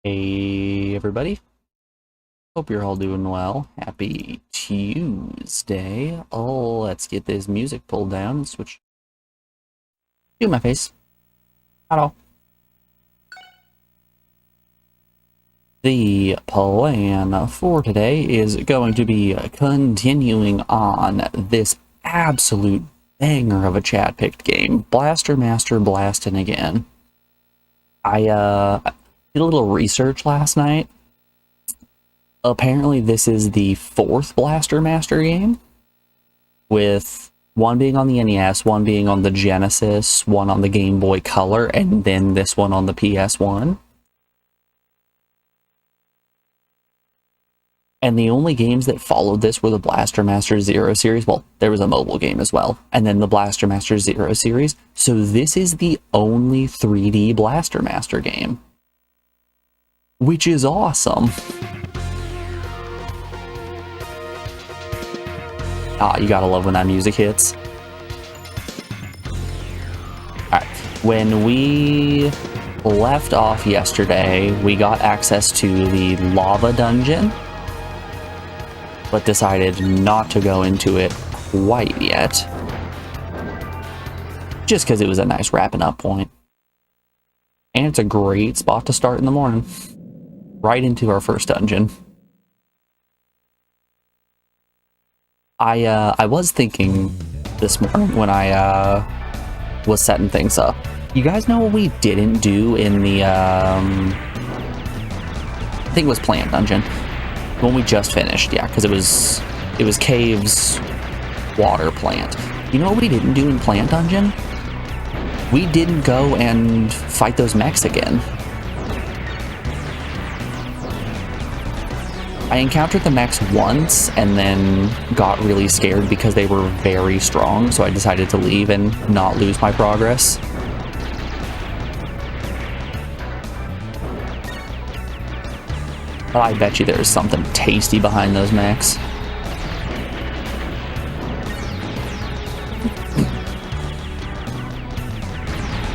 Hey everybody, hope you're all doing well. Happy Tuesday. Oh, let's get this music pulled down and switch to my face. Hello. The plan for today is going to be continuing on this absolute banger of a chat-picked game, Blaster Master Blastin' Again. I did a little research last night. Apparently this is the fourth Blaster Master game, with one being on the NES, one being on the Genesis, one on the Game Boy Color, and then this one on the PS1. And the only games that followed this were the Blaster Master Zero series. Well, there was a mobile game as well, and then the Blaster Master Zero series. So this is the only 3D Blaster Master game, which is awesome. Ah, you gotta love when that music hits. Alright, when we left off yesterday, we got access to the lava dungeon, but decided not to go into it quite yet. Just because it was a nice wrapping up point. And it's a great spot to start in the morning. Right into our first dungeon. I was thinking this morning when I was setting things up. You guys know what we didn't do in the I think it was Plant Dungeon when we just finished. Yeah, because it was Cave's water plant. You know what we didn't do in Plant Dungeon? We didn't go and fight those mechs again. I encountered the mechs once and then got really scared because they were very strong, so I decided to leave and not lose my progress. But I bet you there's something tasty behind those mechs.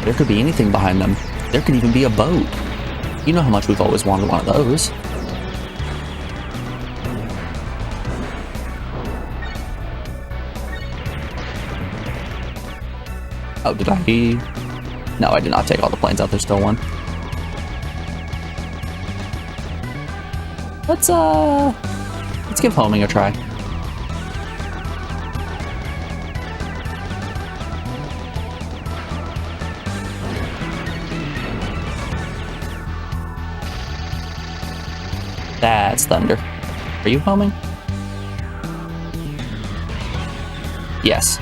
There could be anything behind them. There could even be a boat. You know how much we've always wanted one of those. Oh, did I? No, I did not take all the planes out. There's still one. Let's give homing a try. That's thunder. Are you homing? Yes.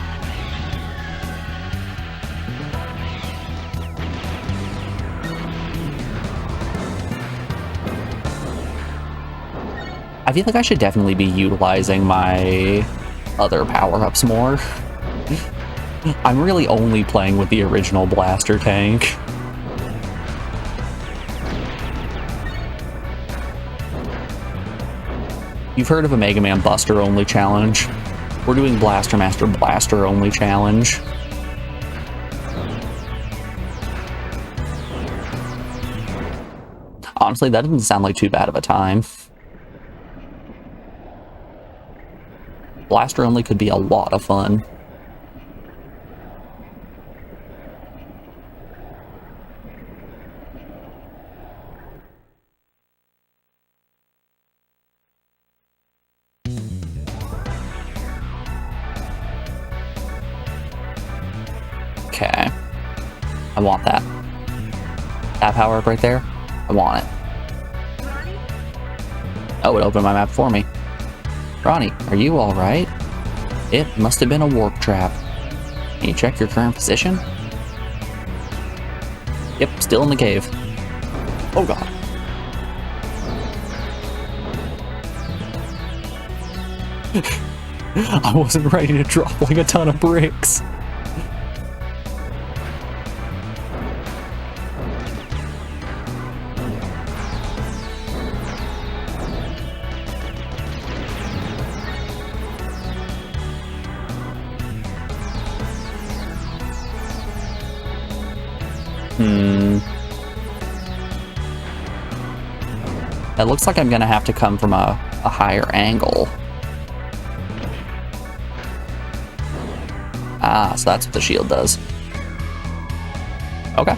I feel like I should definitely be utilizing my other power-ups more. I'm really only playing with the original blaster tank. You've heard of a Mega Man Buster only challenge? We're doing Blaster Master Blaster only challenge. Honestly, that doesn't sound like too bad of a time. Blaster only could be a lot of fun. Okay. I want that. That power up right there? I want it. Oh, it opened my map for me. Ronnie, are you alright? It must have been a warp trap. Can you check your current position? Yep, still in the cave. Oh god. I wasn't ready to drop like a ton of bricks. It looks like I'm gonna have to come from a higher angle. Ah, so that's what the shield does. Okay.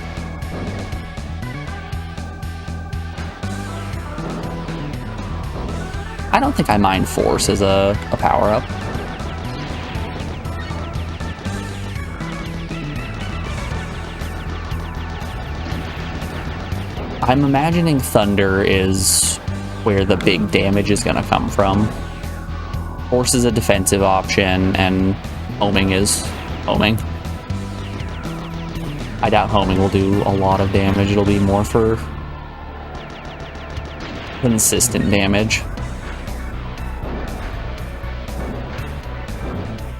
I don't think I mind Force as a power-up. I'm imagining Thunder is where the big damage is going to come from. Force is a defensive option, and homing is homing. I doubt homing will do a lot of damage. It'll be more for consistent damage.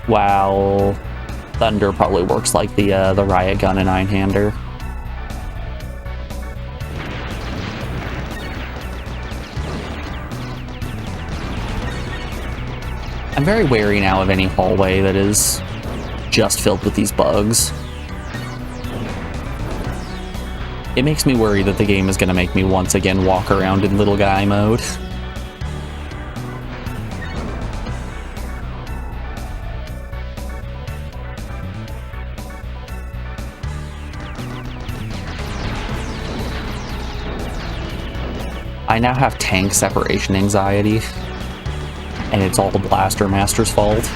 While Thunder probably works like the Riot Gun and Einhander. I'm very wary now of any hallway that is just filled with these bugs. It makes me worry that the game is going to make me once again walk around in little guy mode. I now have tank separation anxiety, and it's all the Blaster Master's fault.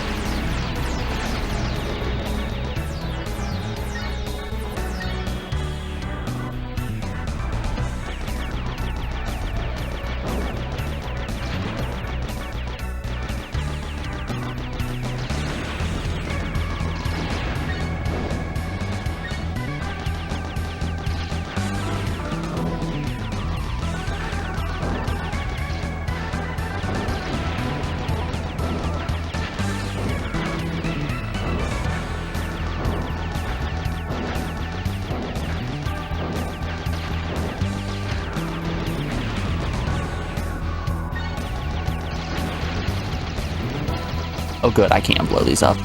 Oh good, I can't blow these up.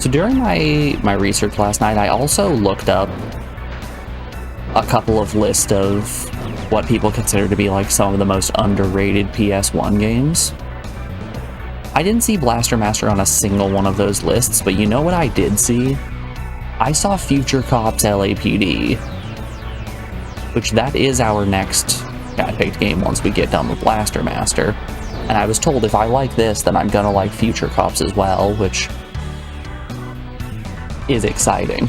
So during my research last night, I also looked up a couple of lists of what people consider to be like some of the most underrated PS1 games. I didn't see Blaster Master on a single one of those lists, but you know what I did see? I saw Future Cops LAPD, which that is our next chat-picked game once we get done with Blaster Master. And I was told if I like this, then I'm gonna like Future Cops as well, which is exciting.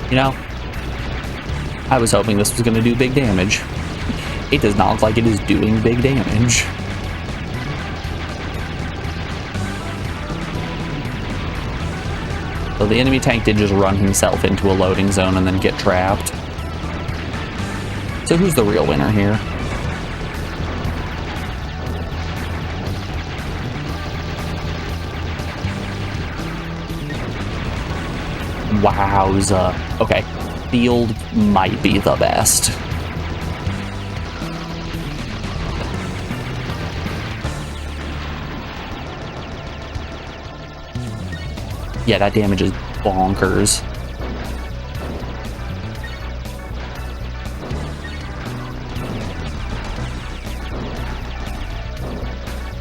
You know, I was hoping this was going to do big damage. It does not look like it is doing big damage. So the enemy tank did just run himself into a loading zone and then get trapped. So who's the real winner here? Wowza. Okay, field might be the best. Yeah, that damage is bonkers.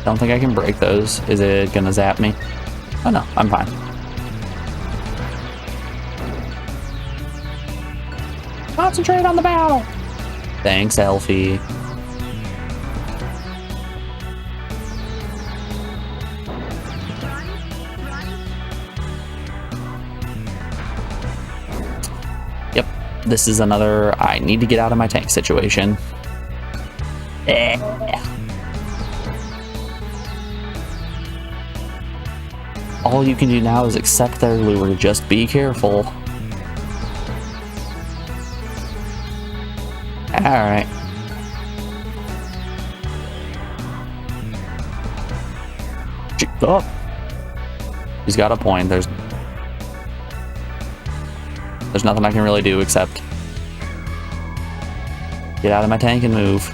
Don't think I can break those. Is it gonna zap me? Oh no, I'm fine. Concentrate on the battle! Thanks, Elfie. Yep, this is another I need to get out of my tank situation. All you can do now is accept their lure. Just be careful. Alright. Oh! He's got a point. There's nothing I can really do except get out of my tank and move.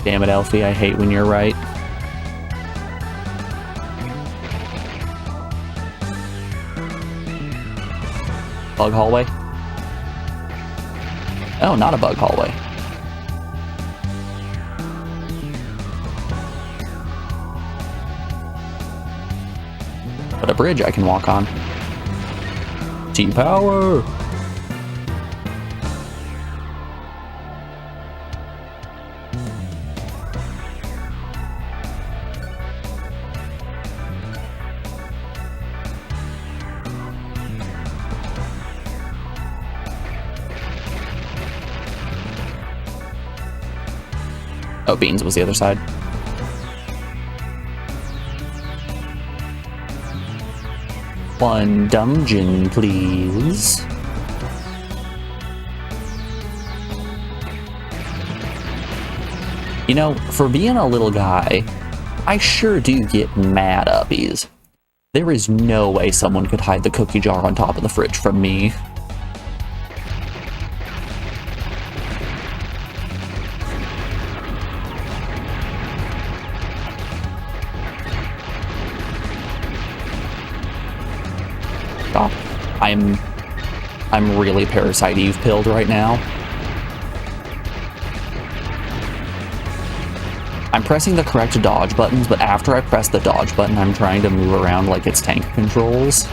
Damn it, Elfie, I hate when you're right. Bug hallway? Oh, not a bug hallway. But a bridge I can walk on. T-Power! Oh, Beans was the other side. One dungeon, please. You know, for being a little guy, I sure do get mad uppies. There is no way someone could hide the cookie jar on top of the fridge from me. Stop. I'm really Parasite Eve pilled right now. I'm pressing the correct dodge buttons, but after I press the dodge button, I'm trying to move around like it's tank controls.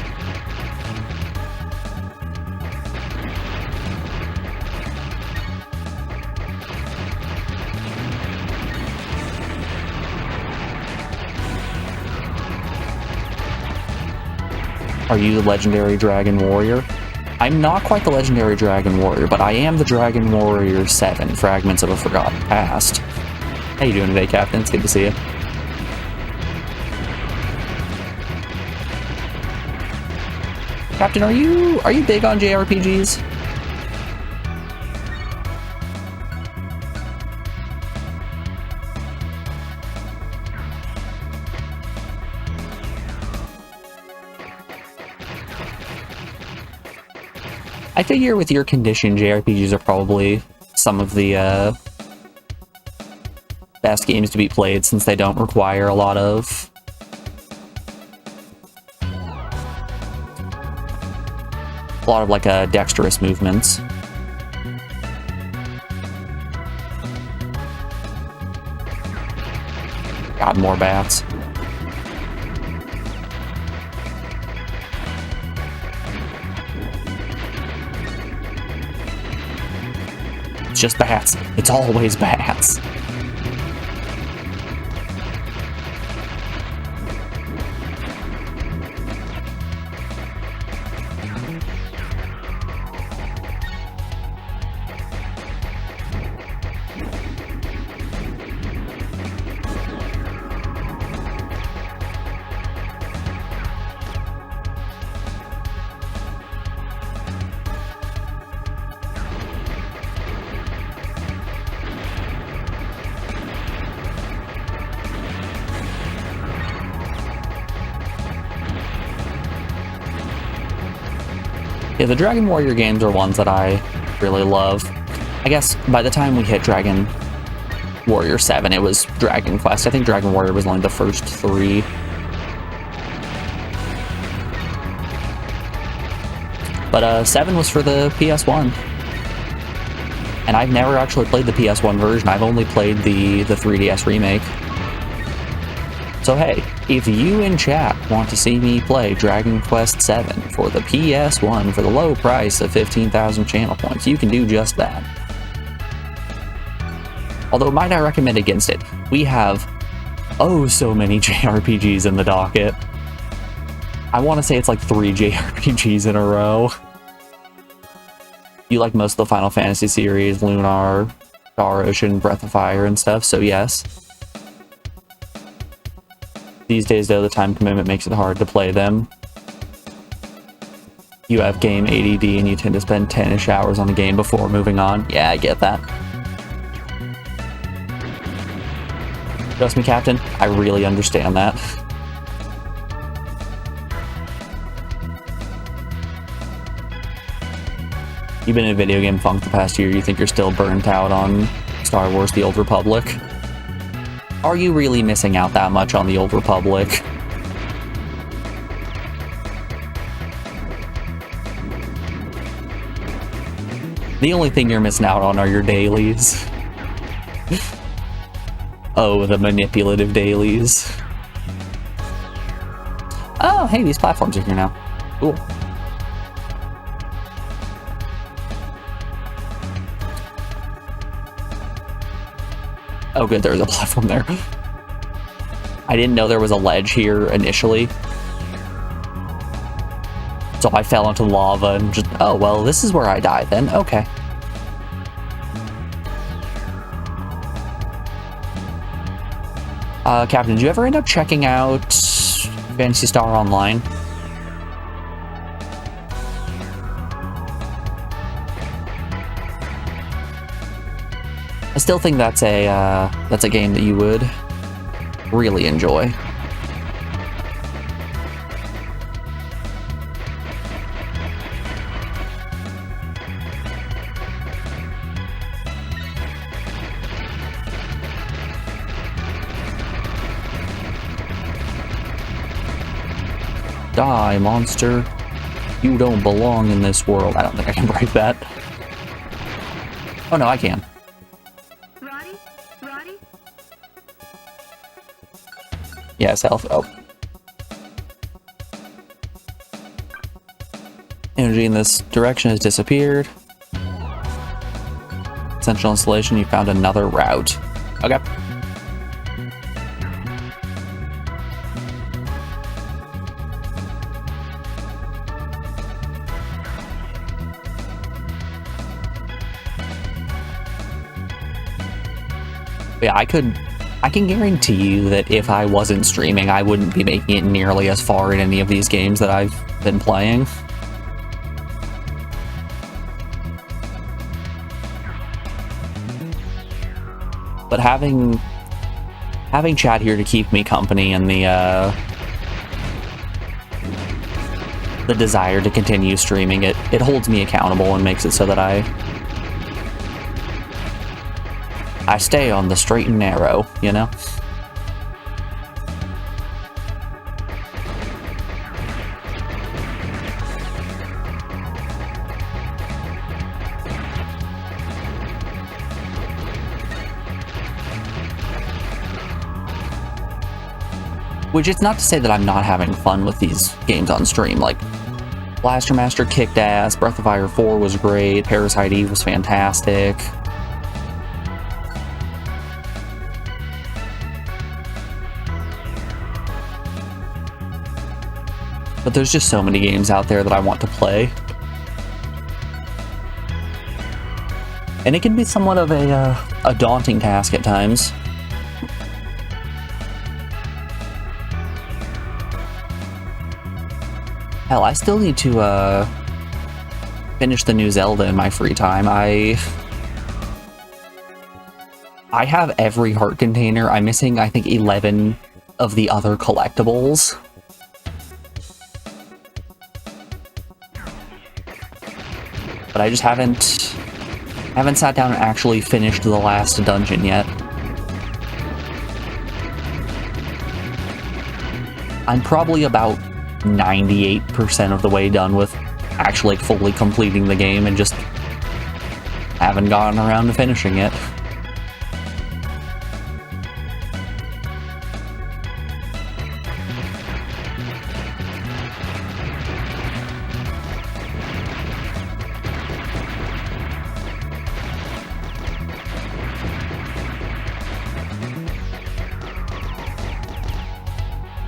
Are you the Legendary Dragon Warrior? I'm not quite the Legendary Dragon Warrior, but I am the Dragon Warrior 7, Fragments of a Forgotten Past. How you doing today, Captain? It's good to see you. Captain, are you big on JRPGs? I figure with your condition, JRPGs are probably some of the best games to be played since they don't require a lot of like dexterous movements. God, more bats. It's just bats. It's always bats. Yeah, the Dragon Warrior games are ones that I really love. I guess by the time we hit Dragon Warrior 7, it was Dragon Quest. I think Dragon Warrior was only the first 3. But 7 was for the PS1. And I've never actually played the PS1 version. I've only played the 3DS remake. So hey, if you in chat want to see me play Dragon Quest 7 for the PS1 for the low price of 15,000 channel points, you can do just that. Although might I recommend against it, we have oh so many JRPGs in the docket. I want to say it's like 3 JRPGs in a row. You like most of the Final Fantasy series, Lunar, Star Ocean, Breath of Fire and stuff, so yes. These days, though, the time commitment makes it hard to play them. You have game ADD and you tend to spend 10-ish hours on a game before moving on. Yeah, I get that. Trust me, Captain, I really understand that. You've been in video game funk the past year, you think you're still burnt out on Star Wars The Old Republic? Are you really missing out that much on The Old Republic? The only thing you're missing out on are your dailies. Oh, the manipulative dailies. Oh, hey, these platforms are here now. Cool. Oh good, there was a platform there. I didn't know there was a ledge here initially. So I fell into lava and just, oh well, this is where I died then, okay. Captain, did you ever end up checking out Phantasy Star Online? I still think that's a game that you would really enjoy. Die, monster. You don't belong in this world. I don't think I can break that. Oh no, I can. Yes, health. Oh. Energy in this direction has disappeared. Central installation, you found another route. Okay. Yeah, I can guarantee you that if I wasn't streaming, I wouldn't be making it nearly as far in any of these games that I've been playing. But having chat here to keep me company and the desire to continue streaming, it holds me accountable and makes it so that I stay on the straight and narrow, you know? Which is not to say that I'm not having fun with these games on stream, like Blaster Master kicked ass, Breath of Fire 4 was great, Parasite Eve was fantastic. But there's just so many games out there that I want to play. And it can be somewhat of a daunting task at times. Hell, I still need to finish the new Zelda in my free time. I have every heart container. I'm missing, I think, 11 of the other collectibles. But I just haven't sat down and actually finished the last dungeon yet. I'm probably about 98% of the way done with actually fully completing the game and just haven't gotten around to finishing it.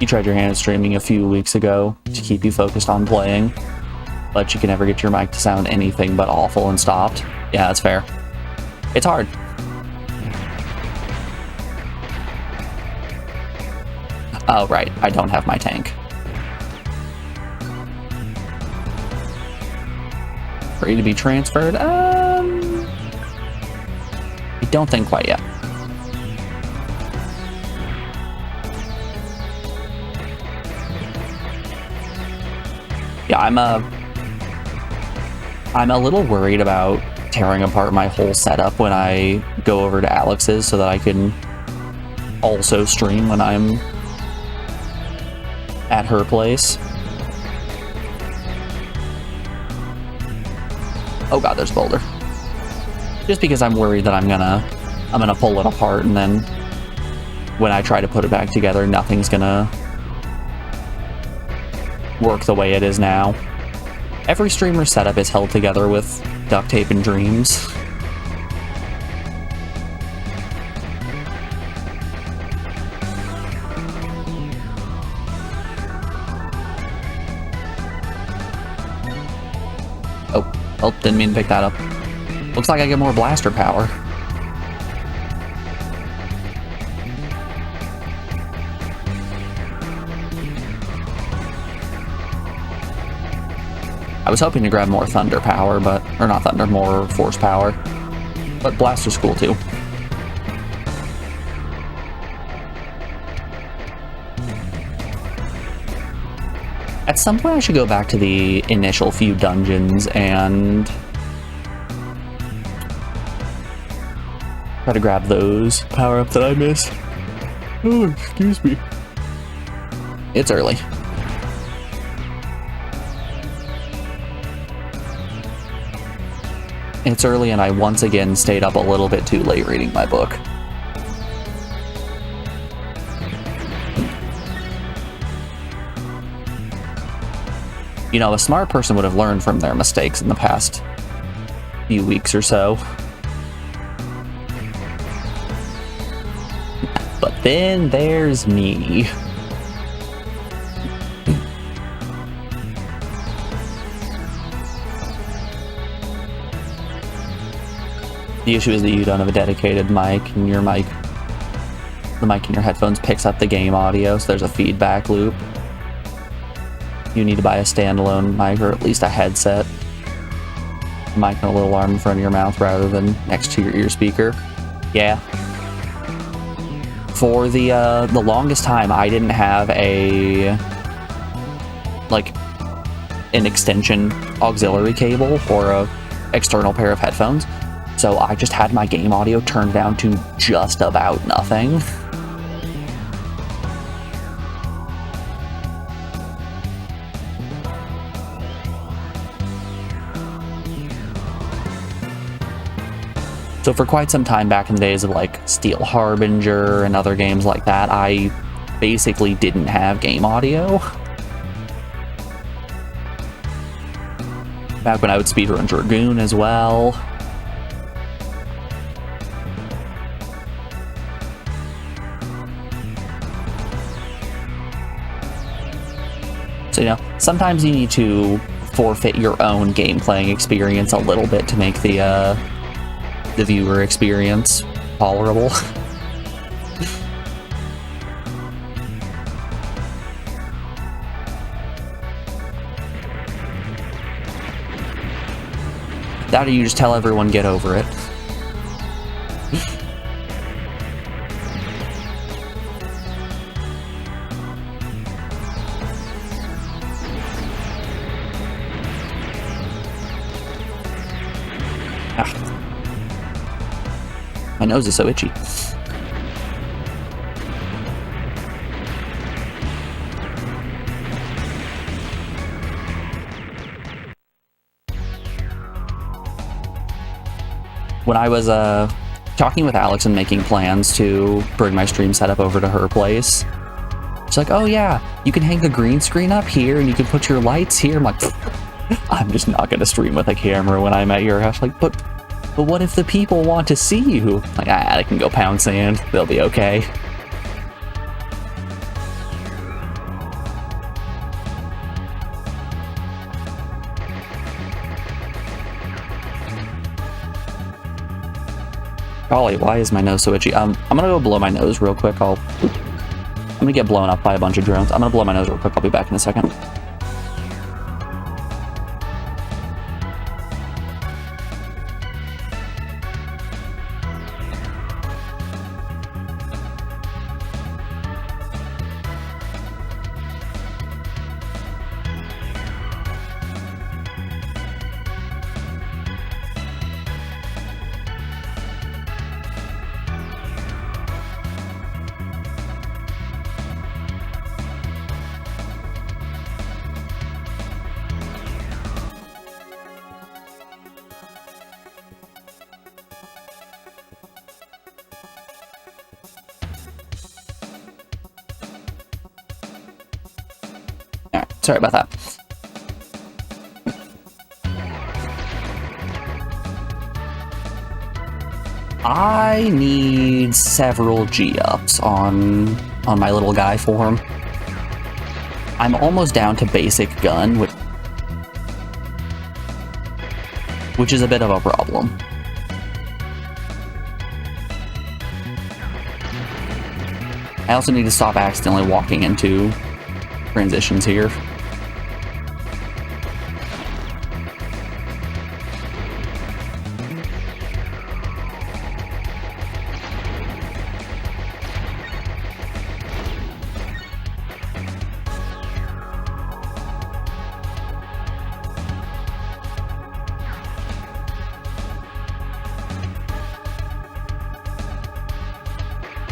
You tried your hand at streaming a few weeks ago to keep you focused on playing, but you can never get your mic to sound anything but awful and stopped. Yeah, that's fair. It's hard. Oh, right. I don't have my tank. Ready to be transferred? I don't think quite yet. Yeah, I'm a little worried about tearing apart my whole setup when I go over to Alex's so that I can also stream when I'm at her place. Oh god, there's a boulder. Just because I'm worried that I'm gonna pull it apart, and then when I try to put it back together, nothing's gonna work the way it is now. Every streamer's setup is held together with duct tape and dreams. Oh, didn't mean to pick that up. Looks like I get more blaster power. I was hoping to grab more thunder power, or not thunder, more force power. But blaster's cool too. At some point I should go back to the initial few dungeons and try to grab those power-ups that I missed. Oh, excuse me. It's early. It's early and I once again stayed up a little bit too late reading my book. You know, a smart person would have learned from their mistakes in the past few weeks or so. But then there's me. The issue is that you don't have a dedicated mic, and your mic, the mic in your headphones picks up the game audio, so there's a feedback loop. You need to buy a standalone mic, or at least a headset. A mic and a little arm in front of your mouth rather than next to your ear speaker. Yeah. For the longest time, I didn't have an extension auxiliary cable or a external pair of headphones, so I just had my game audio turned down to just about nothing. So for quite some time back in the days of like Steel Harbinger and other games like that, I basically didn't have game audio. Back when I would speedrun Dragoon as well. So, you know, sometimes you need to forfeit your own game playing experience a little bit to make the viewer experience tolerable. That or you just tell everyone get over it. My nose is so itchy. When I was talking with Alex and making plans to bring my stream setup over to her place, she's like, oh yeah, you can hang the green screen up here and you can put your lights here. I'm like, I'm just not gonna stream with a camera when I'm at your house. Like, but what if the people want to see you? Like, I can go pound sand. They'll be okay. Golly, why is my nose so itchy? I'm gonna go blow my nose real quick. I'm gonna get blown up by a bunch of drones. I'm gonna blow my nose real quick. I'll be back in a second. Sorry about that. I need several G-ups on my little guy form. I'm almost down to basic gun, which is a bit of a problem. I also need to stop accidentally walking into transitions here.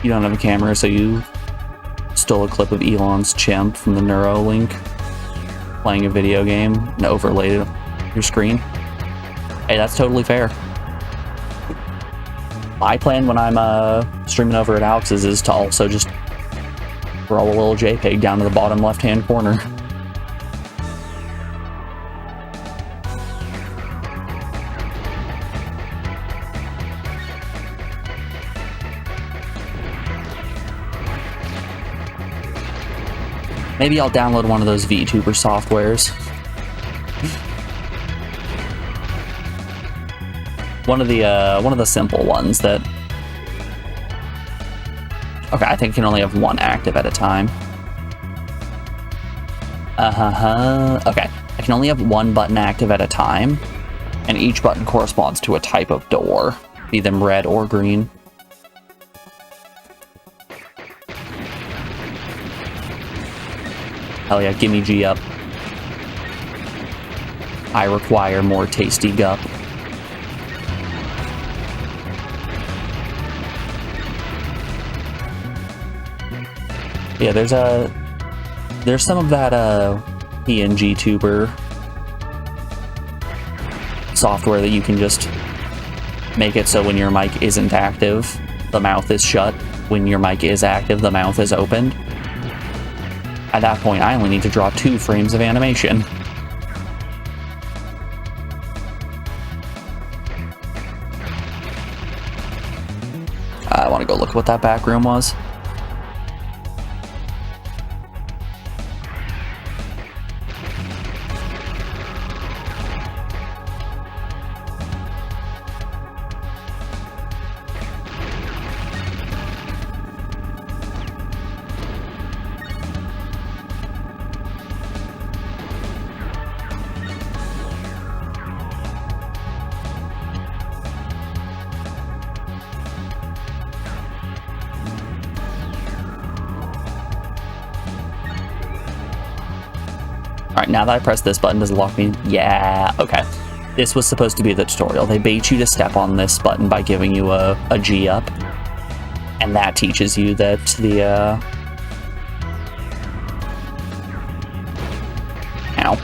You don't have a camera, so you stole a clip of Elon's chimp from the Neuralink playing a video game and overlaid it on your screen. Hey, that's totally fair. My plan when I'm streaming over at Alex's is to also just roll a little JPEG down to the bottom left-hand corner. Maybe I'll download one of those VTuber softwares. One of the simple ones that... Okay, I think I can only have one active at a time. Okay, I can only have one button active at a time, and each button corresponds to a type of door, be them red or green. Hell yeah, gimme G up. I require more tasty gup. Yeah, there's some of that PNG tuber software that you can just make it so when your mic isn't active, the mouth is shut. When your mic is active, the mouth is opened. At that point, I only need to draw 2 frames of animation. I want to go look what that back room was. Alright, now that I press this button, does it lock me? Yeah, okay. This was supposed to be the tutorial. They bait you to step on this button by giving you a G up. And that teaches you that the, Ow.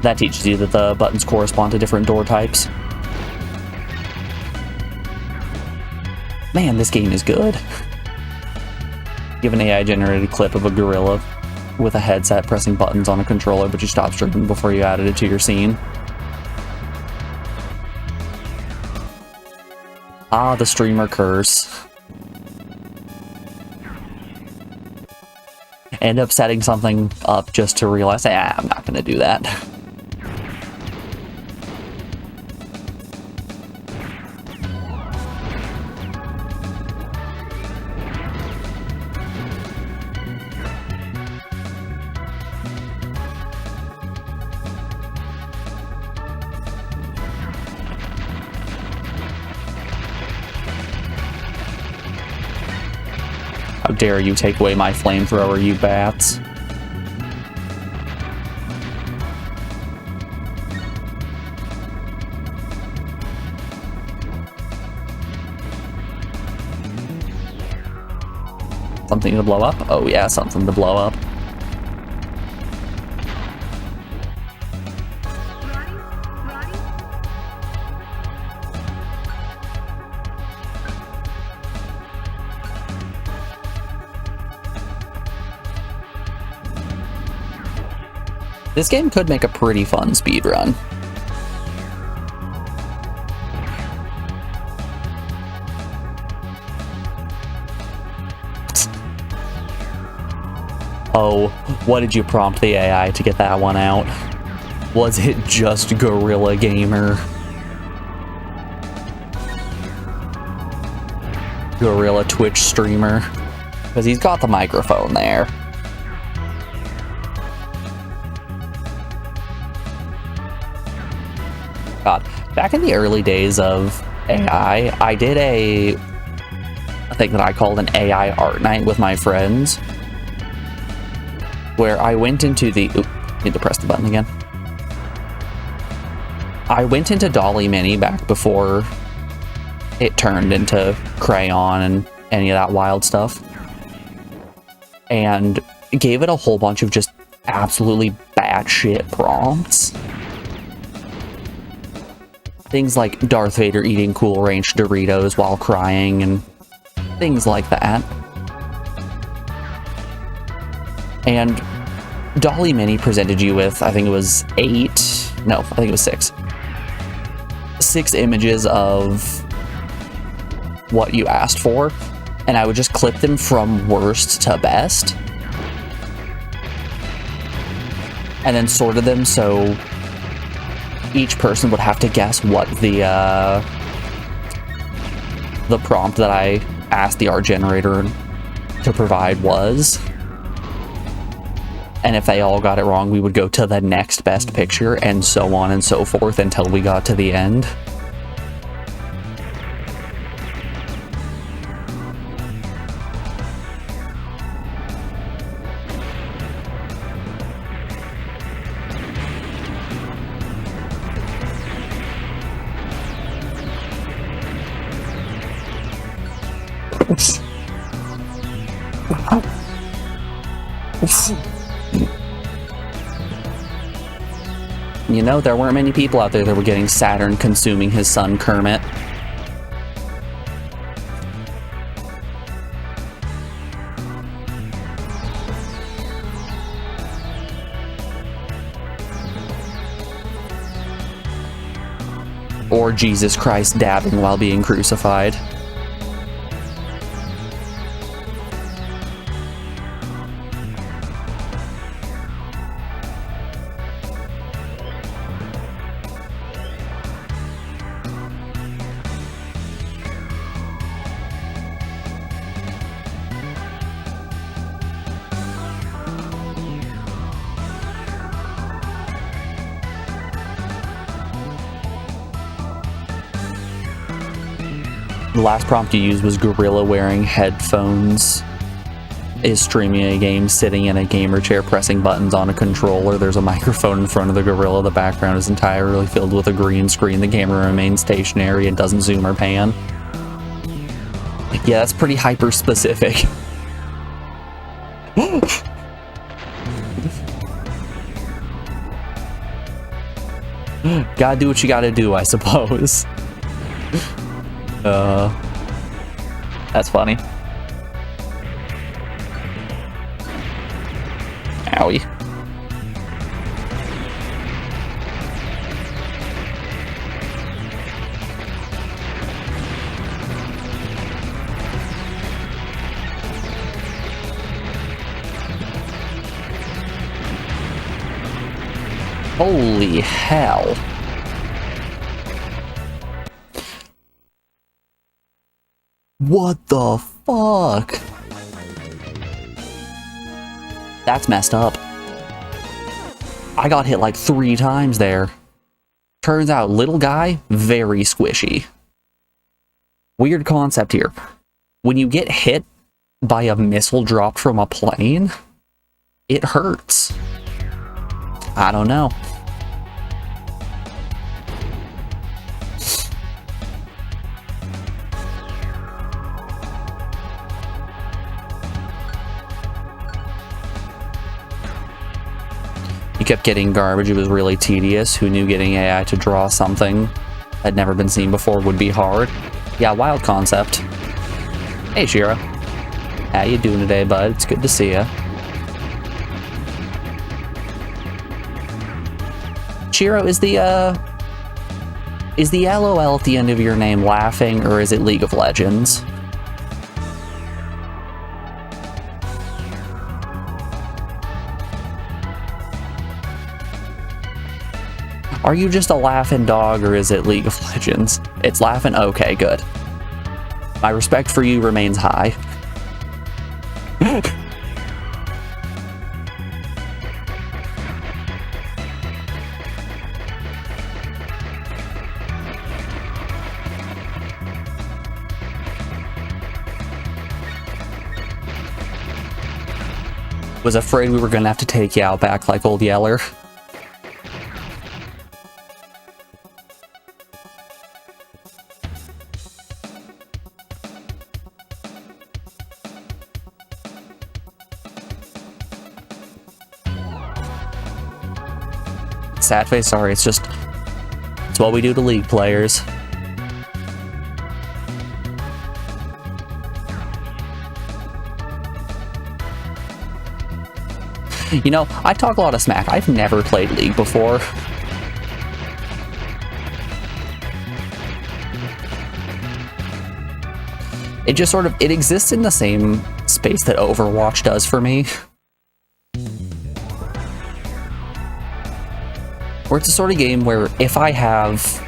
That teaches you that the buttons correspond to different door types. Man, this game is good. You have an AI-generated clip of a gorilla with a headset pressing buttons on a controller, but you stopped streaming before you added it to your scene. Ah, the streamer curse. End up setting something up just to realize, I'm not gonna do that. How dare you take away my flamethrower, you bats. Something to blow up? Oh yeah, something to blow up. This game could make a pretty fun speedrun. Oh, what did you prompt the AI to get that one out? Was it just Gorilla Gamer? Gorilla Twitch streamer? Because he's got the microphone there. God, back in the early days of AI, I did a thing that I called an AI art night with my friends, where I went into the... Oop, need to press the button again. I went into Dolly Mini back before it turned into Crayon and any of that wild stuff, and gave it a whole bunch of just absolutely batshit prompts. Things like Darth Vader eating Cool Ranch Doritos while crying and things like that. And Dolly Mini presented you with, I think it was 6 images of what you asked for, and I would just clip them from worst to best, and then sorted them so each person would have to guess what the prompt that I asked the art generator to provide was. And if they all got it wrong, we would go to the next best picture, and so on and so forth until we got to the end. You know, there weren't many people out there that were getting Saturn consuming his son Kermit. Or Jesus Christ dabbing while being crucified. The last prompt you used was gorilla wearing headphones is streaming a game sitting in a gamer chair pressing buttons on a controller. There's a microphone in front of the gorilla. The background is entirely filled with a green screen. The camera remains stationary and doesn't zoom or pan. Yeah, that's pretty hyper specific. Gotta do what you gotta do, I suppose. That's funny. Owie. Holy hell. What the fuck? That's messed up. I got hit like 3 times there. Turns out, little guy, very squishy. Weird concept here. When you get hit by a missile dropped from a plane, it hurts. I don't know. You kept getting garbage. It was really tedious. Who knew getting AI to draw something had never been seen before would be hard? Yeah, wild concept. Hey, Shira. How you doing today, bud? It's good to see ya. Chiro, is the LOL at the end of your name laughing, or is it League of Legends? Are you just a laughing dog, or is it League of Legends? It's laughing? Okay, good. My respect for you remains high. Was afraid we were gonna have to take you out back like old Yeller. Sad face, sorry, it's what we do to League players. You know, I talk a lot of smack. I've never played League before. It just sort of, it exists in the same space that Overwatch does for me. Where it's a sort of game where if I have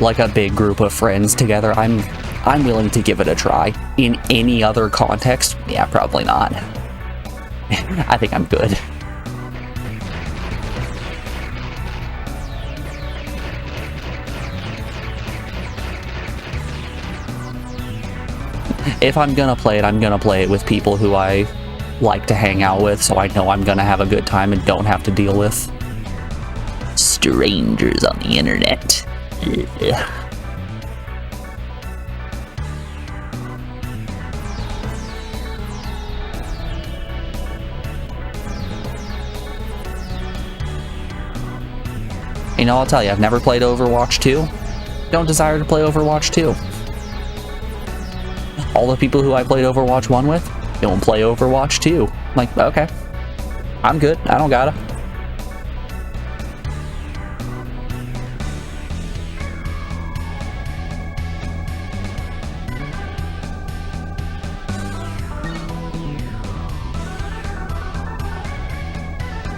like a big group of friends together, I'm willing to give it a try. In any other context, yeah, probably not. I think I'm good. If I'm gonna play it, I'm gonna play it with people who I like to hang out with, so I know I'm gonna have a good time and don't have to deal with strangers on the internet. Ugh. You know, I'll tell you, I've never played Overwatch 2. Don't desire to play Overwatch 2. All the people who I played Overwatch 1 with don't play Overwatch 2. I'm like, okay. I'm good. I don't gotta.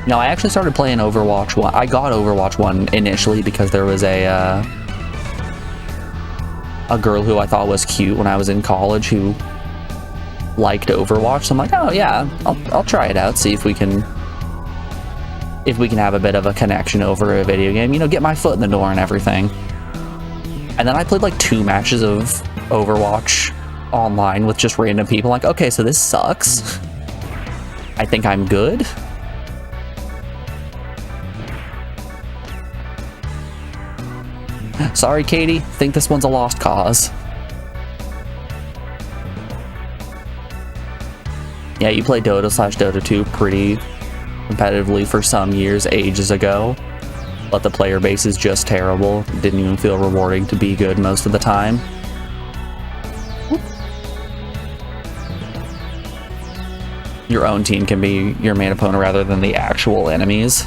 No, I actually started playing Overwatch 1. I got Overwatch 1 initially because there was a girl who I thought was cute when I was in college who liked Overwatch. So I'm like, oh yeah, I'll try it out, see if we can have a bit of a connection over a video game. You know, get my foot in the door and everything. And then I played like 2 matches of Overwatch online with just random people. Like, okay, so this sucks. I think I'm good. Sorry, Katie. Think this one's a lost cause. Yeah, you played Dota/Dota 2 pretty competitively for some years, ages ago. But the player base is just terrible. It didn't even feel rewarding to be good most of the time. Your own team can be your main opponent rather than the actual enemies.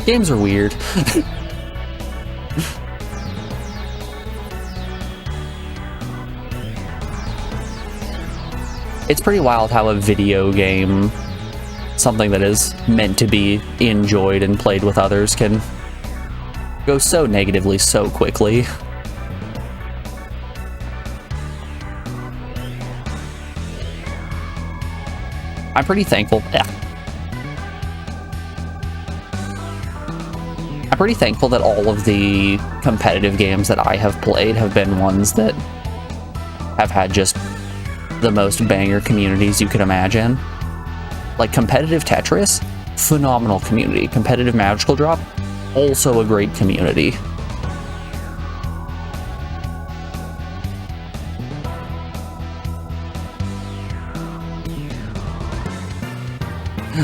Games are weird. It's pretty wild how a video game, something that is meant to be enjoyed and played with others, can go so negatively so quickly. I'm pretty thankful. I'm pretty thankful that all of the competitive games that I have played have been ones that have had just the most banger communities you could imagine. Like competitive Tetris, phenomenal community. Competitive Magical Drop, also a great community.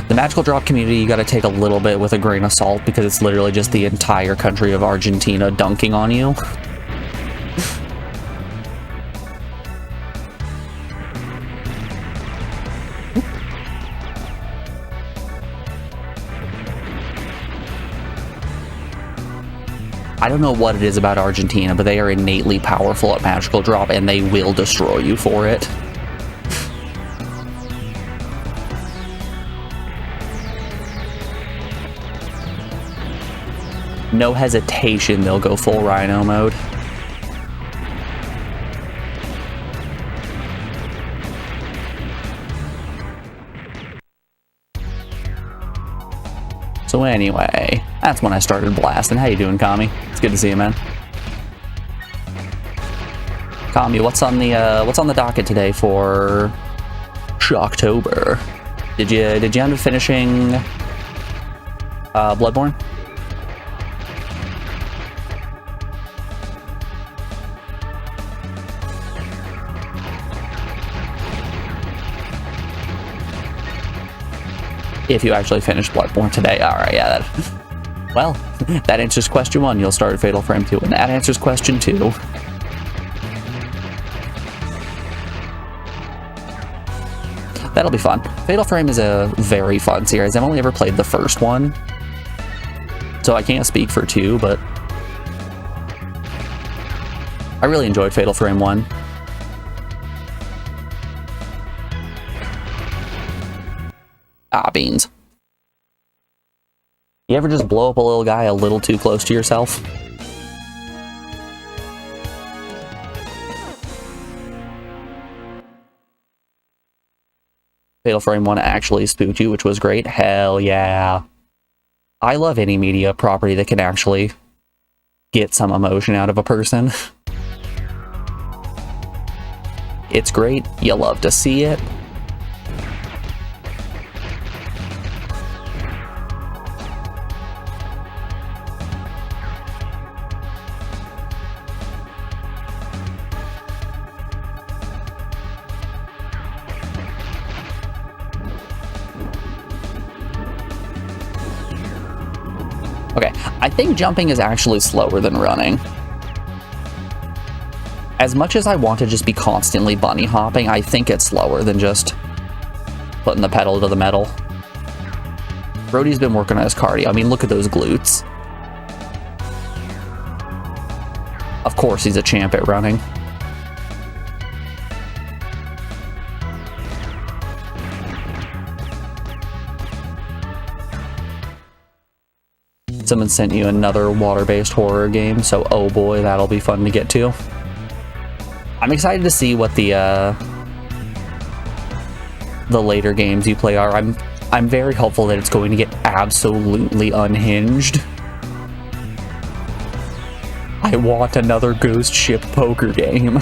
The Magical Drop community, you gotta take a little bit with a grain of salt because it's literally just the entire country of Argentina dunking on you. I don't know what it is about Argentina, but they are innately powerful at magical drop, and they will destroy you for it. No hesitation, they'll go full Rhino mode. So anyway, that's when I started blasting. How you doing, Kami? It's good to see you, man. Kami, what's on the docket today for Shocktober? Did you end up finishing Bloodborne? If you actually finished Bloodborne today. Alright, yeah. Well, that answers question 1. You'll start Fatal Frame 2. And that answers question 2. That'll be fun. Fatal Frame is a very fun series. I've only ever played the first one, so I can't speak for 2, but I really enjoyed Fatal Frame 1. Ah, beans. You ever just blow up a little guy a little too close to yourself? Fatal Frame 1 actually spooked you, which was great. Hell yeah. I love any media property that can actually get some emotion out of a person. It's great. You love to see it. Okay, I think jumping is actually slower than running. As much as I want to just be constantly bunny hopping, I think it's slower than just putting the pedal to the metal. Brody's been working on his cardio. I mean, look at those glutes. Of course he's a champ at running. Someone sent you another water-based horror game, so oh boy, that'll be fun to get to. I'm excited to see what the later games you play are. I'm very hopeful that it's going to get absolutely unhinged. I want another ghost ship poker game.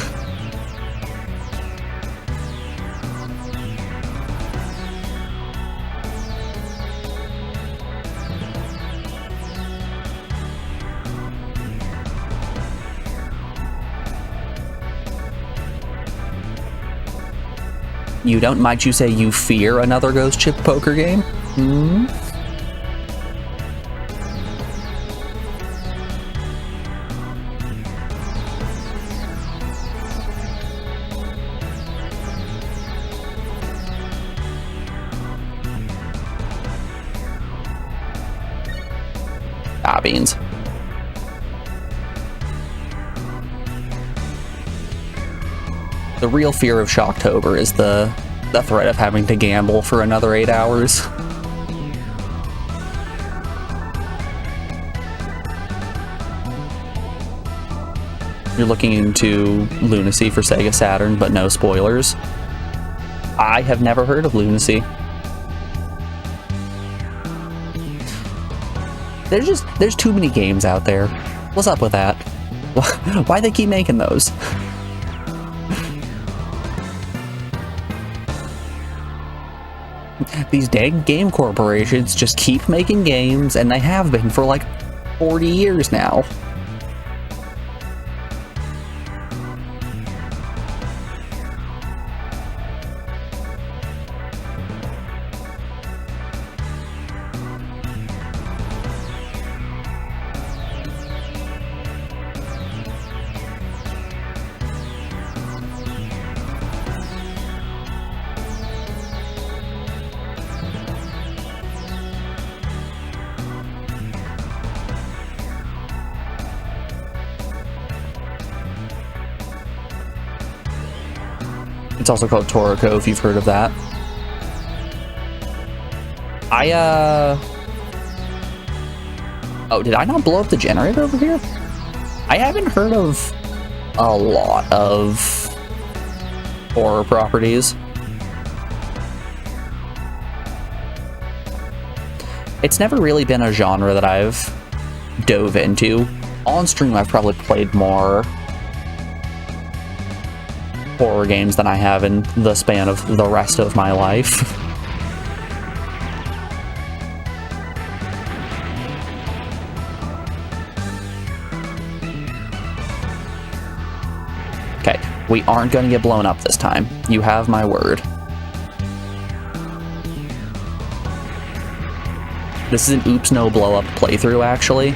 You don't, might you say you fear another ghost chip poker game? Hmm? Ah, beans. The real fear of Shocktober is the threat of having to gamble for another 8 hours. You're looking into Lunacy for Sega Saturn, but no spoilers. I have never heard of Lunacy. There's too many games out there. What's up with that? Why they keep making those? These dang game corporations just keep making games, and they have been for like 40 years now. It's also called Toriko, if you've heard of that. Oh, did I not blow up the generator over here? I haven't heard of a lot of horror properties. It's never really been a genre that I've dove into. On stream, I've probably played more horror games than I have in the span of the rest of my life. Okay, we aren't gonna get blown up this time. You have my word. This is an oops no blow up playthrough, actually.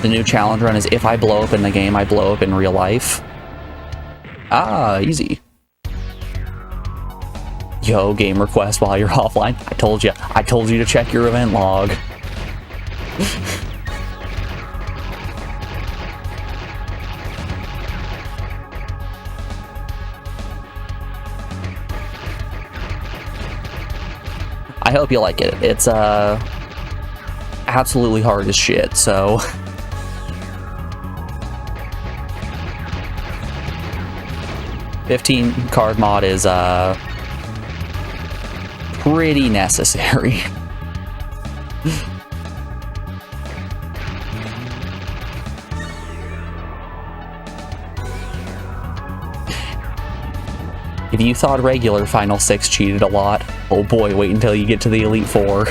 The new challenge run is if I blow up in the game, I blow up in real life. Ah, easy. Yo, game request while you're offline. I told you to check your event log. I hope you like it. It's absolutely hard as shit, so 15 card mod is pretty necessary. If you thought regular Final 6 cheated a lot, oh boy, wait until you get to the Elite 4.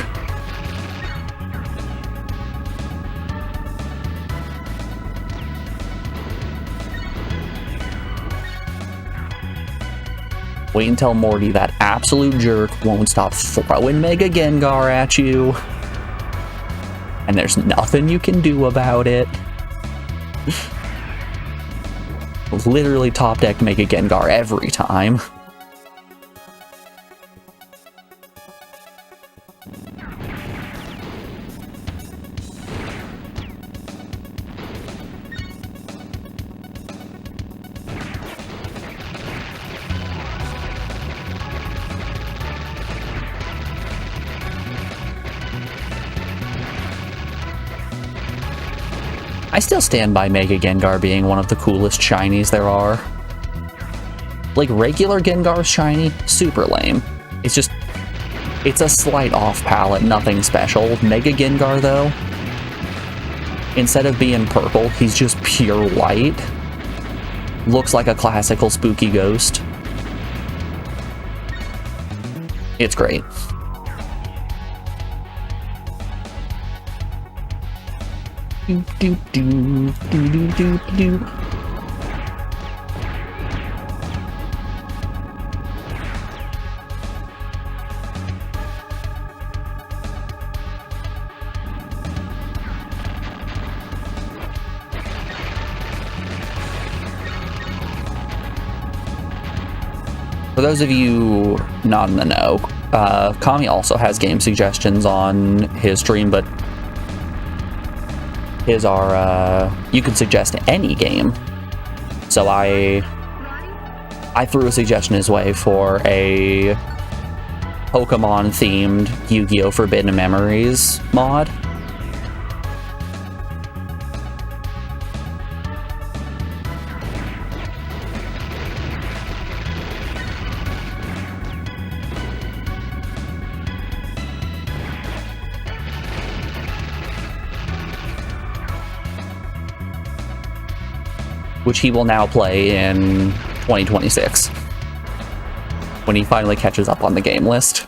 Wait until Morty, that absolute jerk, won't stop throwing Mega Gengar at you. And there's nothing you can do about it. Literally top deck Mega Gengar every time. I still stand by Mega Gengar being one of the coolest shinies there are. Like, regular Gengar's shiny, super lame. It's just, it's a slight off-palette, nothing special. Mega Gengar, though, instead of being purple, he's just pure white. Looks like a classical spooky ghost. It's great. Do do do do do do do. For those of you not in the know, Kami also has game suggestions on his stream, but his are, you can suggest any game. So I threw a suggestion his way for a Pokemon-themed Yu-Gi-Oh! Forbidden Memories mod. Which he will now play in 2026, when he finally catches up on the game list.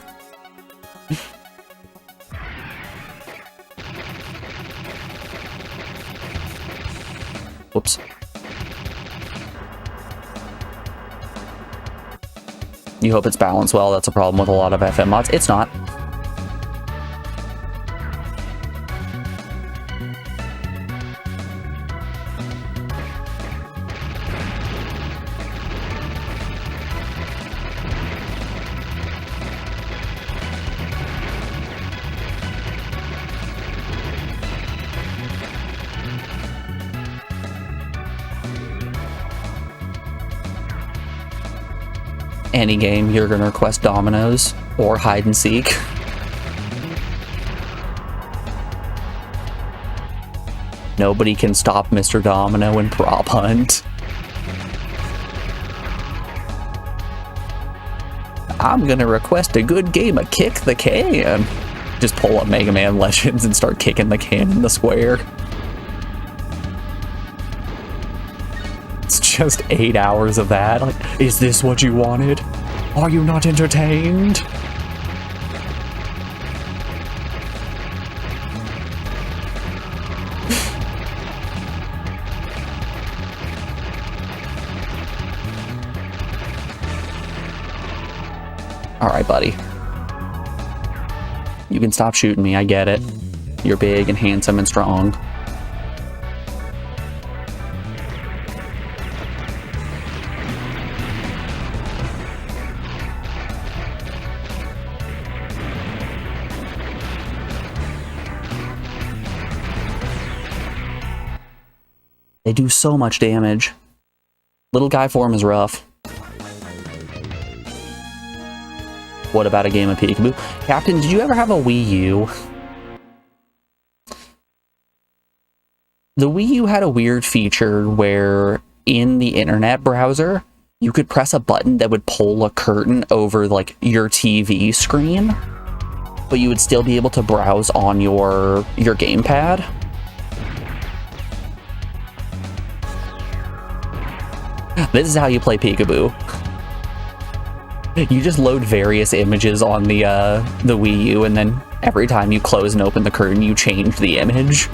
Whoops. You hope it's balanced well. That's a problem with a lot of FM mods. It's not. any game, you're gonna request dominoes or hide and seek. Nobody can stop Mr. Domino in Prop Hunt. I'm gonna request a good game of Kick the Can. Just pull up Mega Man Legends and start kicking the can in the square. It's just 8 hours of that. Like, is this what you wanted? Are you not entertained? Alright, buddy. You can stop shooting me, I get it. You're big and handsome and strong. They do so much damage. Little guy form is rough. What about a game of peekaboo? Captain, did you ever have a Wii U? The Wii U had a weird feature where in the internet browser, you could press a button that would pull a curtain over like your TV screen, but you would still be able to browse on your gamepad. This is how you play peekaboo. You just load various images on the Wii U, and then every time you close and open the curtain, you change the image.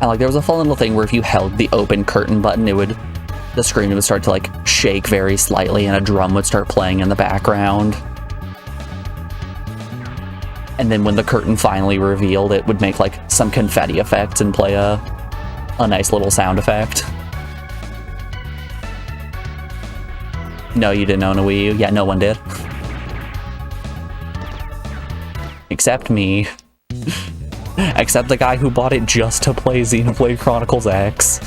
And like, there was a fun little thing where if you held the open curtain button, the screen would start to like shake very slightly, and a drum would start playing in the background. And then when the curtain finally revealed, it would make like some confetti effects and play a nice little sound effect. No, you didn't own a Wii U? Yeah, no one did. Except me. Except the guy who bought it just to play Xenoblade Chronicles X.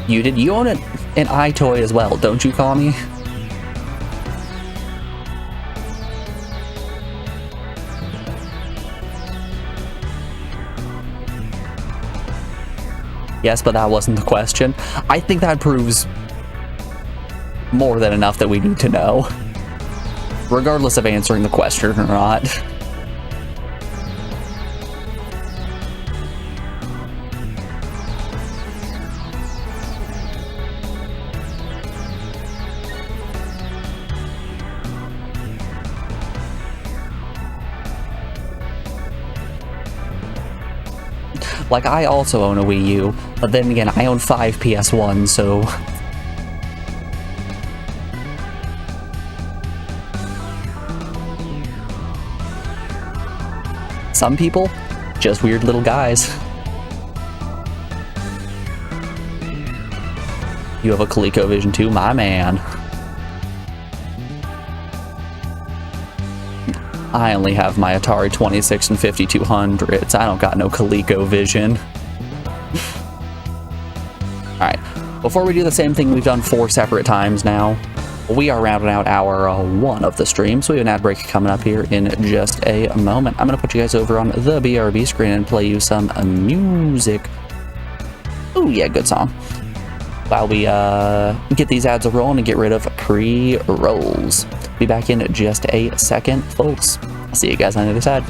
You did? You own an iToy as well, don't you, call me? Yes, but that wasn't the question. I think that proves more than enough that we need to know, regardless of answering the question or not. Like, I also own a Wii U, but then again, I own 5 ps1, so... Some people, just weird little guys. You have a ColecoVision too, my man. I only have my Atari 26 and 5200s. I don't got no ColecoVision. Alright, before we do the same thing we've done 4 separate times now, we are rounding out hour 1 of the stream, so we have an ad break coming up here in just a moment. I'm going to put you guys over on the BRB screen and play you some music. Ooh, yeah, good song. While we get these ads rolling and get rid of pre-rolls. Be back in just a second, folks. I'll see you guys on the other side.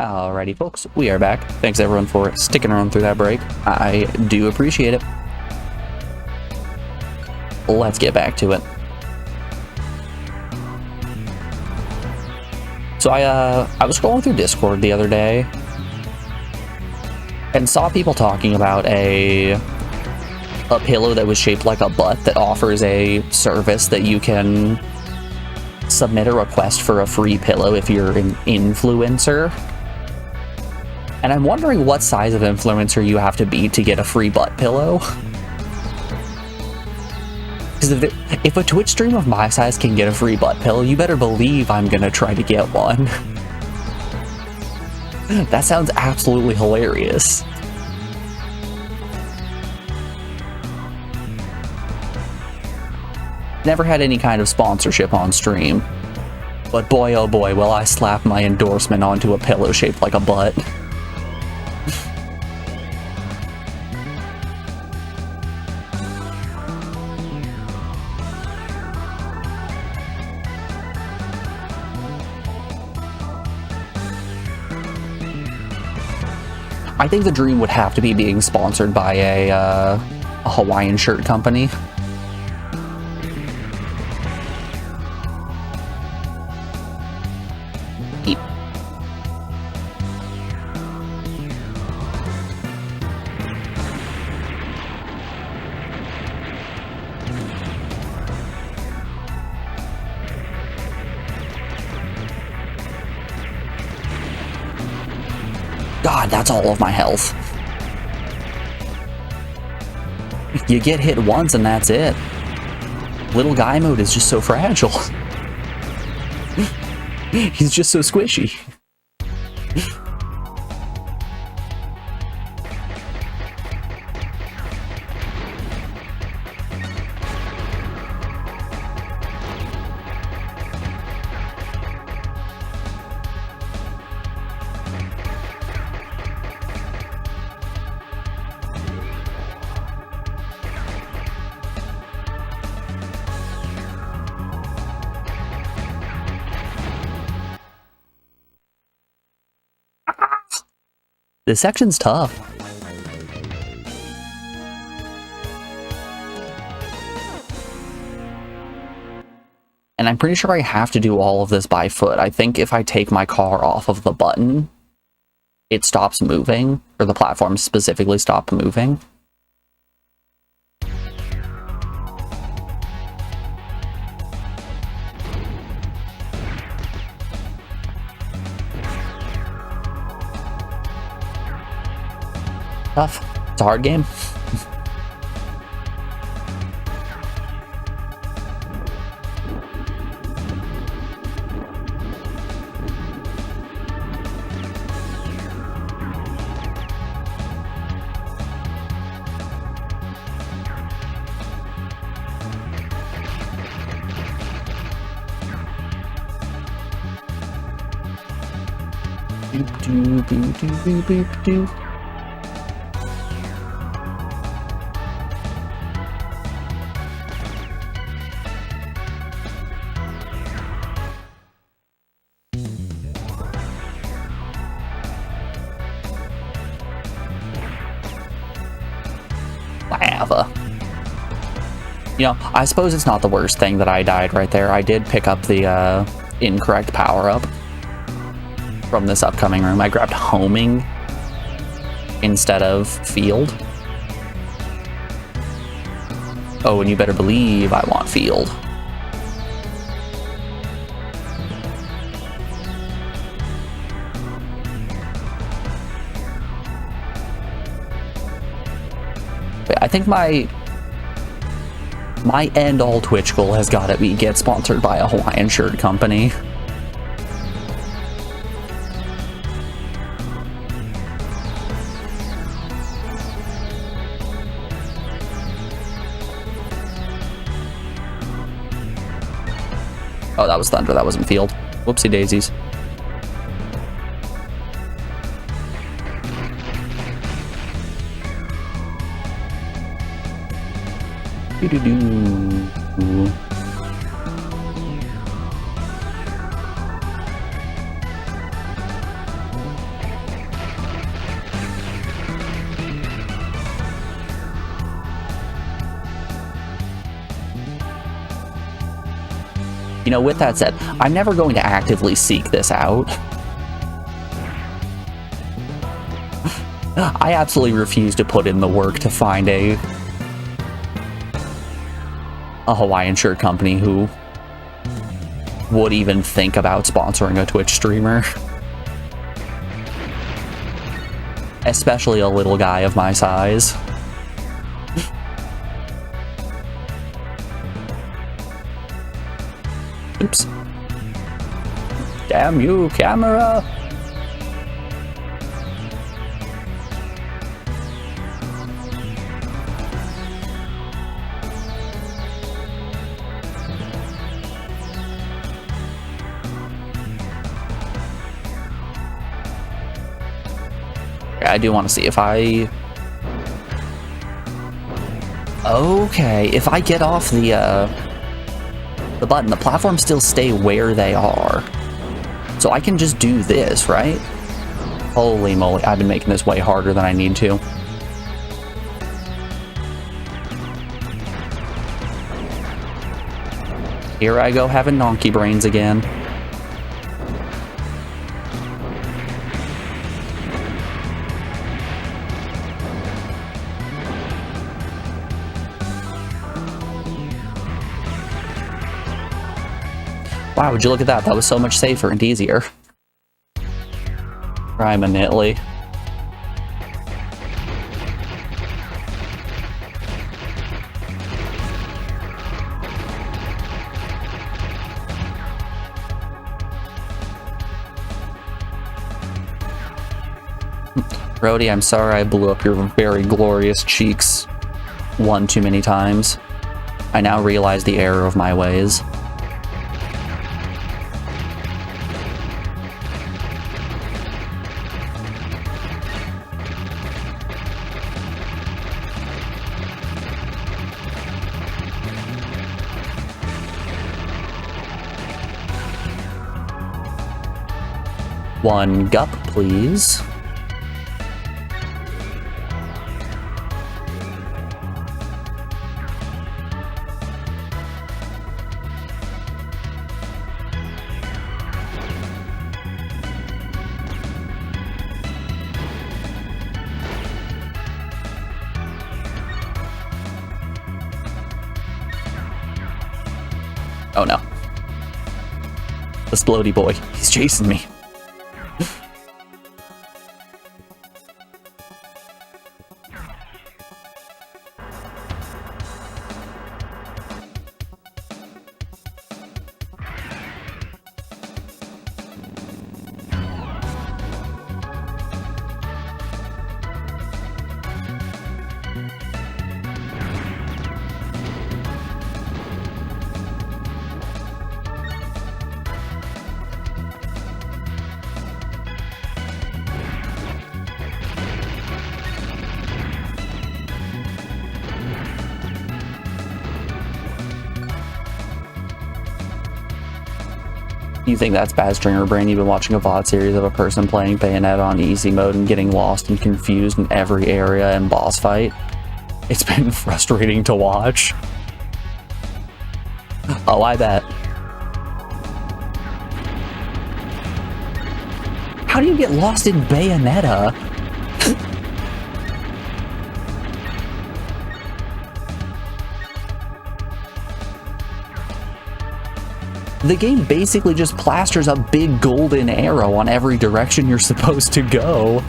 Alrighty, folks, we are back. Thanks everyone for sticking around through that break. I do appreciate it. Let's get back to it. So I was scrolling through Discord the other day and saw people talking about a pillow that was shaped like a butt that offers a service that you can submit a request for a free pillow if you're an influencer. And I'm wondering what size of influencer you have to be to get a free butt pillow. Because if a Twitch stream of my size can get a free butt pillow, you better believe I'm gonna try to get one. That sounds absolutely hilarious. Never had any kind of sponsorship on stream. But boy oh boy, will I slap my endorsement onto a pillow shaped like a butt. I think the dream would have to be being sponsored by a Hawaiian shirt company. God, that's all of my health. You get hit once and that's it. Little guy mode is just so fragile. He's just so squishy. This section's tough. And I'm pretty sure I have to do all of this by foot. I think if I take my car off of the button, it stops moving, or the platform specifically stops moving. Tough. It's a hard game. Boop doo boop doo boop boop doo. Lava. You know, I suppose it's not the worst thing that I died right there. I did pick up the incorrect power-up from this upcoming room. I grabbed homing instead of field. Oh, and you better believe I want field. I think my end all Twitch goal has got to be get sponsored by a Hawaiian shirt company. Oh, that was thunder. That wasn't field. Whoopsie daisies. Doo-doo-doo. You know, with that said, I'm never going to actively seek this out. I absolutely refuse to put in the work to find a Hawaiian shirt company who would even think about sponsoring a Twitch streamer. Especially a little guy of my size. Oops. Damn you, camera! I do want to see if I... Okay, if I get off the button, the platforms still stay where they are. So I can just do this, right? Holy moly, I've been making this way harder than I need to. Here I go having donkey brains again. Wow, would you look at that? That was so much safer and easier. Priminently. Brody, I'm sorry I blew up your very glorious cheeks one too many times. I now realize the error of my ways. One gup, please. Oh no. The Splody boy. He's chasing me. You think that's bad stringer brain? You've been watching a VOD series of a person playing Bayonetta on easy mode and getting lost and confused in every area and boss fight. It's been frustrating to watch. Oh, I bet. How do you get lost in Bayonetta? The game basically just plasters a big golden arrow on every direction you're supposed to go.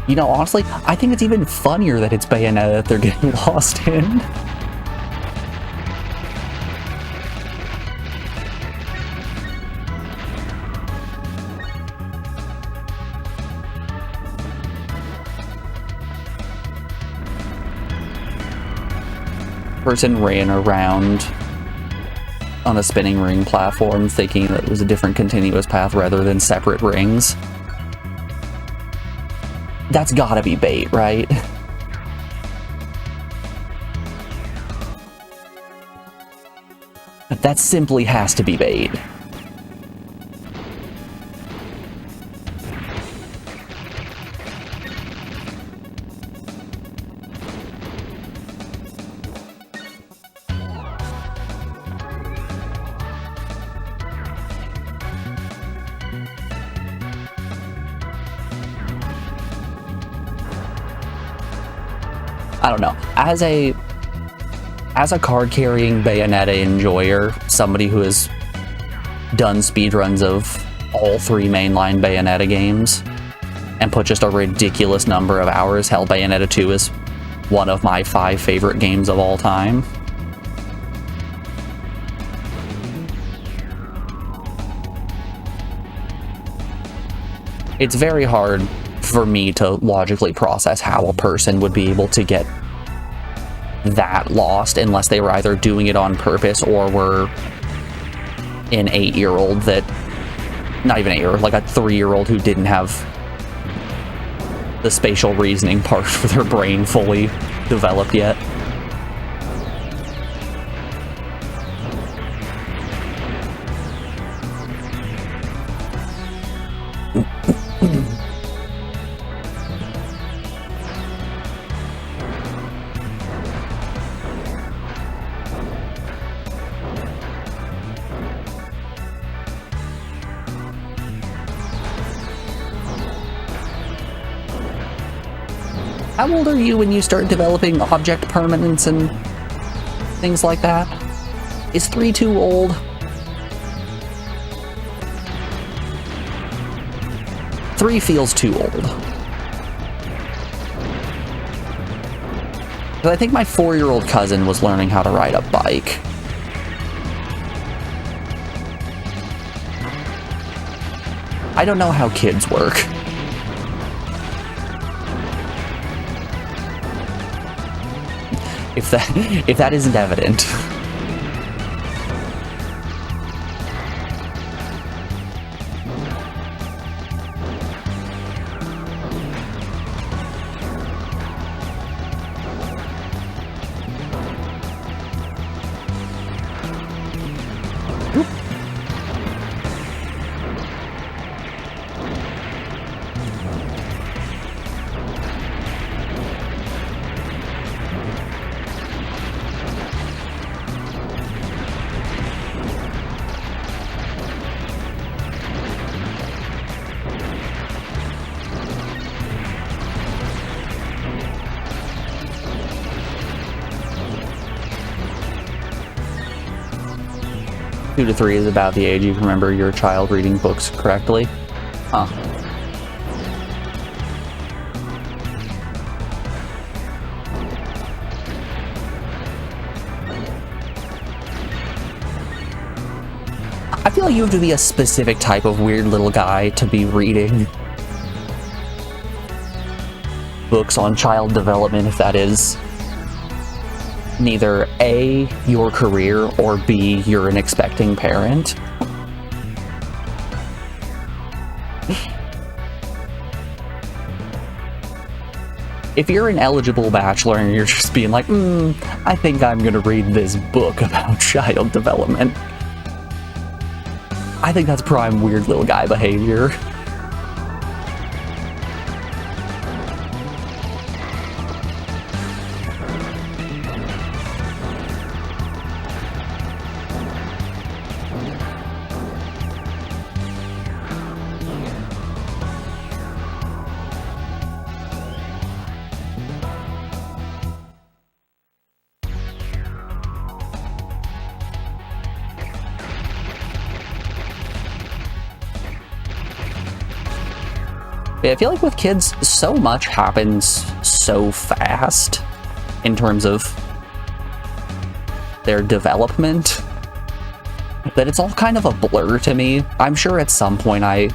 You know, honestly, I think it's even funnier that it's Bayonetta that they're getting lost in. Person ran around on a spinning ring platform thinking that it was a different continuous path rather than separate rings. That's gotta be bait, right? That simply has to be bait. I don't know. As a card-carrying Bayonetta enjoyer, somebody who has done speedruns of all 3 mainline Bayonetta games and put just a ridiculous number of hours, hell, Bayonetta 2 is one of my 5 favorite games of all time. It's very hard for me to logically process how a person would be able to get that lost unless they were either doing it on purpose or were an 8-year-old that, not even 8-year-old, like a 3-year-old who didn't have the spatial reasoning part of their brain fully developed yet. How old are you when you start developing object permanence and things like that? Is 3 too old? Three feels too old. But I think my 4-year-old cousin was learning how to ride a bike. I don't know how kids work. If that isn't evident. Two to 3 is about the age you can remember your child reading books correctly. Huh. I feel like you have to be a specific type of weird little guy to be reading books on child development, if that is neither A, your career, or B, you're an expecting parent. If you're an eligible bachelor and you're just being like, I think I'm gonna read this book about child development, I think that's prime weird little guy behavior. I feel like with kids, so much happens so fast in terms of their development that it's all kind of a blur to me. I'm sure at some point I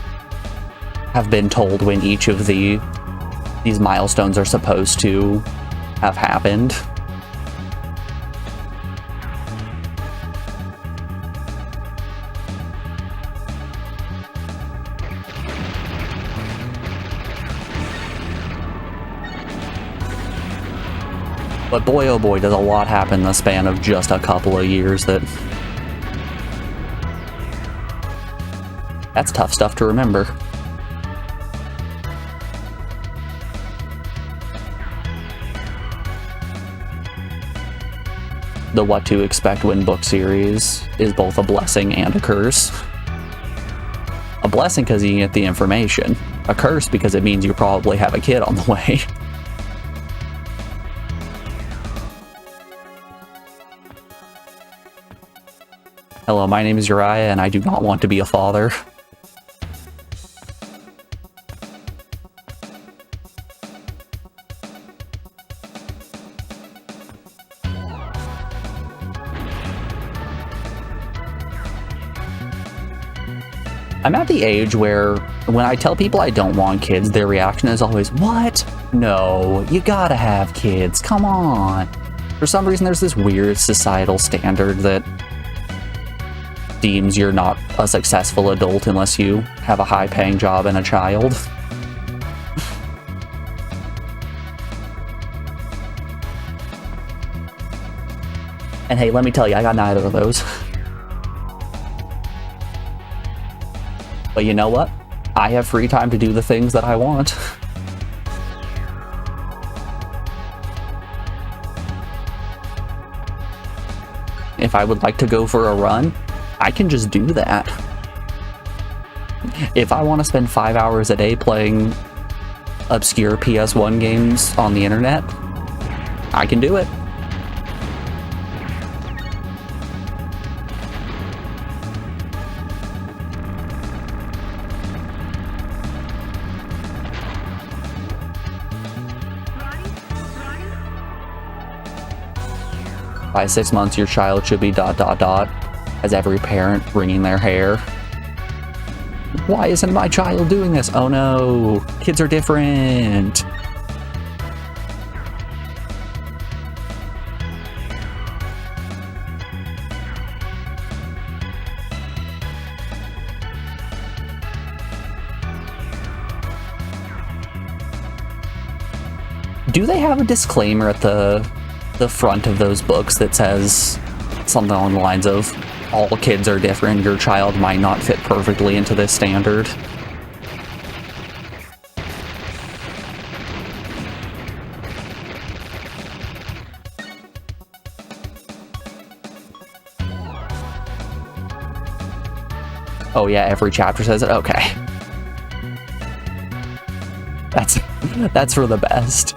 have been told when each of these milestones are supposed to have happened. But boy, oh boy, does a lot happen in the span of just a couple of years that's tough stuff to remember. The What to Expect When book series is both a blessing and a curse. A blessing because you get the information. A curse because it means you probably have a kid on the way. Hello, my name is Uriah, and I do not want to be a father. I'm at the age where when I tell people I don't want kids, their reaction is always, "What? No, you gotta have kids, come on." For some reason, there's this weird societal standard that deems you're not a successful adult unless you have a high-paying job and a child. And hey, let me tell you, I got neither of those. But you know what? I have free time to do the things that I want. If I would like to go for a run, I can just do that. If I want to spend 5 hours a day playing obscure ps1 games on the internet, I can do it. By 6 months, your child should be ... as every parent wringing their hair. Why isn't my child doing this? Oh no, kids are different. Do they have a disclaimer at the front of those books that says something along the lines of, all kids are different, your child might not fit perfectly into this standard? Oh yeah, every chapter says it? Okay. That's for the best.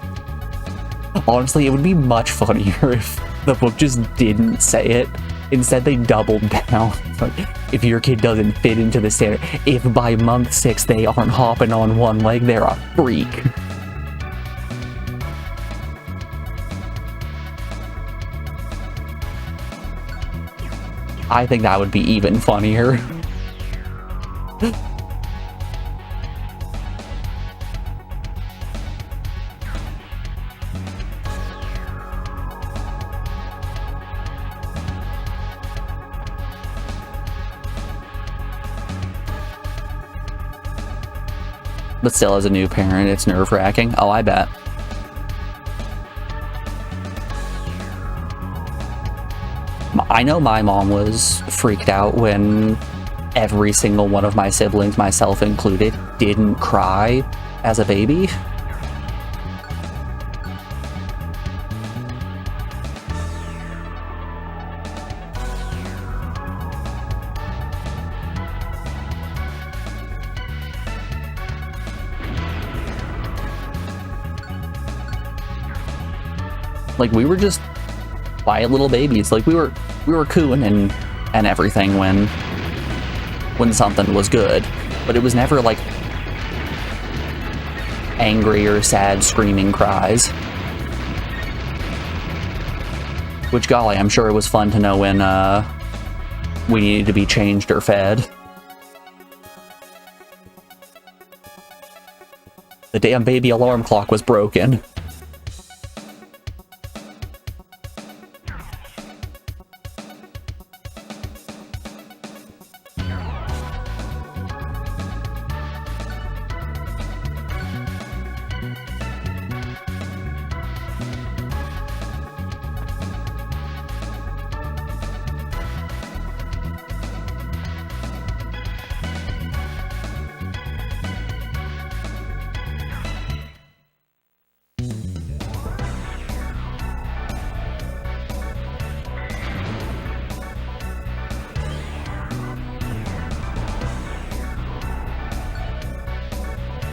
Honestly, it would be much funnier if the book just didn't say it. Instead, they doubled down. Like, if your kid doesn't fit into the standard, if by month 6 they aren't hopping on one leg, they're a freak. I think that would be even funnier. But still, as a new parent, it's nerve-wracking. Oh, I bet. I know my mom was freaked out when every single one of my siblings, myself included, didn't cry as a baby. Like, we were just quiet little babies. Like, we were cooing and everything when something was good, but it was never like angry or sad screaming cries. Which, golly, I'm sure it was fun to know when we needed to be changed or fed. The damn baby alarm clock was broken.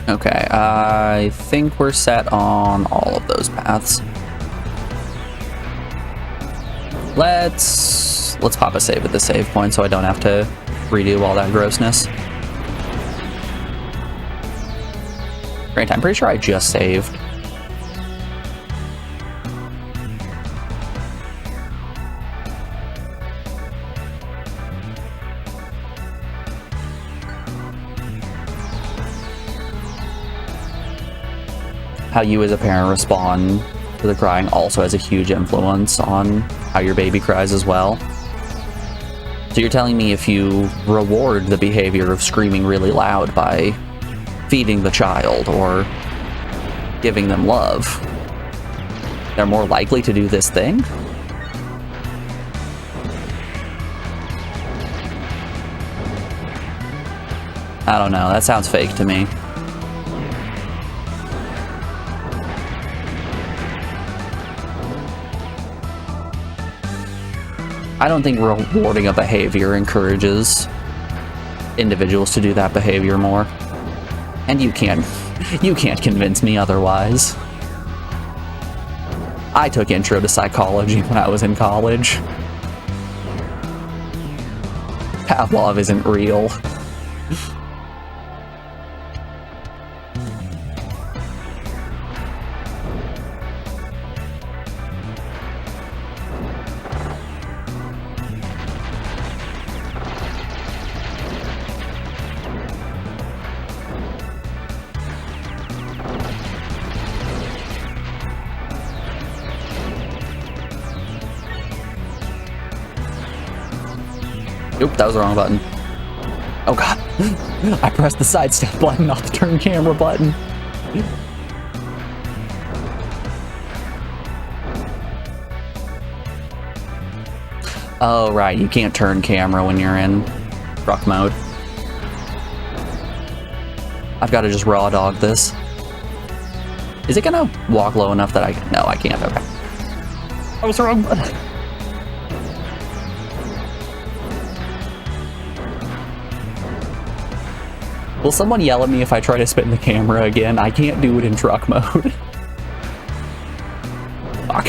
Okay, I think we're set on all of those paths. Let's let's pop a save at the save point so I don't have to redo all that grossness. Great, I'm pretty sure I just saved. How you as a parent respond to the crying also has a huge influence on how your baby cries as well. So you're telling me if you reward the behavior of screaming really loud by feeding the child or giving them love, they're more likely to do this thing? I don't know, that sounds fake to me. I don't think rewarding a behavior encourages individuals to do that behavior more. And you can't convince me otherwise. I took intro to psychology when I was in college. Pavlov isn't real. Oop, that was the wrong button. Oh god. I pressed the sidestep button, not the turn camera button. Oh right, you can't turn camera when you're in truck mode. I've got to just raw dog this. Is it gonna walk low enough that I can... No, I can't. Okay. I was wrong button. Will someone yell at me if I try to spin the camera again? I can't do it in truck mode. Fuck.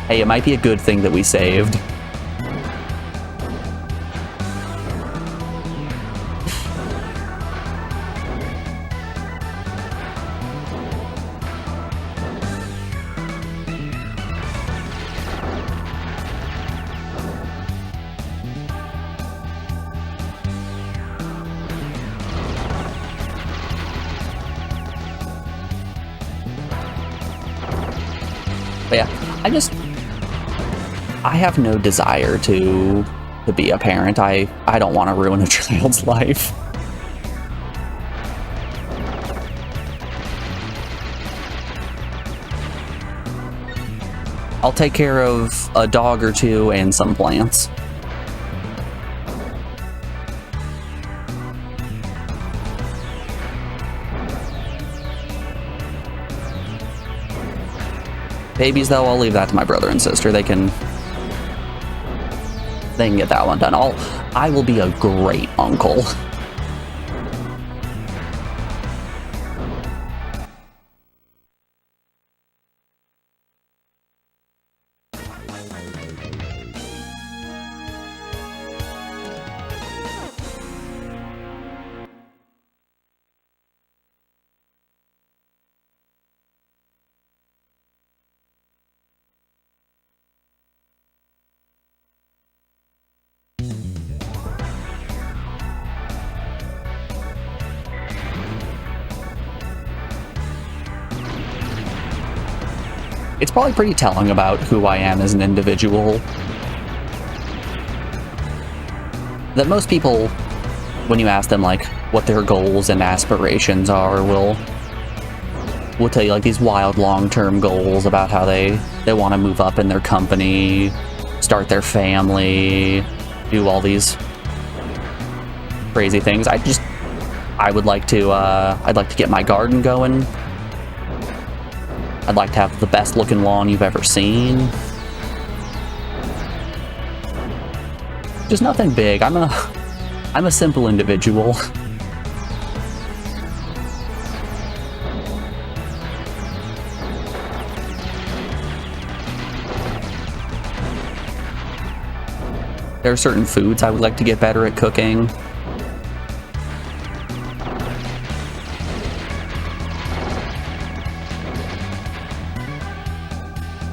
Hey, it might be a good thing that we saved. But yeah, I have no desire to be a parent. I don't want to ruin a child's life. I'll take care of a dog or two and some plants. Babies, though, I'll leave that to my brother and sister. They can get that one done. I will be a great uncle. It's probably pretty telling about who I am as an individual. That most people, when you ask them like what their goals and aspirations are, will tell you like these wild long-term goals about how they want to move up in their company, start their family, do all these crazy things. I'd like to get my garden going. I'd like to have the best looking lawn you've ever seen. Just nothing big. I'm a simple individual. There are certain foods I would like to get better at cooking.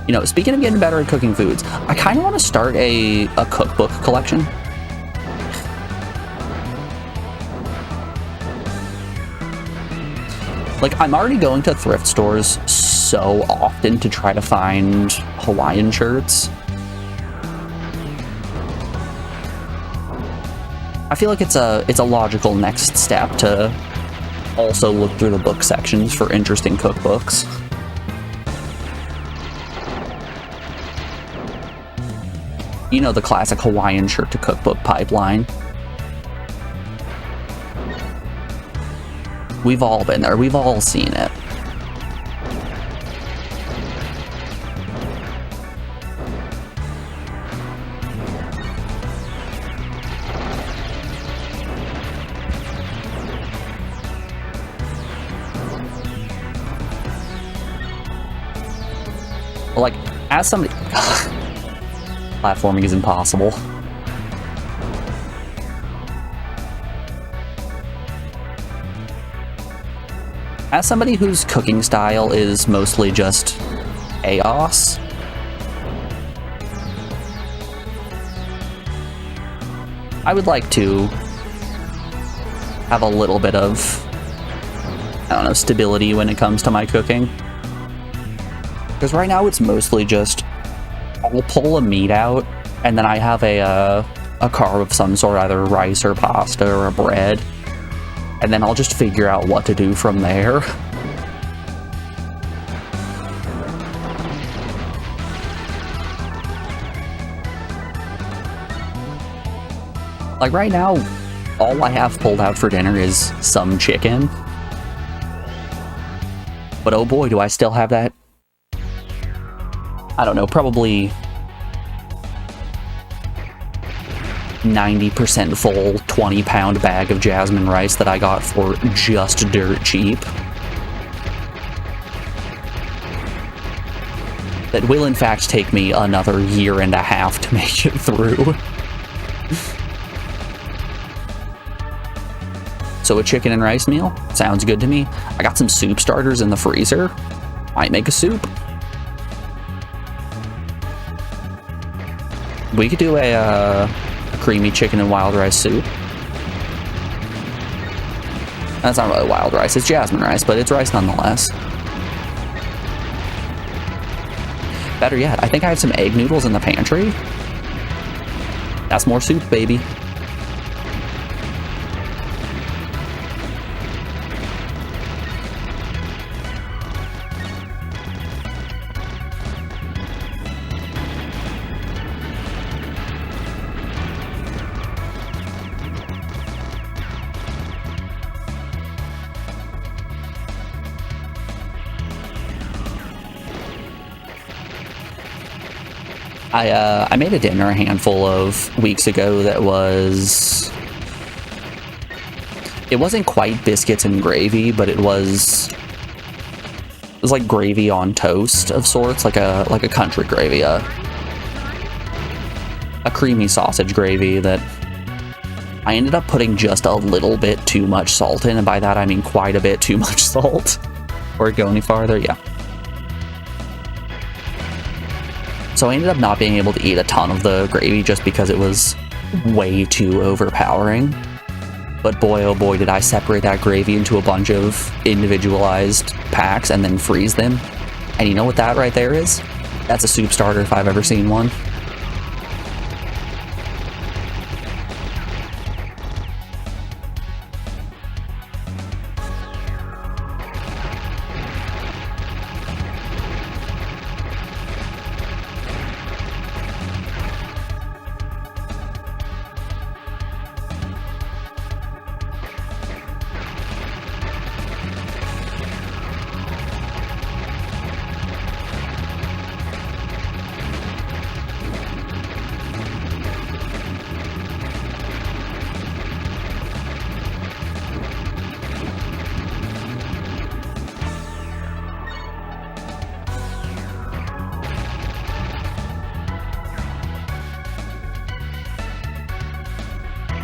You know, speaking of getting better at cooking foods, I kind of want to start a cookbook collection. Like, I'm already going to thrift stores so often to try to find Hawaiian shirts. I feel like it's a logical next step to also look through the book sections for interesting cookbooks. You know, the classic Hawaiian shirt to cookbook pipeline. We've all been there. We've all seen it. Like, as somebody... Platforming is impossible. As somebody whose cooking style is mostly just chaos, I would like to have a little bit of, I don't know, stability when it comes to my cooking. Because right now it's mostly just, I'll pull a meat out, and then I have a carb of some sort, either rice or pasta or a bread, and then I'll just figure out what to do from there. Like right now, all I have pulled out for dinner is some chicken. But oh boy, do I still have that, I don't know, probably 90% full 20-pound bag of jasmine rice that I got for just dirt cheap. That will in fact take me another year and a half to make it through. So a chicken and rice meal? Sounds good to me. I got some soup starters in the freezer. Might make a soup. We could do a creamy chicken and wild rice soup. That's not really wild rice, it's jasmine rice, but it's rice nonetheless. Better yet, I think I have some egg noodles in the pantry. That's more soup, baby. I made a dinner a handful of weeks ago that was... It wasn't quite biscuits and gravy, but it was like gravy on toast of sorts, like a country gravy, a creamy sausage gravy that I ended up putting just a little bit too much salt in, and by that I mean quite a bit too much salt. Or go any farther, yeah. So I ended up not being able to eat a ton of the gravy just because it was way too overpowering. But boy, oh boy, did I separate that gravy into a bunch of individualized packs and then freeze them. And you know what that right there is? That's a soup starter if I've ever seen one.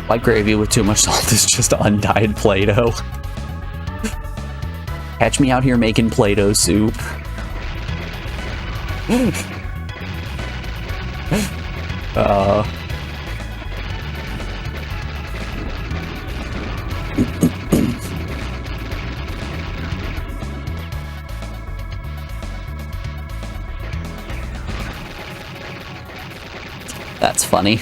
White gravy with too much salt is just undyed Play-Doh. Catch me out here making Play-Doh soup. That's funny.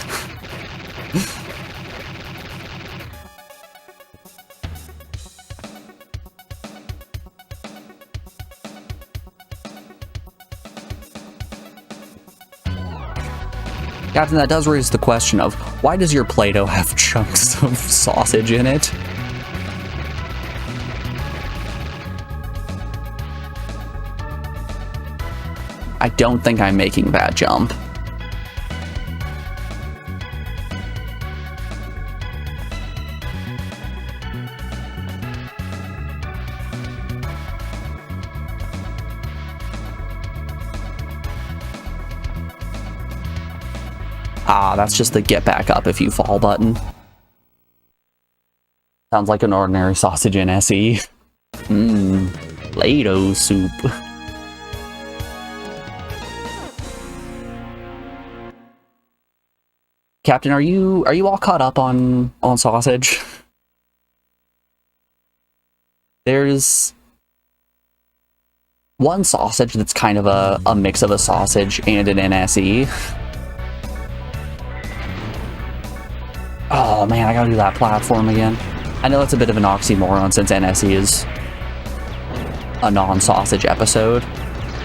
Captain, that does raise the question of, why does your Play-Doh have chunks of sausage in it? I don't think I'm making that jump. Ah, that's just the get back up if you fall button. Sounds like an ordinary sausage in SE. Play-Doh soup. Captain, are you all caught up on sausage? There's one sausage that's kind of a mix of a sausage and an NSE. Oh man, I gotta do that platform again. I know it's a bit of an oxymoron since NSE is a non-sausage episode,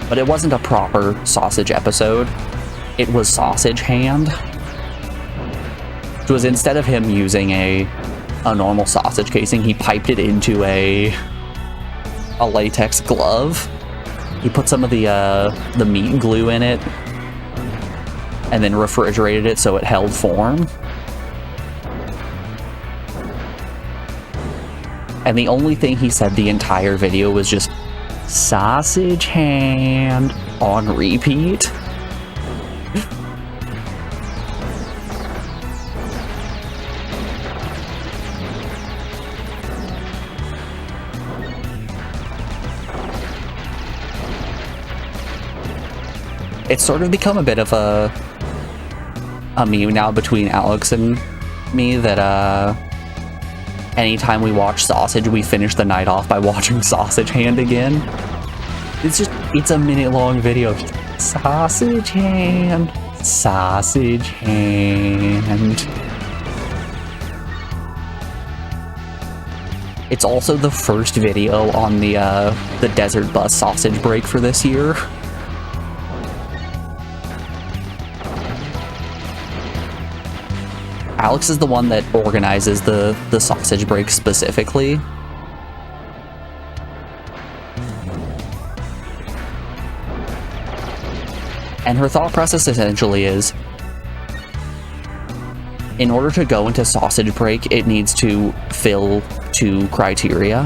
but it wasn't a proper sausage episode. It was Sausage Hand. It was, instead of him using a normal sausage casing, he piped it into a latex glove. He put some of the meat glue in it and then refrigerated it so it held form. And the only thing he said the entire video was just Sausage Hand on repeat. It's sort of become a bit of a meme now between Alex and me that anytime we watch Sausage, we finish the night off by watching Sausage Hand again. It's a minute-long video. Sausage Hand, Sausage Hand. It's also the first video on the Desert Bus sausage break for this year. Alex is the one that organizes the sausage break specifically. And her thought process essentially is, in order to go into sausage break, it needs to fill 2 criteria.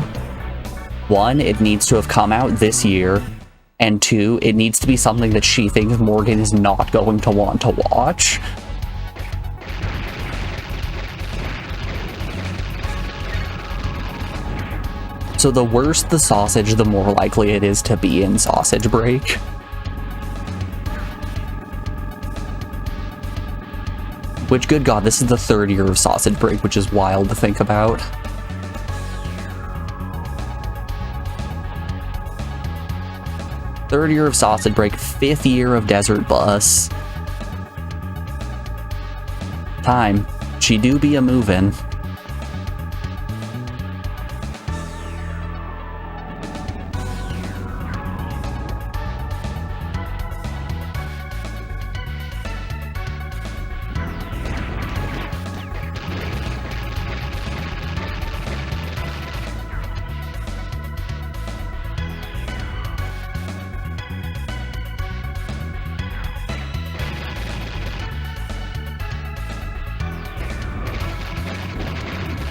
1, it needs to have come out this year, and 2, it needs to be something that she thinks Morgan is not going to want to watch. So the worse the sausage, the more likely it is to be in sausage break. Which, good God, this is the 3rd year of sausage break, which is wild to think about. Third year of sausage break, 5th year of Desert Bus. Time. She do be a movin'.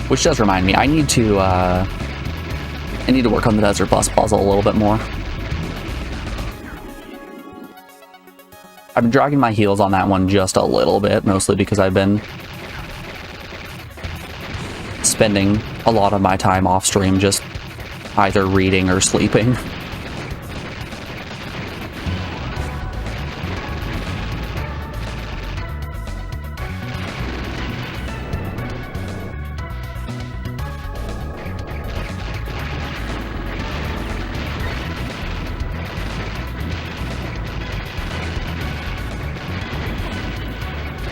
Which does remind me, I need to work on the Desert Bus puzzle a little bit more. I've been dragging my heels on that one just a little bit, mostly because I've been spending a lot of my time off stream just either reading or sleeping.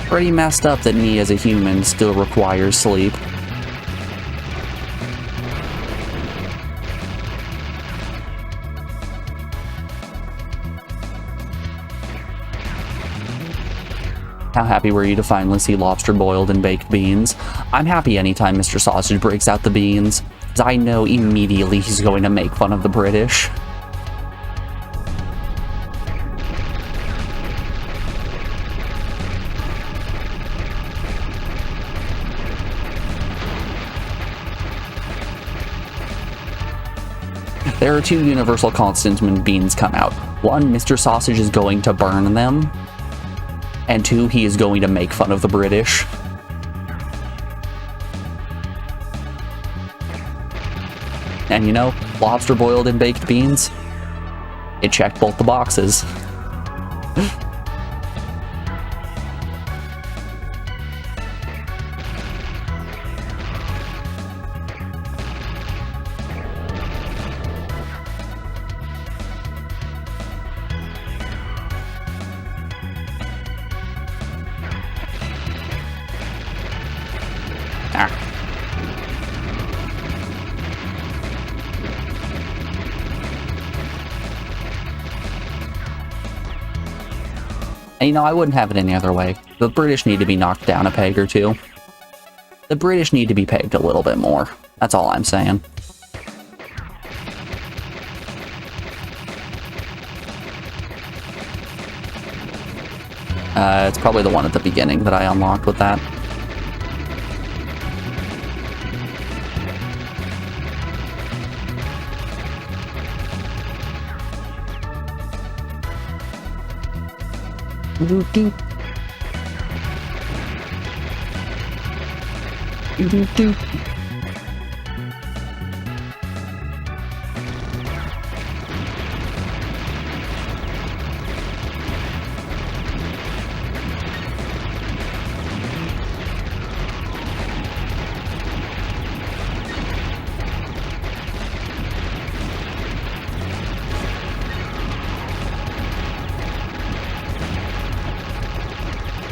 Pretty messed up that me as a human still requires sleep. How happy were you to finally see lobster boiled in baked beans? I'm happy anytime Mr. Sausage breaks out the beans, because I know immediately he's going to make fun of the British. There are two universal constants when beans come out. One, Mr. Sausage is going to burn them. And two, he is going to make fun of the British. And you know, lobster boiled in baked beans, it checked both the boxes. And you know, I wouldn't have it any other way. The British need to be knocked down a peg or two. The British need to be pegged a little bit more. That's all I'm saying. It's probably the one at the beginning that I unlocked with that. Do-do-do. Do-do-do.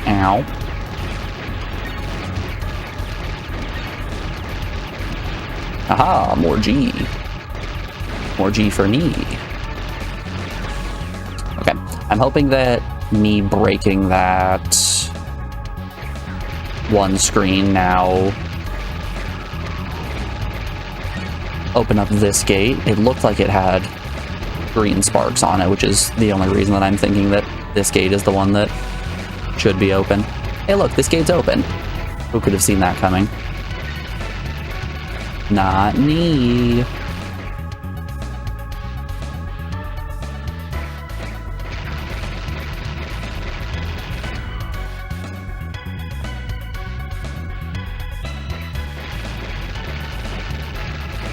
Ow. Aha, more G. More G for me. Okay, I'm hoping that me breaking that one screen now open up this gate. It looked like it had green sparks on it, which is the only reason that I'm thinking that this gate is the one that should be open. Hey look, this gate's open. Who could have seen that coming? Not me.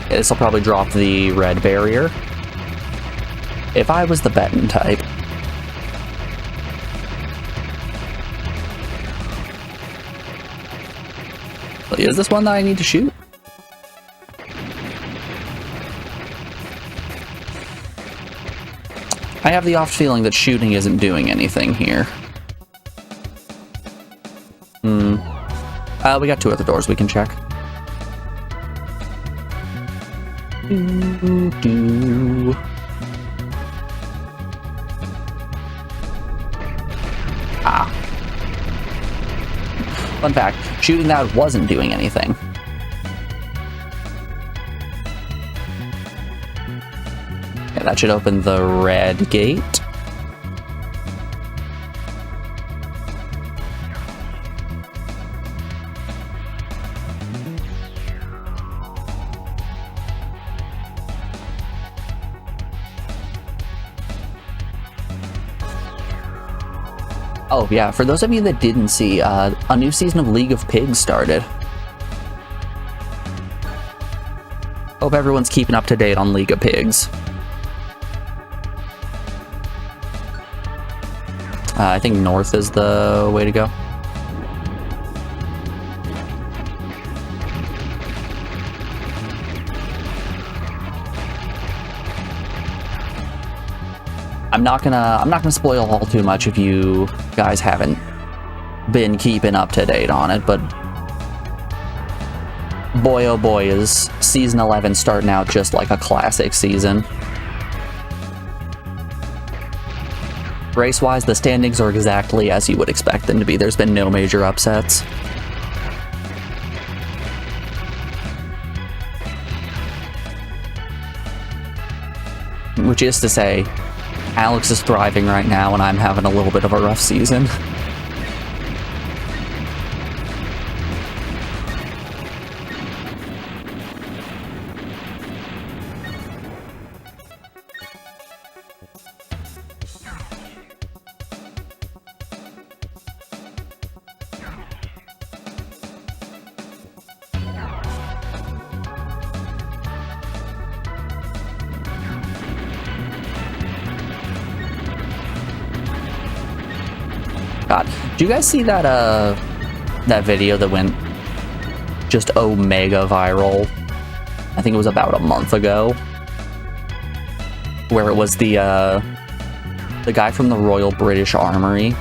Okay, this will probably drop the red barrier. If I was the betting type. Is this one that I need to shoot? I have the off feeling that shooting isn't doing anything here. We got two other doors we can check. Doo-doo. Fun fact, shooting that wasn't doing anything. Yeah, that should open the red gate. Oh yeah, for those of you that didn't see, a new season of League of Pigs started. Hope everyone's keeping up to date on League of Pigs. I think north is the way to go. I'm not gonna spoil all too much if you guys haven't been keeping up to date on it, but boy oh boy is season 11 starting out just like a classic season. Race-wise, the standings are exactly as you would expect them to be. There's been no major upsets. Which is to say, Alex is thriving right now and I'm having a little bit of a rough season. God, do you guys see that that video that went just omega viral? I think it was about a month ago, where it was the guy from the Royal British Armory.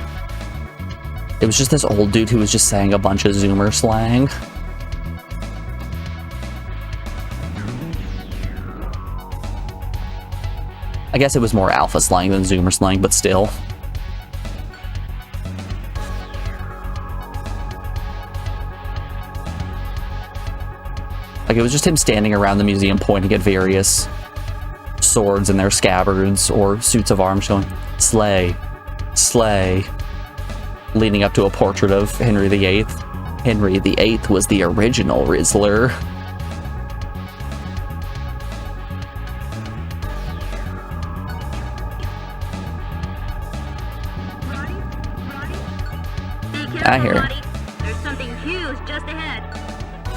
It was just this old dude who was just saying a bunch of Zoomer slang. I guess it was more alpha slang than Zoomer slang, but still. Like, it was just him standing around the museum pointing at various swords and their scabbards or suits of arms going, "Slay, slay," leading up to a portrait of Henry VIII. Henry VIII was the original Rizzler. I hear it. There's something huge just ahead.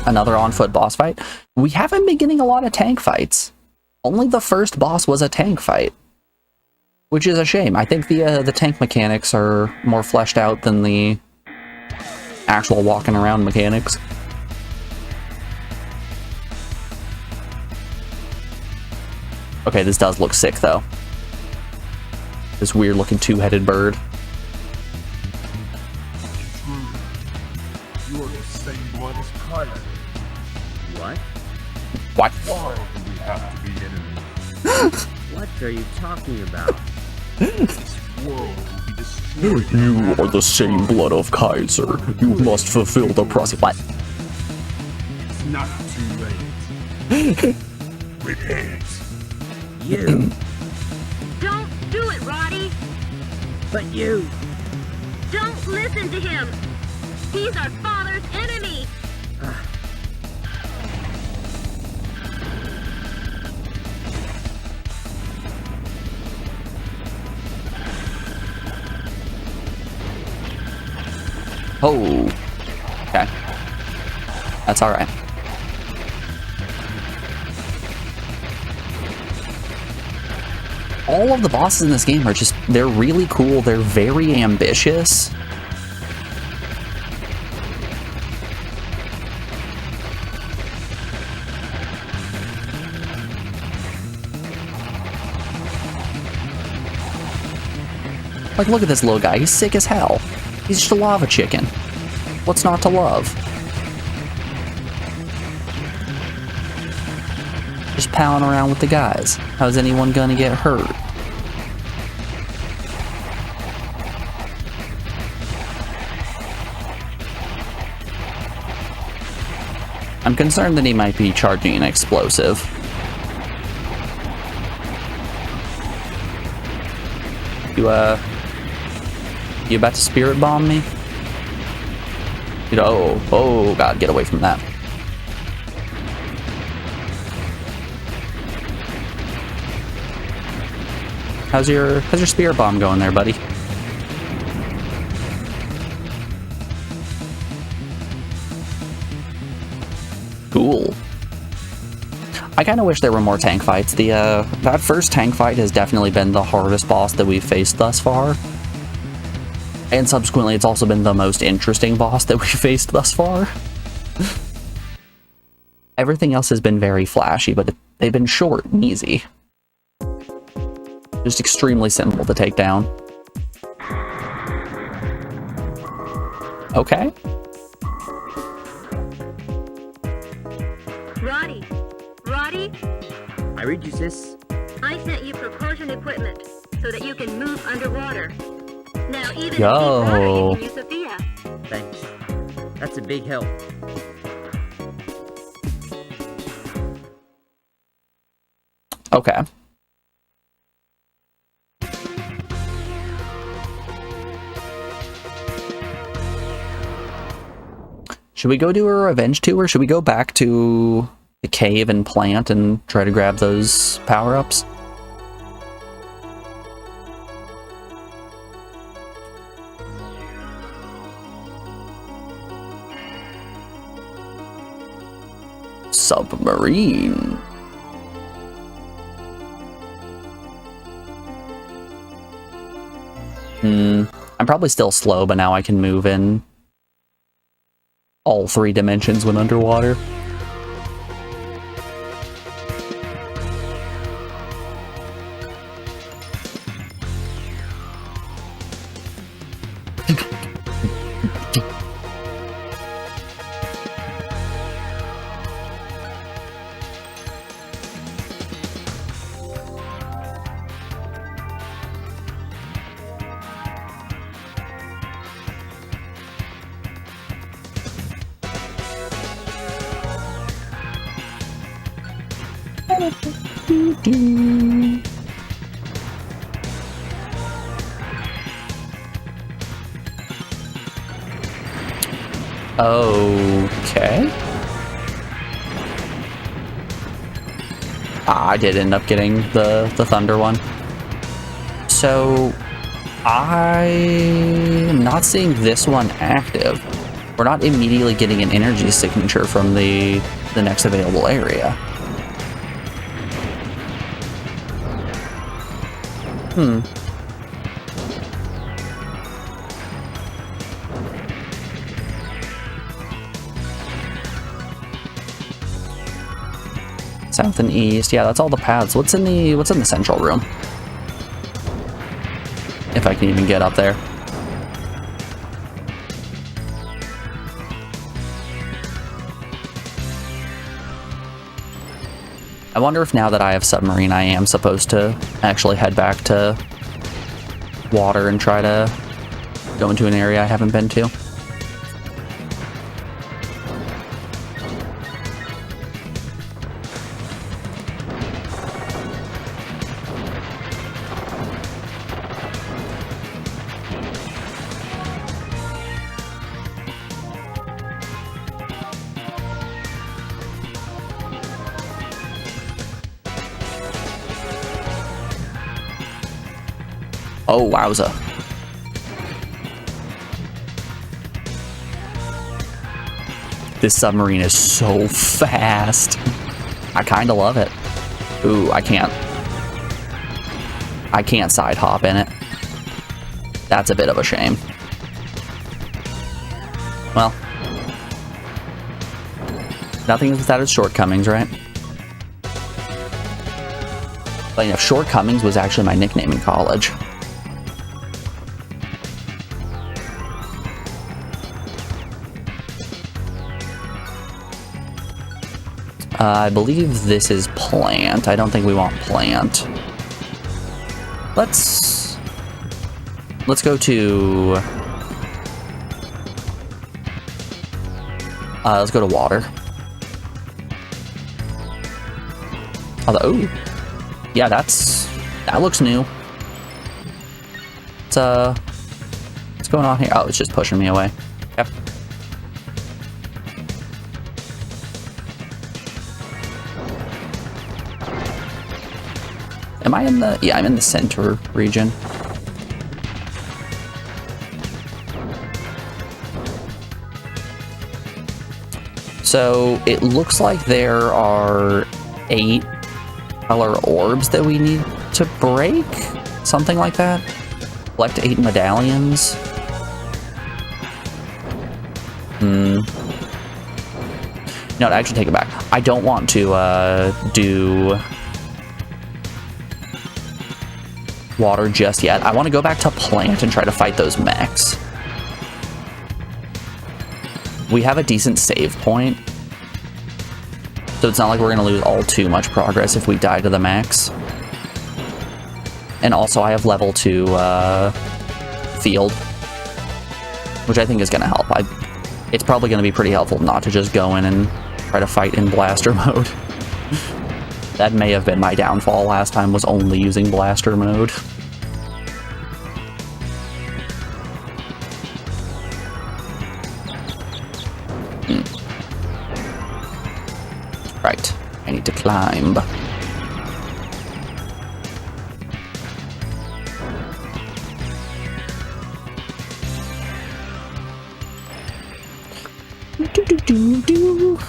Another on-foot boss fight. We haven't been getting a lot of tank fights. Only the first boss was a tank fight, which is a shame. I think the tank mechanics are more fleshed out than the actual walking around mechanics. Okay, this does look sick though. This weird looking two-headed bird. You're the same blood as Kaiser. What? What? Why do we have to be enemies? What are you talking about? This world will be destroyed. You are the same blood of Kaiser. You must fulfill the process. What? It's not too late. Repent. You. Don't do it, Roddy. But you. Don't listen to him. He's our father's enemy. Oh. Okay. That's alright. All of the bosses in this game are just, they're really cool, they're very ambitious. Like, look at this little guy, he's sick as hell. He's just a lava chicken. What's not to love? Just palling around with the guys. How's anyone gonna get hurt? I'm concerned that he might be charging an explosive. You about to spirit bomb me? You know, oh god, get away from that. How's your spirit bomb going there, buddy? Cool. I kind of wish there were more tank fights. That first tank fight has definitely been the hardest boss that we've faced thus far. And subsequently, it's also been the most interesting boss that we've faced thus far. Everything else has been very flashy, but they've been short and easy. Just extremely simple to take down. Okay. Roddy. Roddy, I read you, sis. I sent you propulsion equipment so that you can move underwater. Now even in deep Yo. water you can use Sophia. Thanks. That's a big help. Okay. Should we go do a revenge tour? Should we go back to the cave and plant and try to grab those power-ups? Submarine. I'm probably still slow, but now I can move in all 3 dimensions when underwater. Okay. I did end up getting the thunder one. So I'm not seeing this one active. We're not immediately getting an energy signature from the next available area. South and east. Yeah, that's all the paths. What's in the central room? If I can even get up there. I wonder if now that I have submarine, I am supposed to actually head back to water and try to go into an area I haven't been to. Oh, wowza. This submarine is so fast. I kind of love it. Ooh, I can't side hop in it. That's a bit of a shame. Well, nothing without its shortcomings, right? But you know, Shortcomings was actually my nickname in college. I believe this is plant. I don't think we want plant. Let's go to let's go to water. Although, ooh, yeah, that looks new. What's going on here? Oh, it's just pushing me away. Yep. Am I in the... Yeah, I'm in the center region. So, it looks like there are 8 color orbs that we need to break? Something like that? Collect 8 medallions? No, actually take it back. I don't want to do water just yet. I want to go back to plant and try to fight those mechs. We have a decent save point, so it's not like we're going to lose all too much progress if we die to the max. And also I have level 2 field, which I think is going to help. It's probably going to be pretty helpful not to just go in and try to fight in blaster mode. That may have been my downfall last time, was only using blaster mode. Right, I need to climb. Do.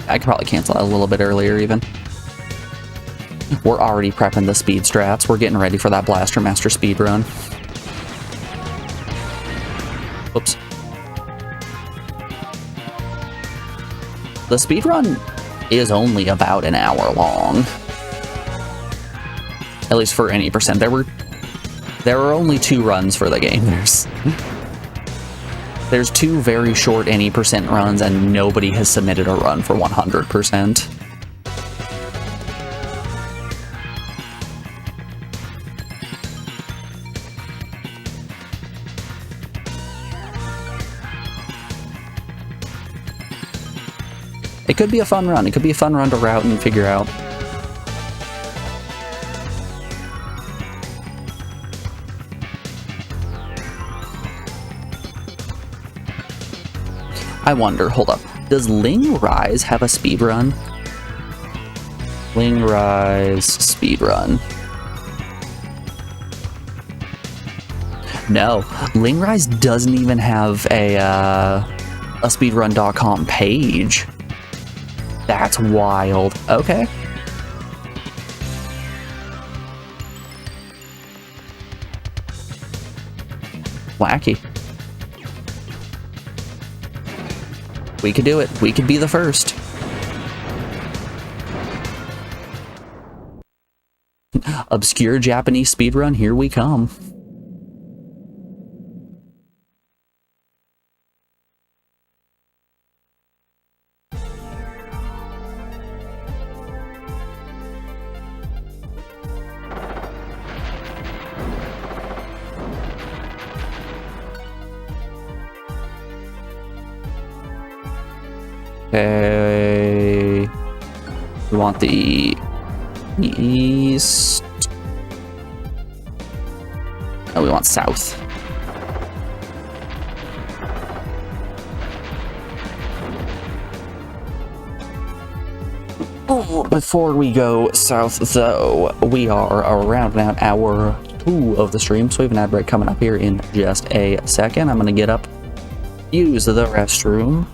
I could probably cancel that a little bit earlier even. We're already prepping the speed strats. We're getting ready for that Blaster Master speed run. Whoops. The speed run is only about an hour long. At least for any percent. There were only 2 runs for the game. There's 2 very short any percent runs, and nobody has submitted a run for 100%. It could be a fun run. It could be a fun run to route and figure out. I wonder, hold up, does Ling Rise have a speedrun? Ling Rise speedrun. No, Ling Rise doesn't even have a speedrun.com page. That's wild. Okay. Wacky. We could do it. We could be the first. Obscure Japanese speedrun, here we come. Okay. We want the east. Oh, we want south. Oh, before we go south, though, we are around about hour 2 of the stream, so we have an ad break coming up here in just a second. I'm gonna get up, use the restroom,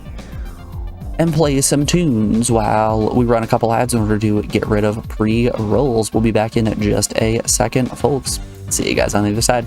and play some tunes while we run a couple ads in order to get rid of pre-rolls. We'll be back in just a second, folks. See you guys on the other side.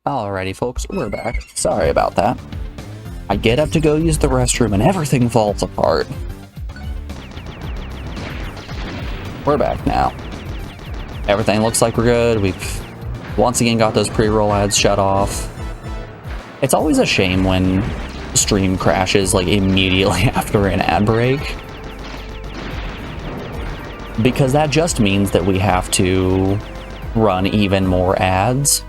Alrighty, folks, we're back. Sorry about that. I get up to go use the restroom and everything falls apart. We're back now. Everything looks like we're good. We've once again got those pre-roll ads shut off. It's always a shame when stream crashes like immediately after an ad break, because that just means that we have to run even more ads.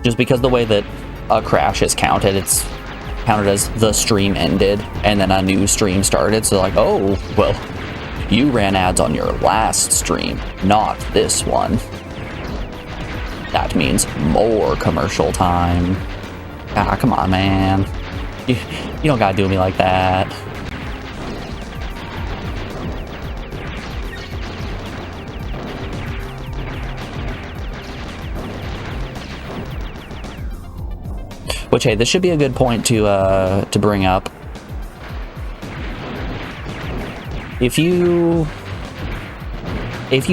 Just because the way that a crash is counted, it's counted as the stream ended and then a new stream started. So like, oh, well, you ran ads on your last stream, not this one. That means more commercial time. Ah, come on, man. You don't gotta do me like that. Which, hey, this should be a good point to bring up. If you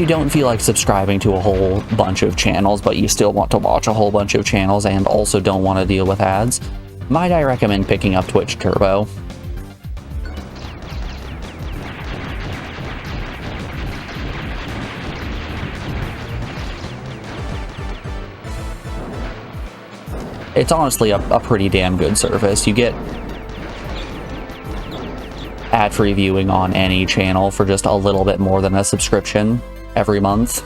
don't feel like subscribing to a whole bunch of channels, but you still want to watch a whole bunch of channels and also don't want to deal with ads, might I recommend picking up Twitch Turbo. It's honestly a pretty damn good service. You get ad-free viewing on any channel for just a little bit more than a subscription every month.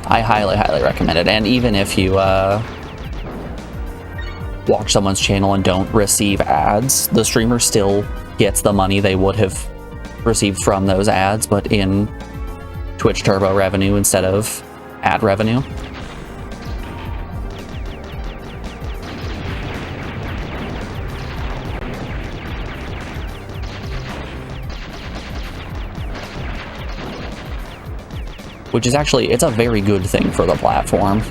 I highly, highly recommend it. And even if you watch someone's channel and don't receive ads, the streamer still gets the money they would have received from those ads, but in Twitch Turbo revenue instead of ad revenue. Which is actually, it's a very good thing for the platform.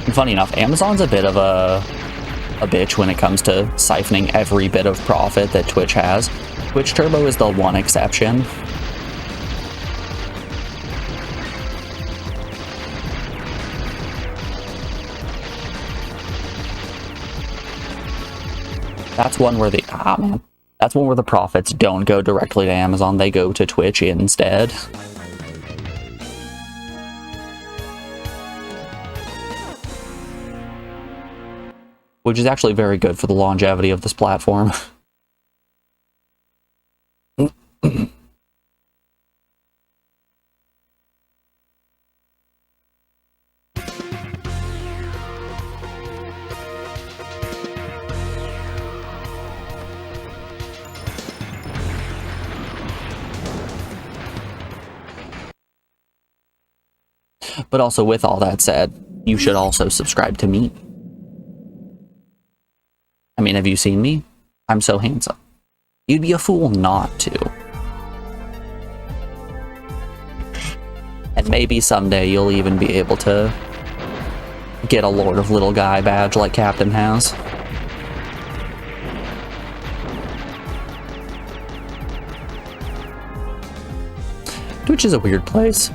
And funny enough, Amazon's a bit of a bitch when it comes to siphoning every bit of profit that Twitch has. Twitch Turbo is the one exception. That's one where that's one where the profits don't go directly to Amazon, they go to Twitch instead. Which is actually very good for the longevity of this platform. But also, with all that said, you should also subscribe to me. I mean, have you seen me? I'm so handsome. You'd be a fool not to. And maybe someday you'll even be able to get a Lord of Little Guy badge like Captain has. Twitch is a weird place.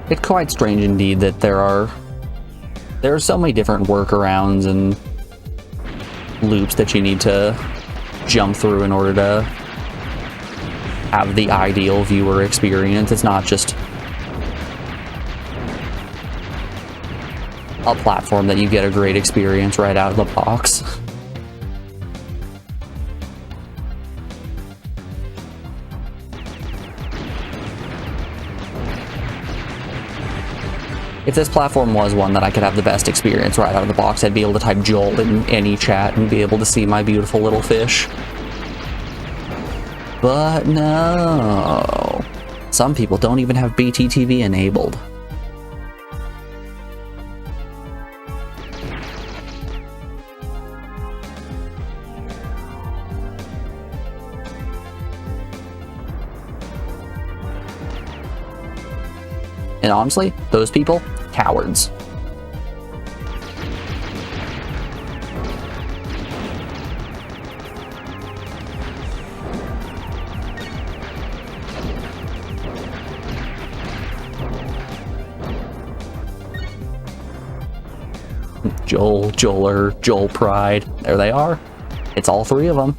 It's quite strange indeed that there are so many different workarounds and loops that you need to jump through in order to have the ideal viewer experience. It's not just a platform that you get a great experience right out of the box. If this platform was one that I could have the best experience right out of the box, I'd be able to type Joel in any chat and be able to see my beautiful little fish. But no. Some people don't even have BTTV enabled. And honestly, those people, cowards. Joel Pride. There they are. It's all three of them.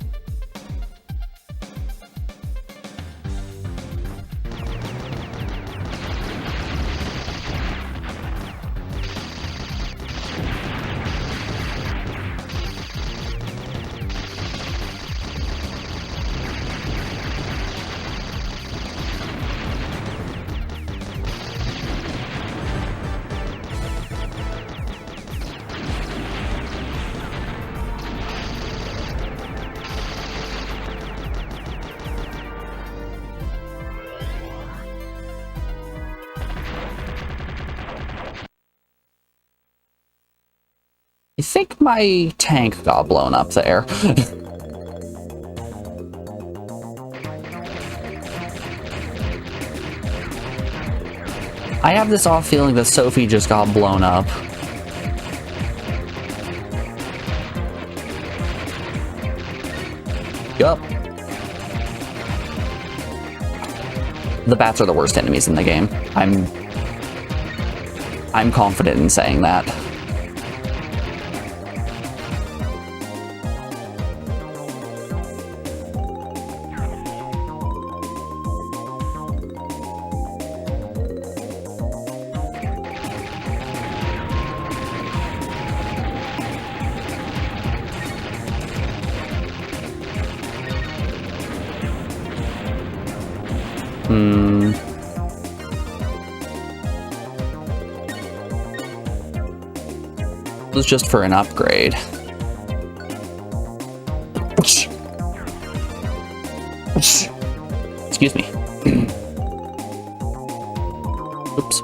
I think my tank got blown up there. I have this off feeling that Sophie just got blown up. Yup. The bats are the worst enemies in the game. I'm confident in saying that. It was just for an upgrade. Excuse me. Oops.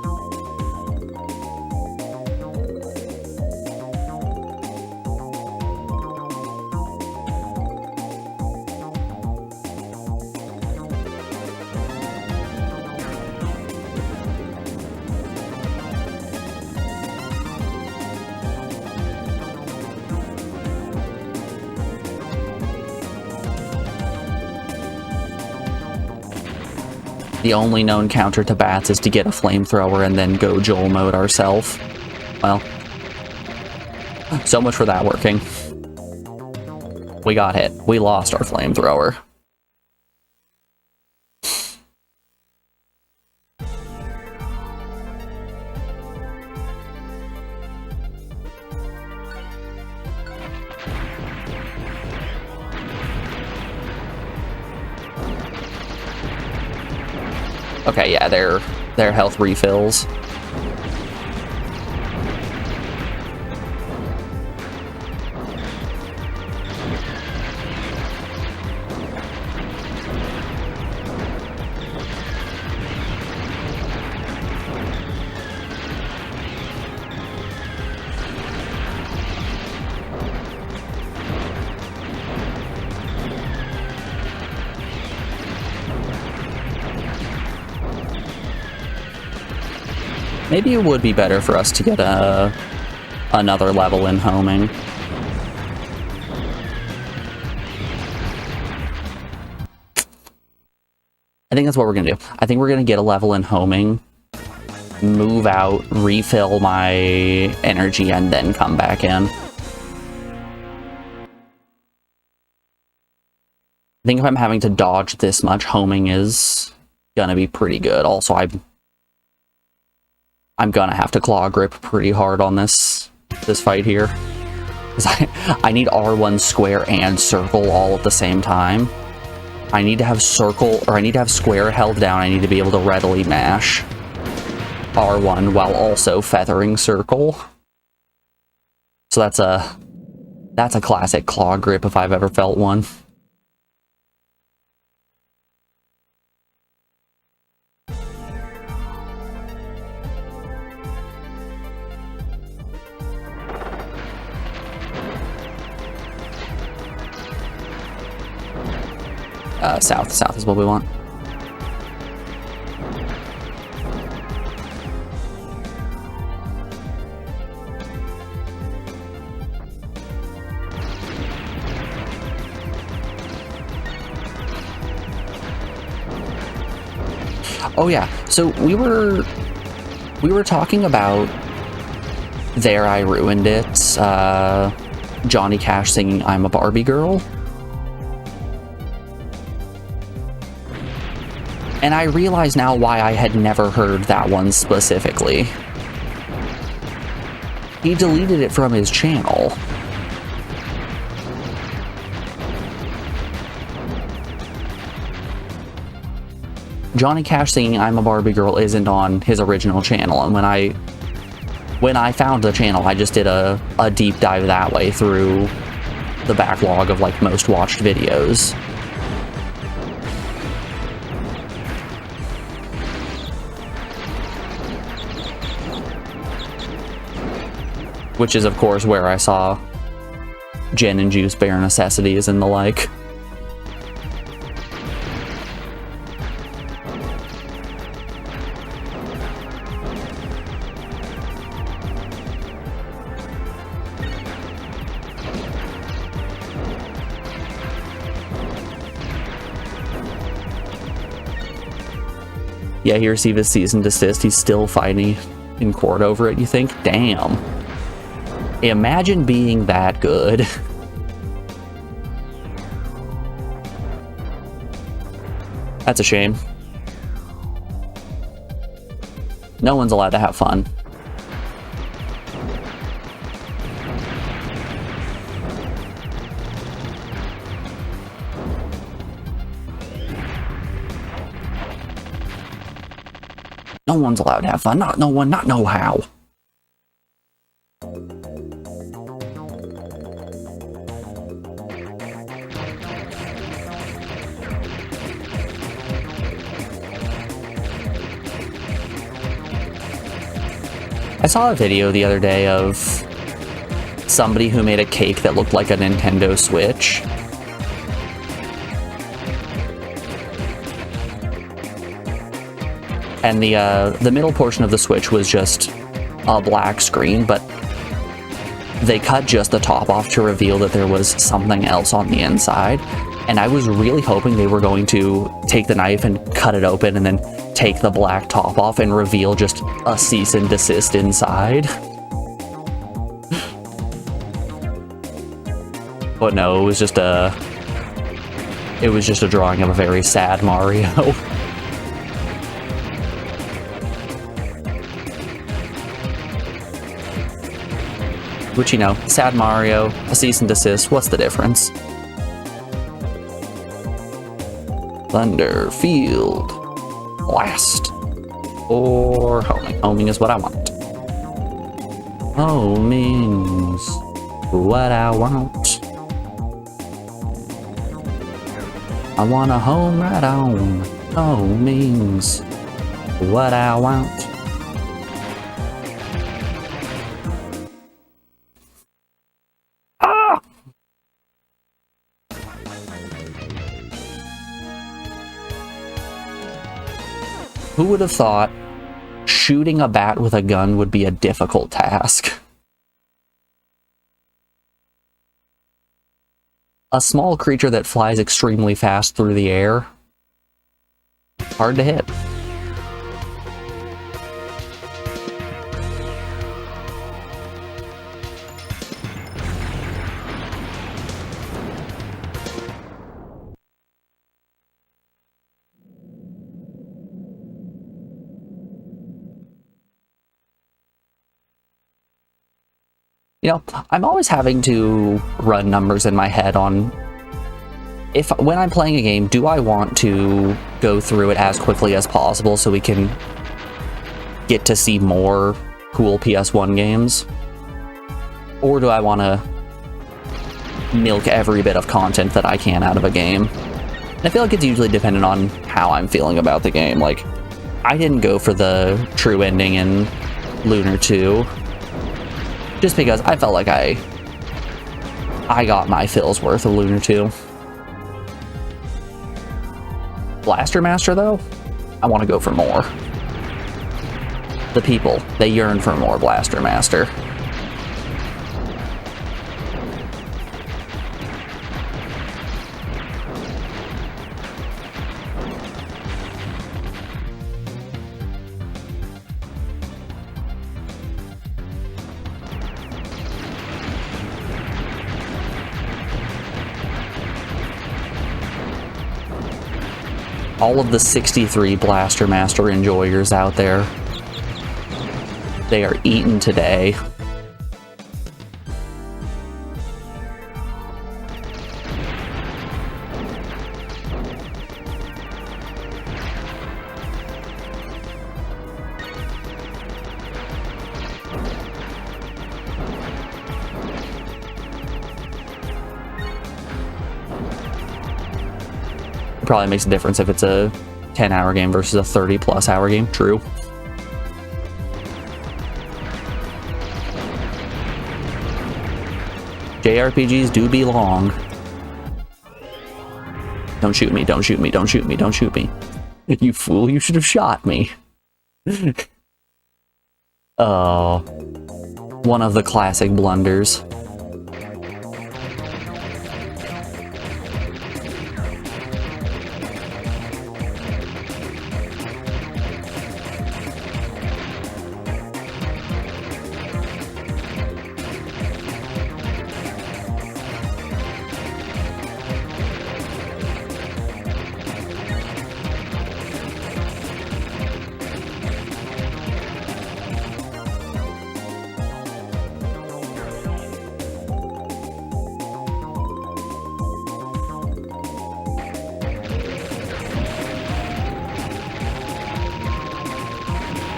The only known counter to bats is to get a flamethrower and then go Joel mode ourselves. Well, so much for that working. We got hit. We lost our flamethrower. Okay, yeah, their health refills. Maybe it would be better for us to get another level in homing. I think that's what we're gonna do. I think we're gonna get a level in homing, move out, refill my energy, and then come back in. I think if I'm having to dodge this much, homing is gonna be pretty good. Also, I'm gonna have to claw grip pretty hard on this fight here. Because I need R1 square and circle all at the same time. I need to have circle, or I need to have square held down. I need to be able to readily mash R1 while also feathering circle. So that's a classic claw grip if I've ever felt one. South is what we want. Oh yeah, so we were talking about There I Ruined It, Johnny Cash singing I'm a Barbie Girl. And I realize now why I had never heard that one specifically. He deleted it from his channel. Johnny Cash singing I'm a Barbie Girl isn't on his original channel, and when I found the channel, I just did a deep dive that way through the backlog of like most watched videos. Which is, of course, where I saw Gin and Juice Bare Necessities and the like. Yeah, he received a cease and desist. He's still fighting in court over it, you think? Damn. Imagine being that good. That's a shame. No one's allowed to have fun. No one's allowed to have fun. Not no one, not no how. I saw a video the other day of somebody who made a cake that looked like a Nintendo Switch. And the middle portion of the Switch was just a black screen, but they cut just the top off to reveal that there was something else on the inside. And I was really hoping they were going to take the knife and cut it open and then take the black top off and reveal just a cease and desist inside. But no, it was just a drawing of a very sad Mario. Which, you know, sad Mario, a cease and desist, what's the difference? Thunder, field, blast, or homing. Homing is what I want. Homing's what I want. I want a home right on. Homing's what I want. Who would have thought shooting a bat with a gun would be a difficult task? A small creature that flies extremely fast through the air. Hard to hit. You know, I'm always having to run numbers in my head on when I'm playing a game, do I want to go through it as quickly as possible so we can get to see more cool PS1 games? Or do I want to milk every bit of content that I can out of a game? And I feel like it's usually dependent on how I'm feeling about the game. Like, I didn't go for the true ending in Lunar 2, just because I felt like I got my fill's worth of Lunar 2. Blaster Master, though, I want to go for more. The people, they yearn for more Blaster Master. All of the 63 Blaster Master enjoyers out there, they are eaten today. Probably makes a difference if it's a 10-hour game versus a 30-plus hour game. True. JRPGs do be long. Don't shoot me, don't shoot me, don't shoot me, don't shoot me. You fool, you should have shot me. Oh. One of the classic blunders.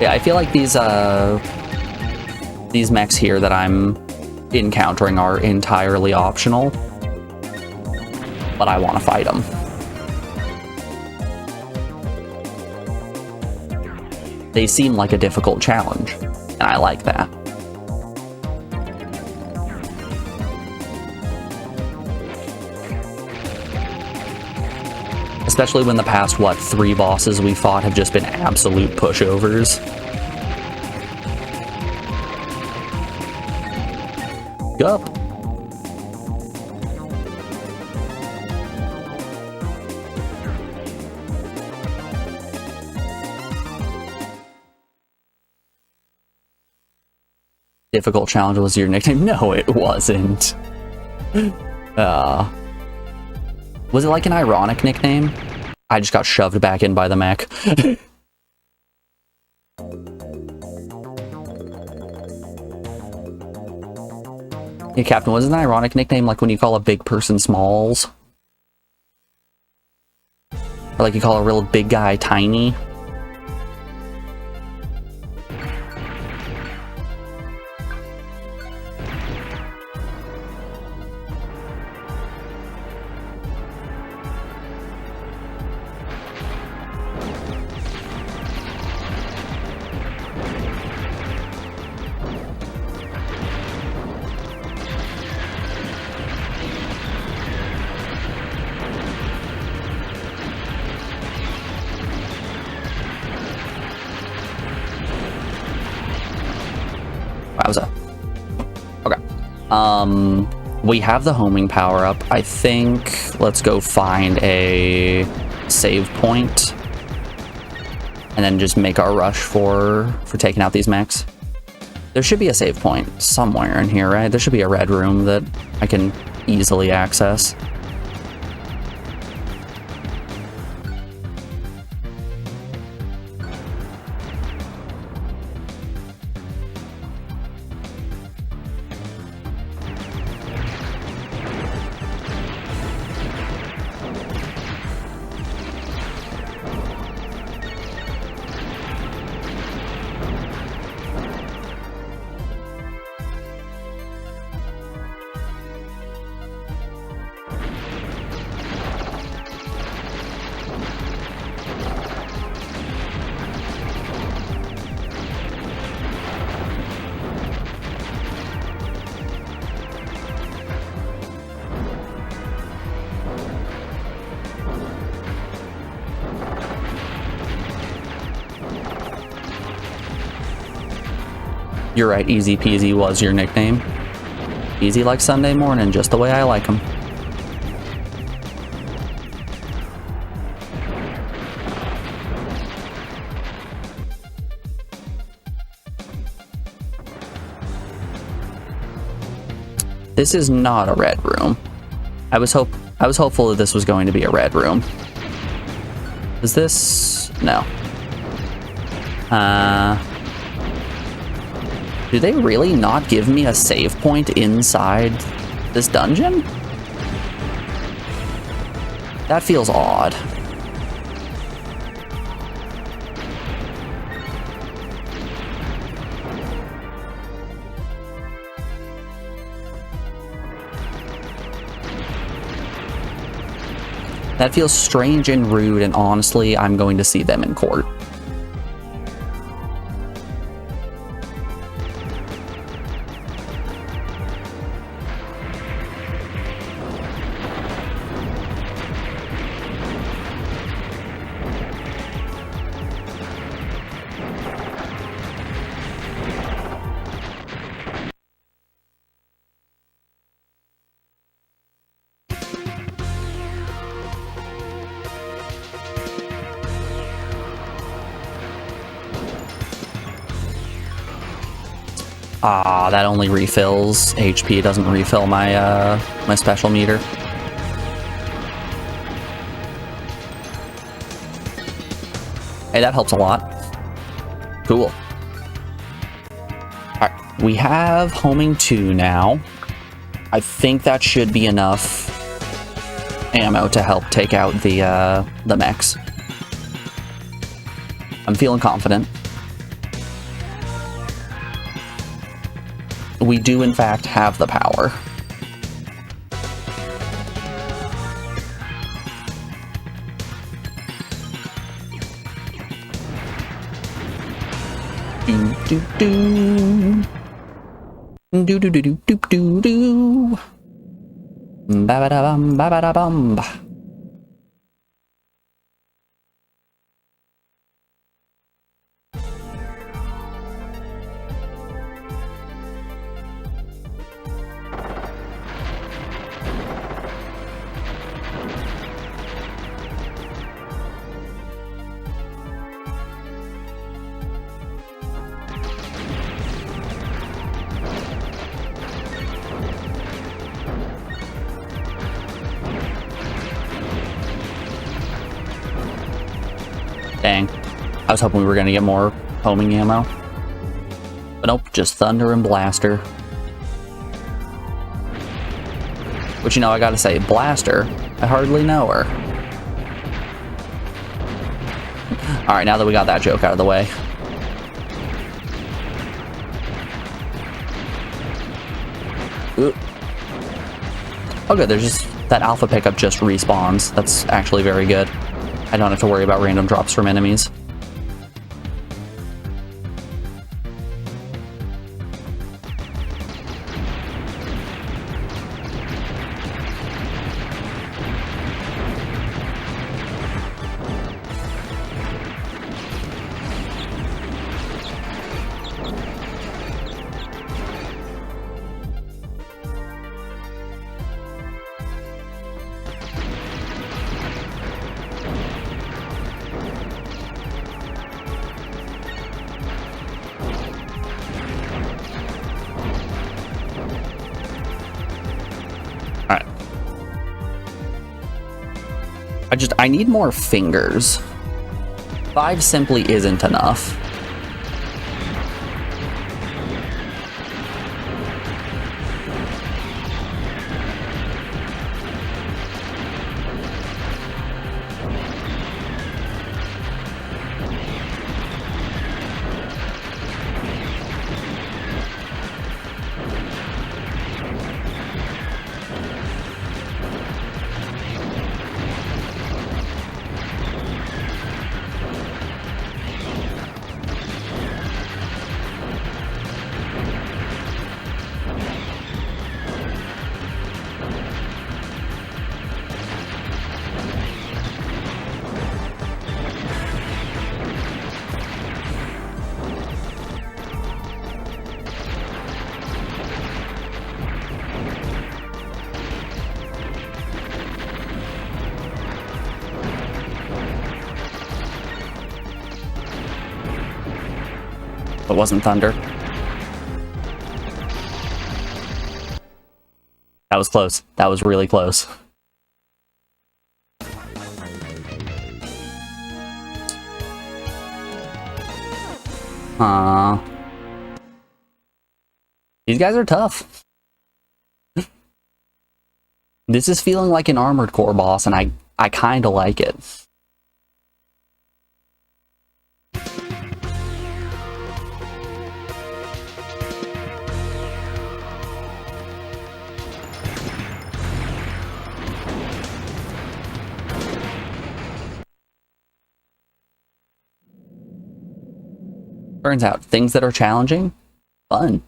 Yeah, I feel like these mechs here that I'm encountering are entirely optional, but I want to fight them. They seem like a difficult challenge, and I like that. Especially when the past, what, 3 bosses we fought have just been absolute pushovers. Yup. Difficult challenge was your nickname? No, it wasn't. Was it like an ironic nickname? I just got shoved back in by the mech. Hey, Captain, wasn't an ironic nickname like when you call a big person Smalls? Or like you call a real big guy Tiny? Wowza. Okay. We have the homing power up. I think let's go find a save point and then just make our rush for taking out these mechs. There should be a save point somewhere in here, right? There should be a red room that I can easily access. You're right, Easy Peasy was your nickname. Easy like Sunday morning, just the way I like them. This is not a red room. I was hopeful that this was going to be a red room. Is this? No. Do they really not give me a save point inside this dungeon? That feels odd. That feels strange and rude, and honestly, I'm going to see them in court. Ah, that only refills HP. It doesn't refill my my special meter. Hey, that helps a lot. Cool. Alright, we have homing 2 now. I think that should be enough ammo to help take out the mechs. I'm feeling confident. We do, in fact, have the power. Do do do. Do do do do do do do. Ba ba da bum ba ba da bum. Dang. I was hoping we were going to get more homing ammo. But nope, just Thunder and Blaster. Which, you know, I gotta say, Blaster, I hardly know her. Alright, now that we got that joke out of the way. Ooh. Oh good, there's just... that alpha pickup just respawns. That's actually very good. I don't have to worry about random drops from enemies. I need more fingers. 5 simply isn't enough. wasn't thunder. That was close. That was really close. These guys are tough. This is feeling like an Armored Core boss, and I kind of like it. Turns out, things that are challenging, fun.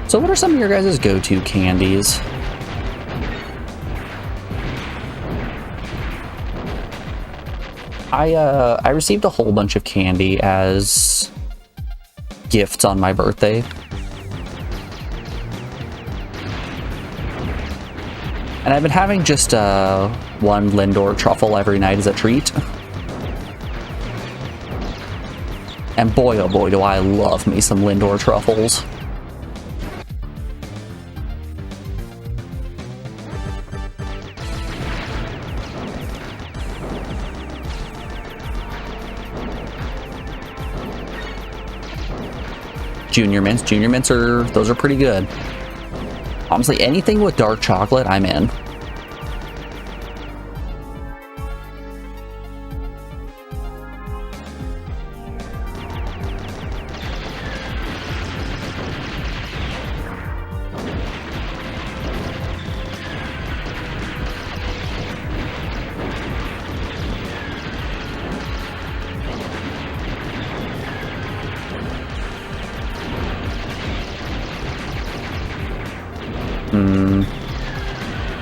So what are some of your guys' go-to candies? I received a whole bunch of candy as gifts on my birthday. And I've been having just one Lindor truffle every night as a treat. And boy, oh boy, do I love me some Lindor truffles. Junior mints are, those are pretty good. Honestly, anything with dark chocolate, I'm in.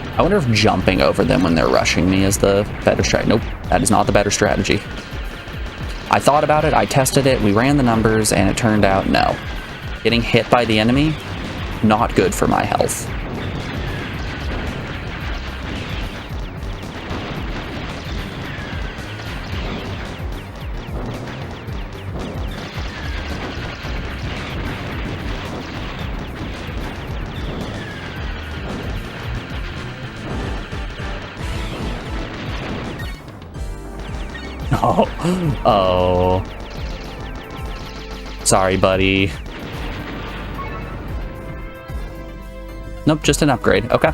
I wonder if jumping over them when they're rushing me is the better strategy. Nope, that is not the better strategy. I thought about it, I tested it, we ran the numbers, and it turned out no. Getting hit by the enemy, not good for my health. Oh. Oh. Sorry, buddy. Nope, just an upgrade. Okay.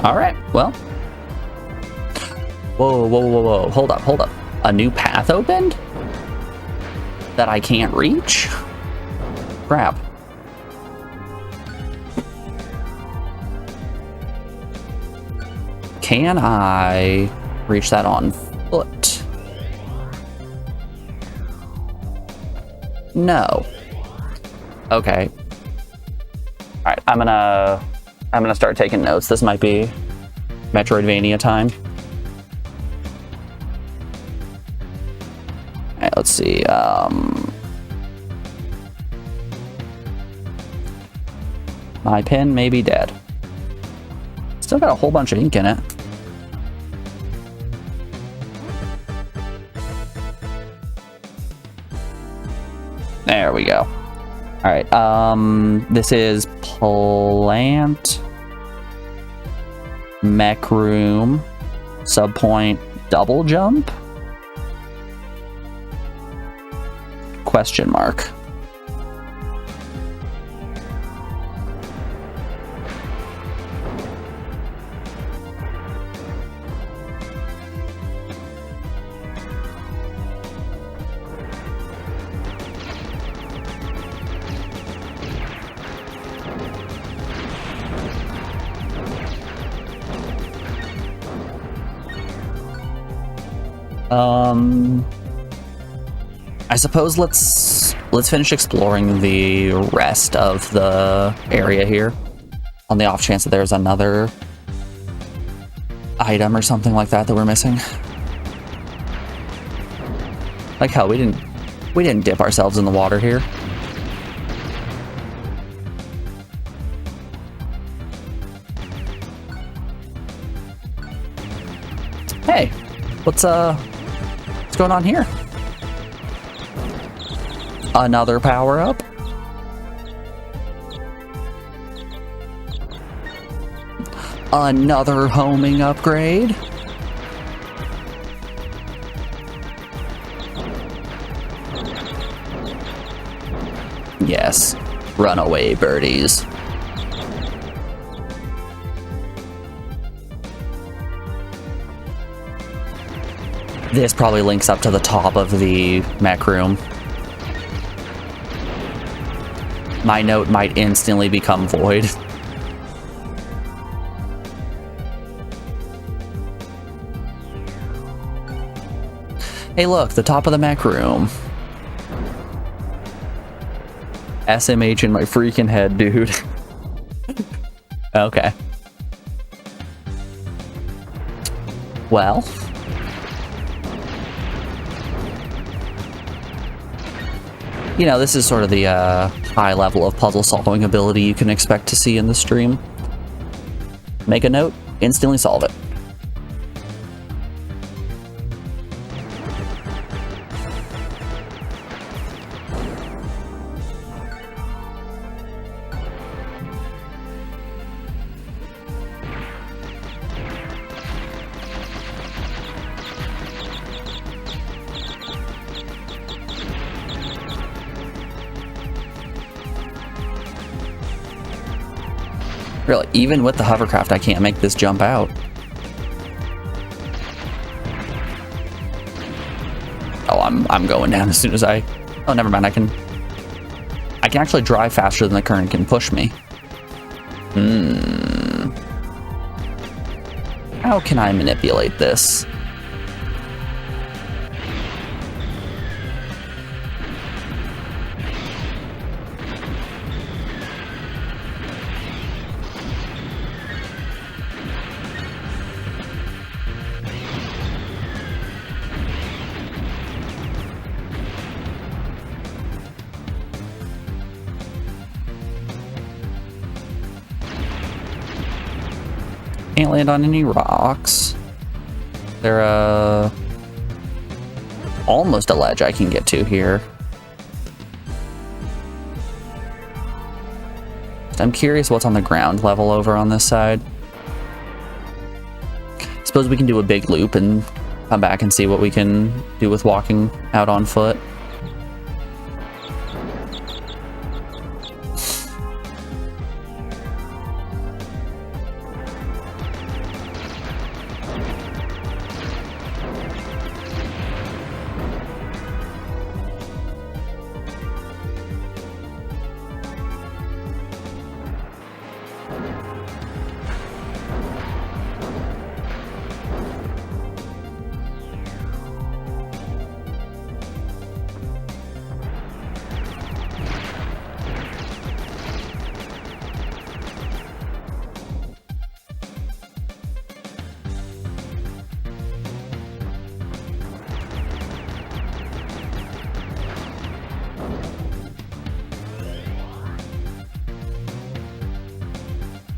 Alright, well. Whoa, whoa, whoa, whoa. Hold up, hold up. A new path opened? That I can't reach? Crap. Can I reach that on foot? No. Okay. Alright, I'm gonna start taking notes. This might be Metroidvania time. Alright, let's see. My pen may be dead. Still got a whole bunch of ink in it. There we go. Alright, this is Plant Mech Room Subpoint Double Jump? Question mark. I suppose let's finish exploring the rest of the area here, on the off chance that there's another item or something like that that we're missing. Like hell, we didn't dip ourselves in the water here. Hey, what's going on here? Another power-up? Another homing upgrade? Yes, runaway birdies. This probably links up to the top of the mech room. My note might instantly become void. Hey look, the top of the mech room. SMH in my freaking head, dude. Okay. Well. You know, this is sort of the high level of puzzle solving ability you can expect to see in the stream. Make a note, instantly solve it. Really, even with the hovercraft, I can't make this jump out. Oh, I'm going down as soon as I... Oh, never mind, I can actually drive faster than the current can push me. How can I manipulate this? Can't land on any rocks. There, almost a ledge I can get to here. I'm curious what's on the ground level over on this side. Suppose we can do a big loop and come back and see what we can do with walking out on foot.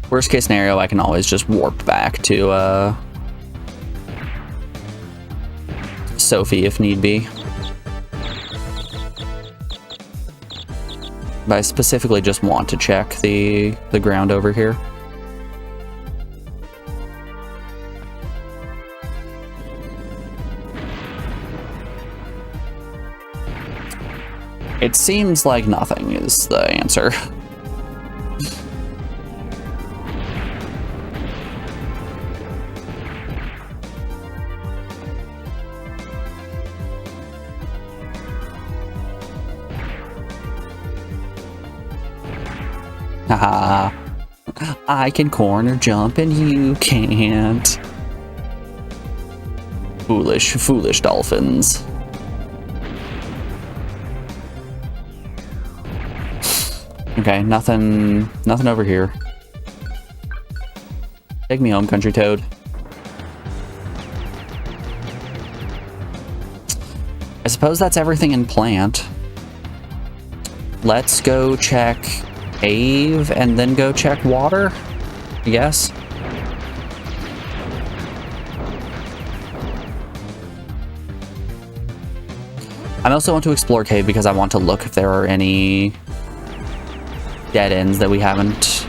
Worst case scenario, I can always just warp back to Sophie if need be. But I specifically just want to check the ground over here. It seems like nothing is the answer. Haha. I can corner jump and you can't. Foolish, foolish dolphins. Okay, nothing over here. Take me home, country toad. I suppose that's everything in plant. Let's go check cave and then go check water, I guess. I also want to explore cave because I want to look if there are any dead ends that we haven't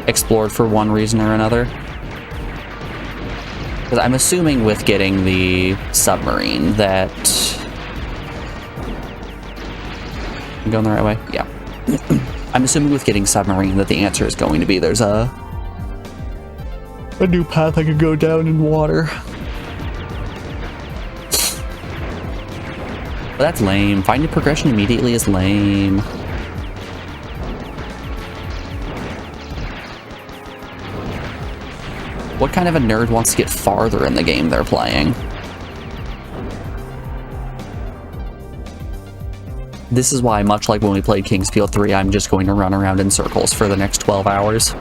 explored for one reason or another. Because I'm assuming with getting the submarine that... I'm going the right way? Yeah. I'm assuming with getting submarine that the answer is going to be there's a new path I could go down in water. But that's lame. Finding progression immediately is lame. What kind of a nerd wants to get farther in the game they're playing? This is why, much like when we played King's Field 3, I'm just going to run around in circles for the next 12 hours.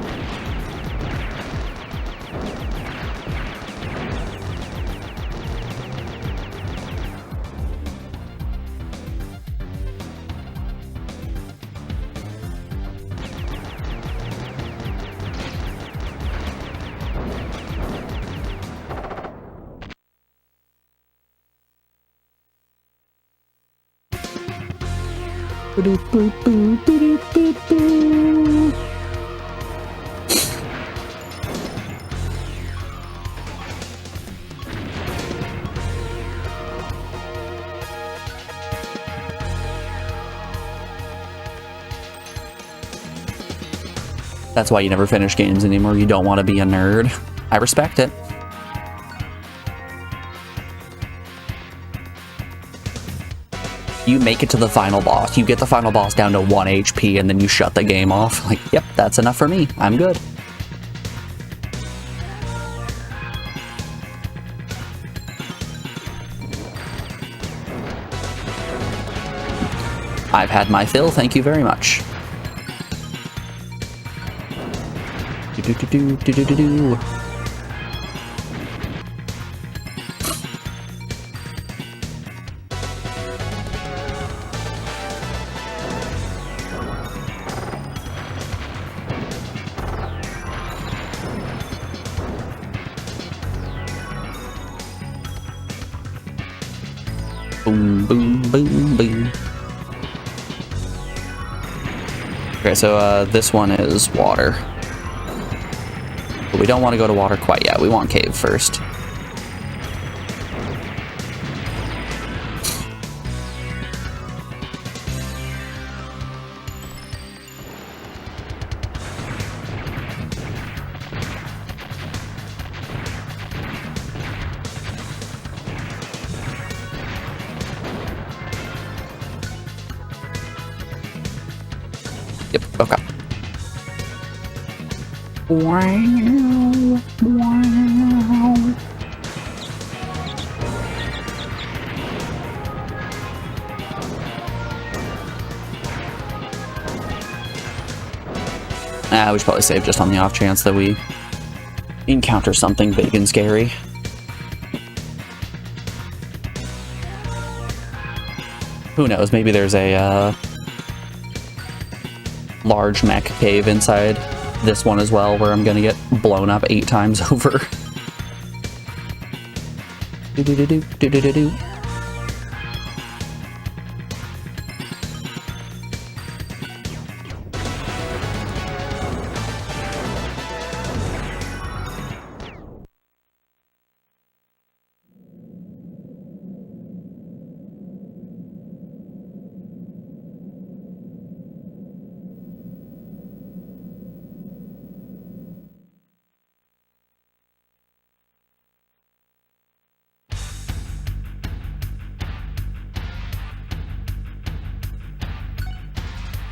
That's why you never finish games anymore. You don't want to be a nerd. I respect it. You make it to the final boss. You get the final boss down to 1 HP and then you shut the game off. Like, yep, that's enough for me. I'm good. I've had my fill, thank you very much. Do-do-do-do-do-do-do. Boom, boom, boom, boom. Okay, so this one is water. But we don't want to go to water quite yet. We want cave first. Yep, okay. Wow, wow. We should probably save just on the off chance that we encounter something big and scary. Who knows, maybe there's a large mech cave inside this one as well, where I'm gonna get blown up 8 times over. Do-do-do-do-do-do-do-do.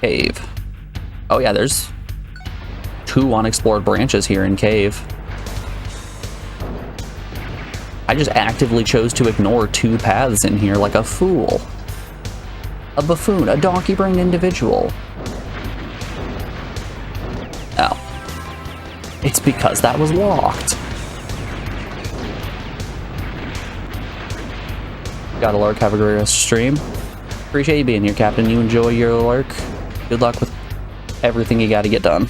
Cave. Oh yeah, there's 2 unexplored branches here in cave. I just actively chose to ignore 2 paths in here like a fool. A buffoon, a donkey-brained individual. Oh. It's because that was locked. Got a lurk, have a great rest of stream. Appreciate you being here, Captain. You enjoy your lurk. Good luck with everything you gotta get done.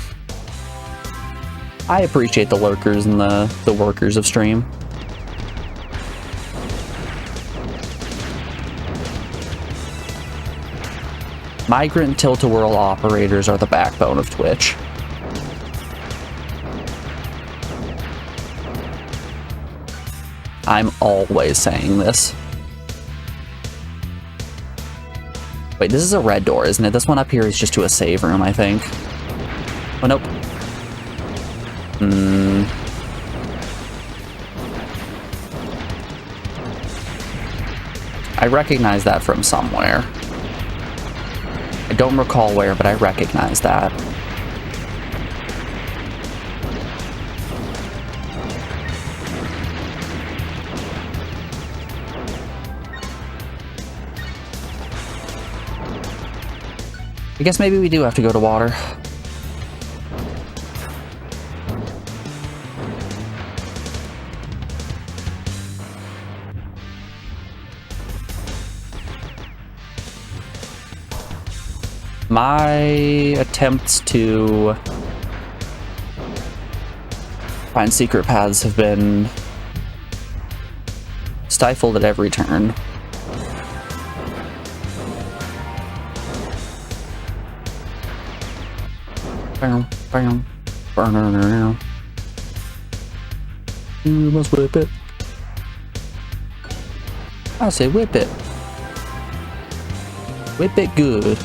I appreciate the lurkers and the workers of stream. Migrant tilt-a-whirl operators are the backbone of Twitch. I'm always saying this. Wait, this is a red door, isn't it? This one up here is just to a save room, I think. Oh, nope. I recognize that from somewhere. I don't recall where, but I recognize that. I guess maybe we do have to go to water. My attempts to find secret paths have been stifled at every turn. You must whip it. I say whip it. Whip it good.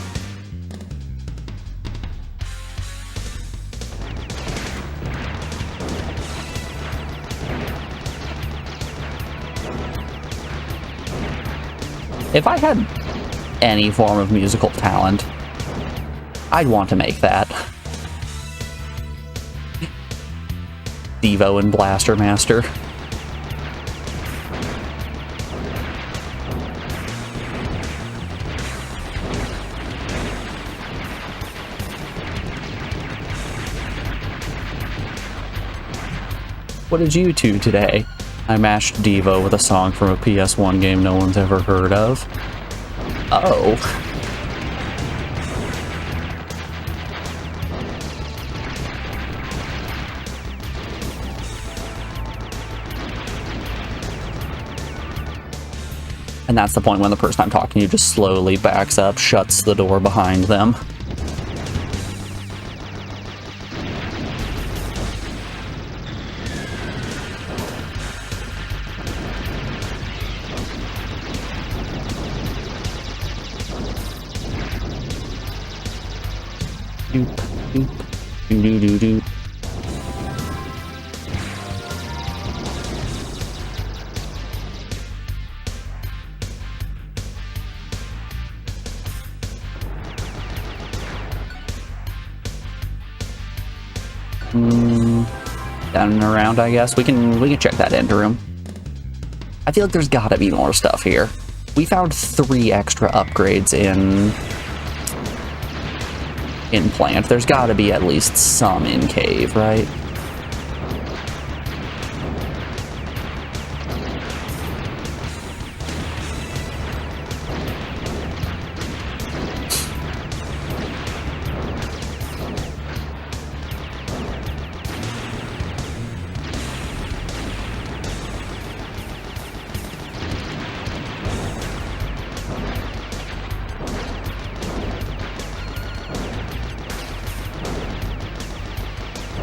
If I had any form of musical talent, I'd want to make that. Devo and Blaster Master. What did you do today? I mashed Devo with a song from a ps1 game no one's ever heard of. Oh. And that's the point when the person I'm talking to just slowly backs up, shuts the door behind them. Doop, doop, doo doo doo doo. Down and around, I guess. We can check that end room. I feel like there's gotta be more stuff here. We found 3 extra upgrades in plant. There's gotta be at least some in cave, right?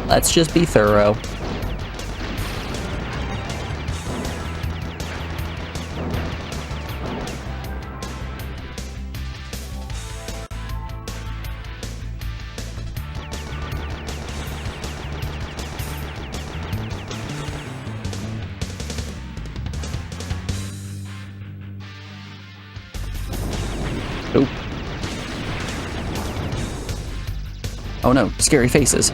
Let's just be thorough. Nope. Oh no, scary faces.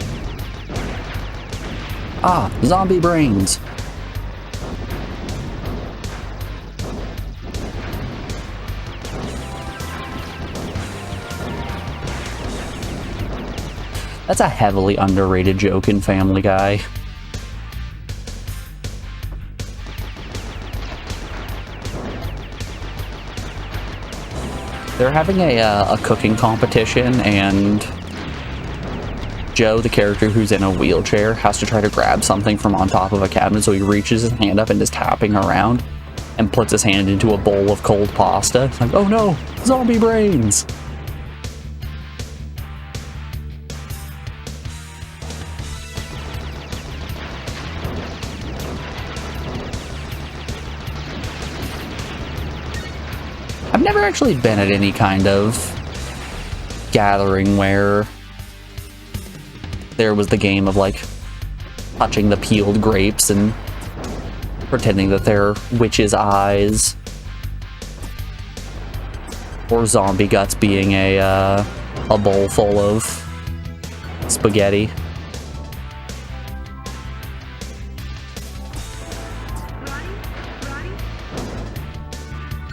Ah, zombie brains. That's a heavily underrated joke in Family Guy. They're having a cooking competition, and Joe, the character who's in a wheelchair, has to try to grab something from on top of a cabinet, so he reaches his hand up and is tapping around and puts his hand into a bowl of cold pasta. It's like, oh no, zombie brains! I've never actually been at any kind of gathering where there was the game of, like, touching the peeled grapes and pretending that they're witches' eyes. Or zombie guts being a bowl full of spaghetti.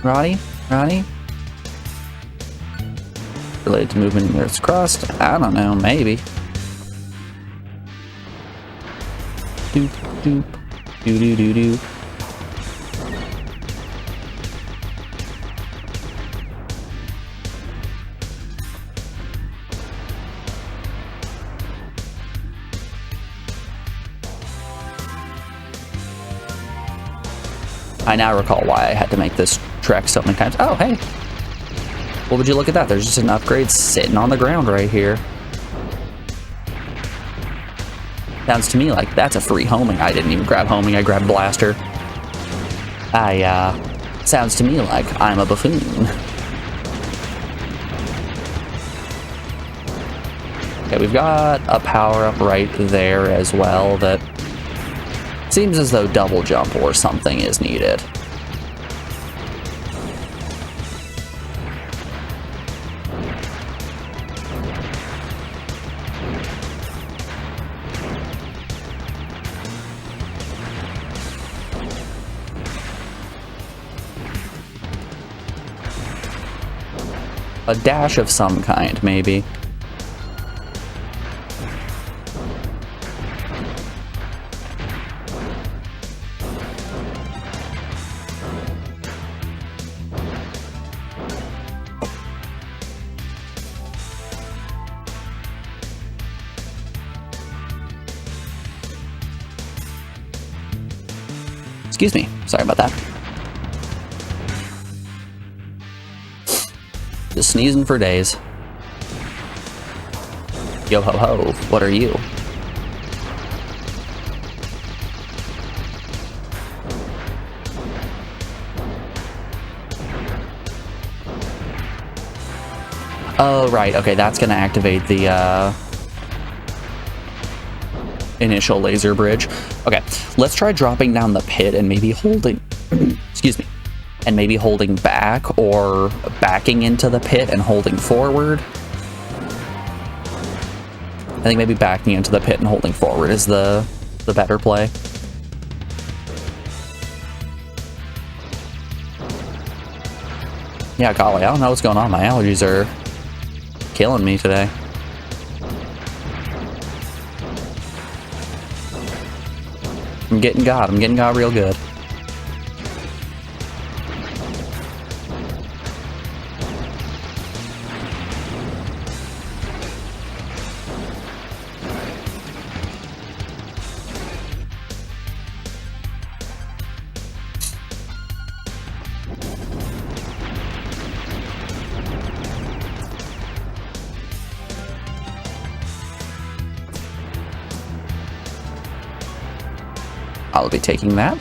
Roddy? Roddy? Related to movement in the Earth's crust? I don't know, maybe. Doop, doop, doo doo doo doo. I now recall why I had to make this trek so many times. Oh, hey. Well, would you look at that? There's just an upgrade sitting on the ground right here. Sounds to me like that's a free homing. I didn't even grab homing, I grabbed blaster. Sounds to me like I'm a buffoon. Okay, we've got a power-up right there as well that seems as though double jump or something is needed. A dash of some kind, maybe. Excuse me, sorry about that. Just sneezing for days. Yo ho ho, what are you? Oh, right, okay, that's gonna activate the, initial laser bridge. Okay, let's try dropping down the pit and maybe holding... excuse me. And maybe holding back or backing into the pit and holding forward. I think maybe backing into the pit and holding forward is the better play. Yeah, golly, I don't know what's going on. My allergies are killing me today. I'm getting got real good. I'll be taking that.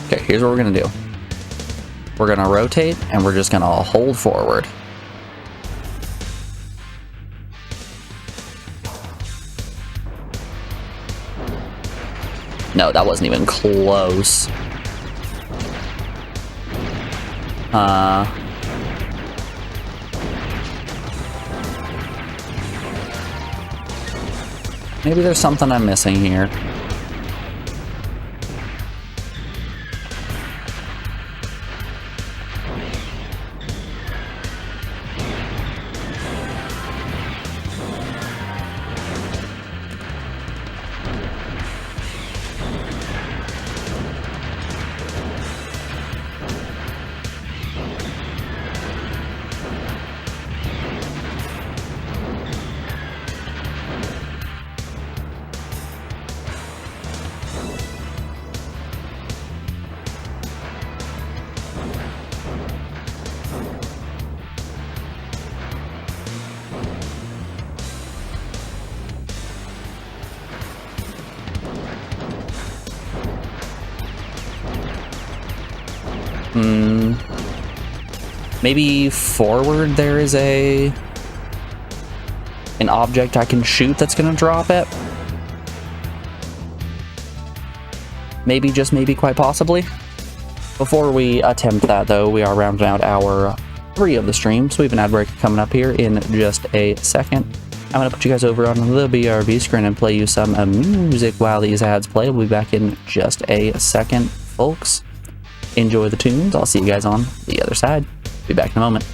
Okay, here's what we're gonna do. We're gonna rotate and we're just gonna hold forward. No, that wasn't even close. Maybe there's something I'm missing here. Maybe forward there is an object I can shoot that's gonna drop it. Maybe, just maybe, quite possibly. Before we attempt that, though, we are rounding out hour 3 of the stream, so we have an ad break coming up here in just a second. I'm going to put you guys over on the BRB screen and play you some music while these ads play. We'll be back in just a second, folks. Enjoy the tunes. I'll see you guys on the other side. Be back in a moment.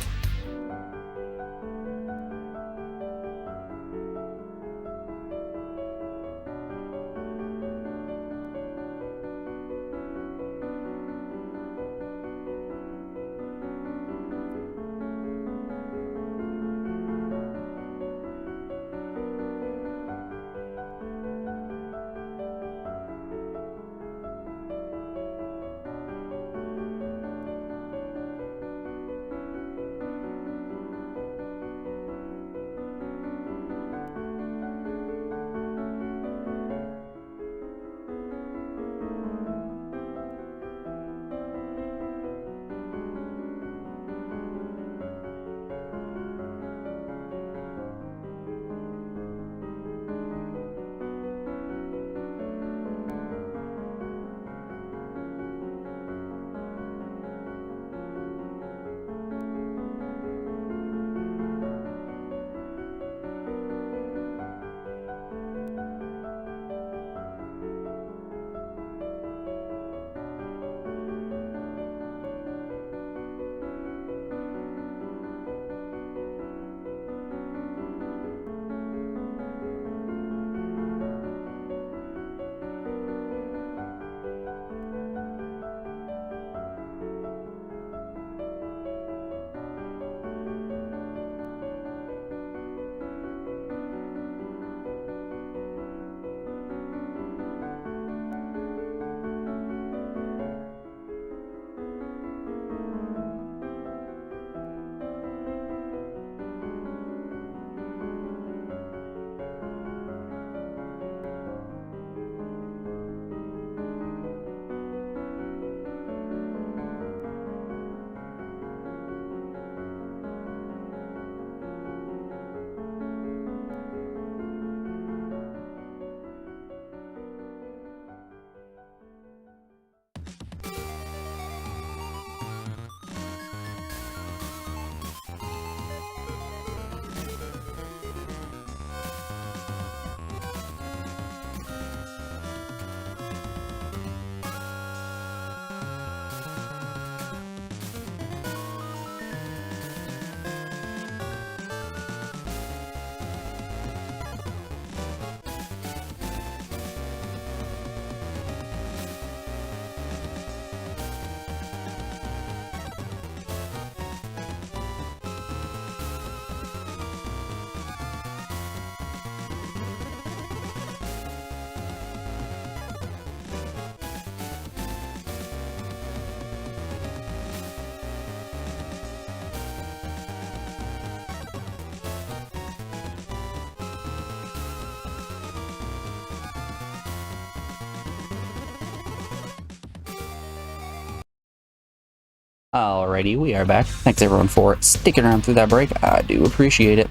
Alrighty, we are back. Thanks everyone for sticking around through that break. I do appreciate it.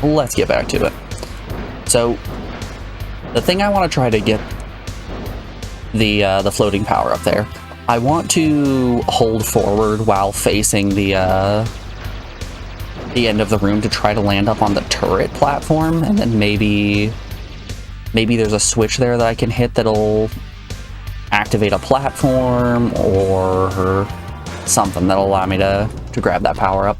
Let's get back to it. So, the thing I want to try to get the floating power up there, I want to hold forward while facing the end of the room to try to land up on the turret platform, and then maybe there's a switch there that I can hit that'll activate a platform or something that'll allow me to grab that power up.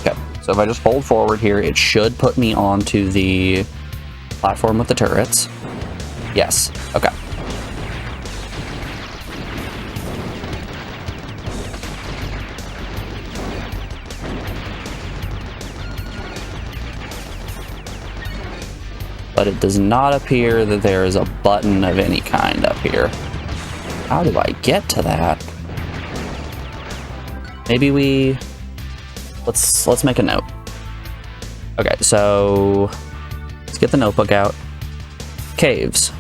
Okay, so if I just hold forward here, it should put me onto the platform with the turrets. Yes. Okay. but it does not appear that there is a button of any kind up here. How do I get to that? Maybe we... Let's make a note. Okay, so... let's get the notebook out. Caves.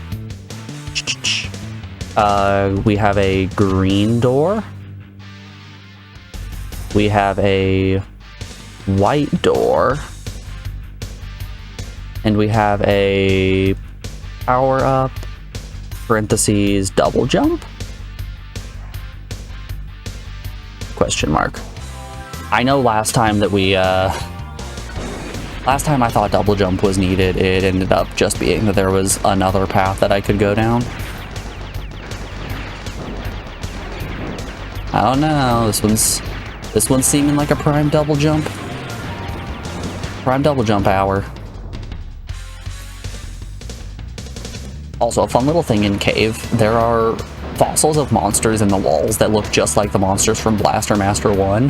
We have a green door. We have a white door. And we have a power up, parentheses, double jump? Question mark. I know last time that we, last time I thought double jump was needed, it ended up just being that there was another path that I could go down. I don't know, this one's seeming like a prime double jump. Prime double jump hour. Also, a fun little thing in Cave, there are fossils of monsters in the walls that look just like the monsters from Blaster Master 1.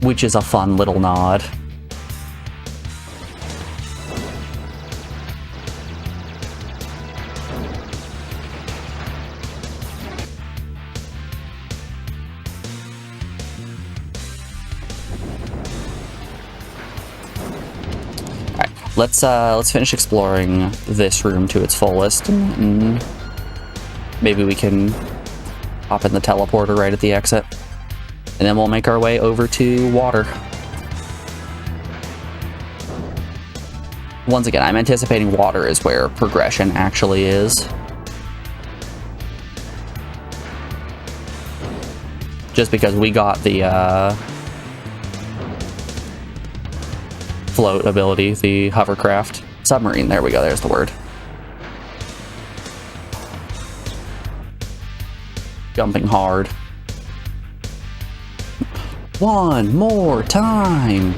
Which is a fun little nod. Let's finish exploring this room to its fullest, and maybe we can hop in the teleporter right at the exit, and then we'll make our way over to water. Once again, I'm anticipating water is where progression actually is. Just because we got the float ability, the hovercraft. Submarine, there we go, there's the word. Jumping hard. One more time!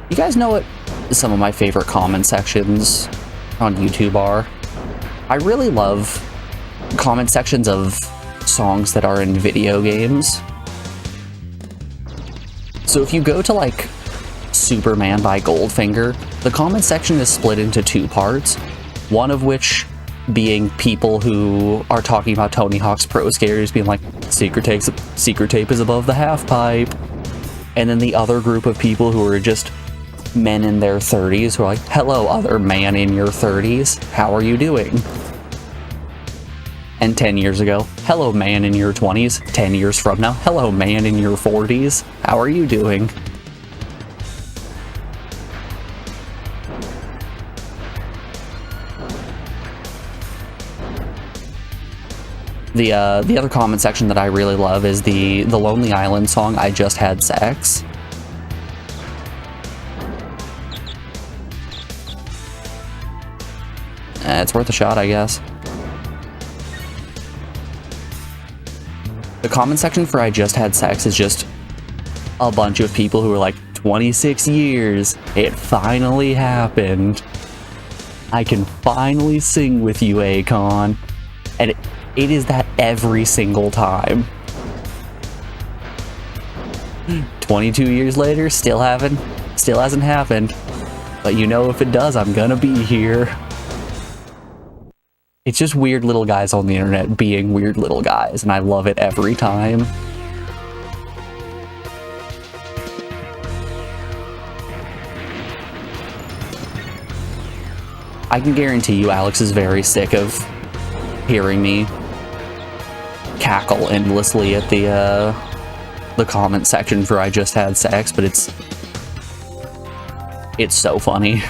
You guys know what some of my favorite comment sections on YouTube are? I really love comment sections of songs that are in video games. So if you go to like Superman by Goldfinger, the comment section is split into two parts, one of which being people who are talking about Tony Hawk's Pro Skaters being like, secret tape is above the half pipe, and then the other group of people who are just men in their 30s who are like, hello other man in your 30s, how are you doing? And 10 years ago, hello man in your 20s. 10 years from now, hello man in your 40s, how are you doing? The other comment section that I really love is the Lonely Island song, I Just Had Sex. It's worth a shot, I guess. The comment section for I Just Had Sex is just a bunch of people who are like, 26 years, it finally happened. I can finally sing with you, Akon. And it is that every single time. 22 years later, still hasn't happened. But you know, if it does, I'm gonna be here. It's just weird little guys on the internet being weird little guys, and I love it every time. I can guarantee you Alex is very sick of hearing me cackle endlessly at the comment section for I Just Had Sex, but it's so funny.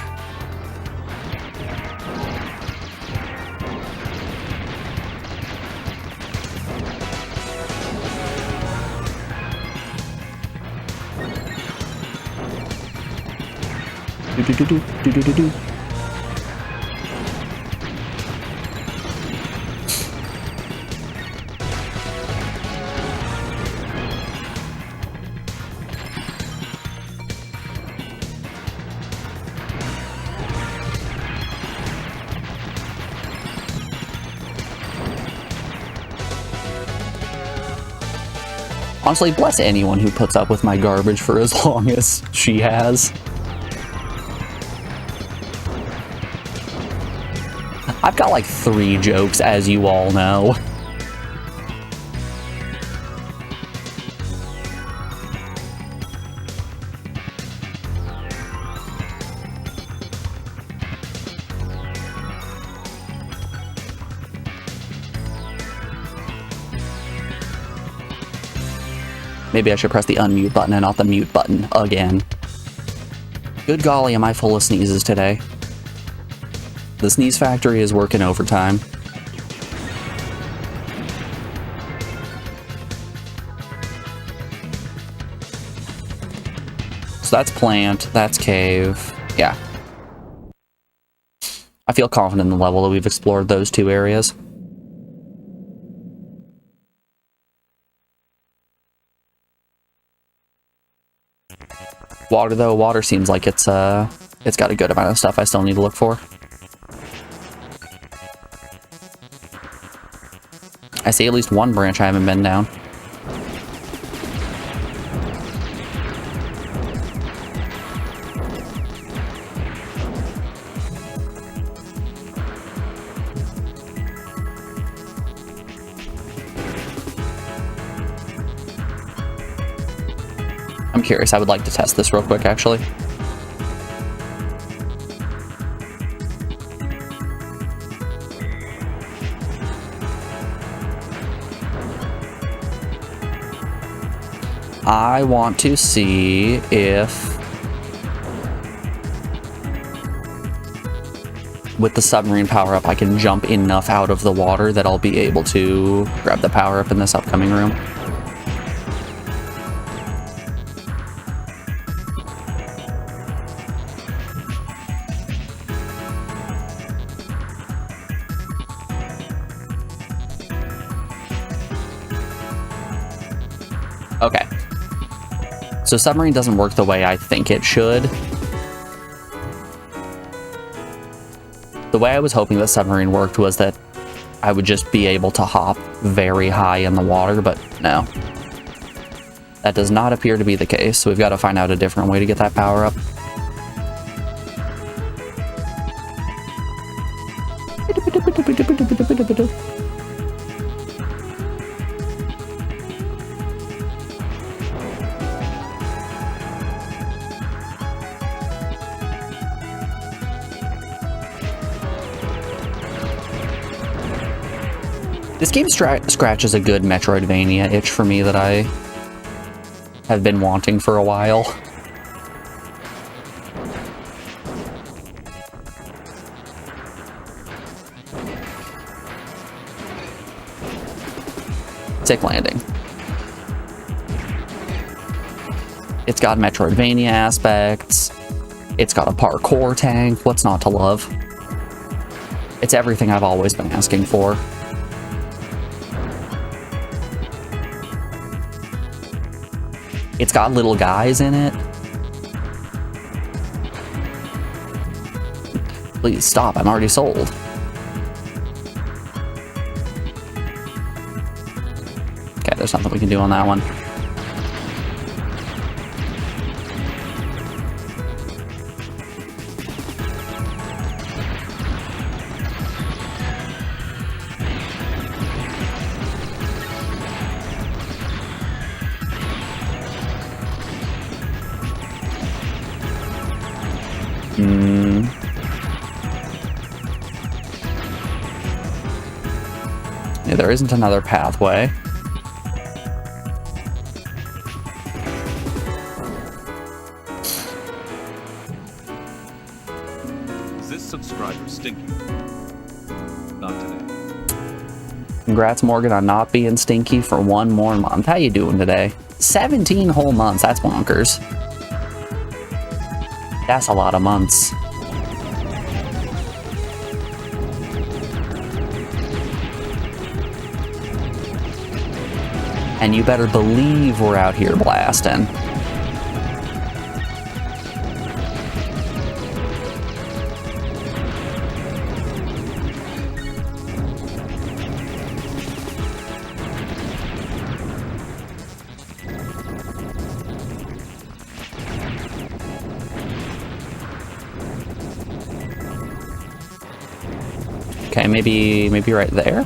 Do-do-do-do. Honestly, bless anyone who puts up with my garbage for as long as she has. I've got like 3 jokes, as you all know. Maybe I should press the unmute button and not the mute button again. Good golly, am I full of sneezes today? The sneeze factory is working overtime. So that's plant, that's cave. Yeah. I feel confident in the level that we've explored those 2 areas. Water, though, water seems like it's got a good amount of stuff I still need to look for. I see at least one branch I haven't been down. I'm curious, I would like to test this real quick, actually. I want to see if, with the submarine power-up, I can jump enough out of the water that I'll be able to grab the power-up in this upcoming room. Okay. So submarine doesn't work the way I think it should. The way I was hoping the submarine worked was that I would just be able to hop very high in the water, but no. That does not appear to be the case, so we've got to find out a different way to get that power up. This game scratches a good Metroidvania itch for me that I have been wanting for a while. Sick landing. It's got Metroidvania aspects. It's got a parkour tank. What's not to love? It's everything I've always been asking for. It's got little guys in it. Please stop, I'm already sold. Okay, there's nothing we can do on that one. Yeah, there isn't another pathway. Is this subscriber stinky? Not today. Congrats, Morgan, on not being stinky for 1 more month. How you doing today? 17 whole months, that's bonkers. That's a lot of months. And you better believe we're out here blasting. Okay, maybe right there?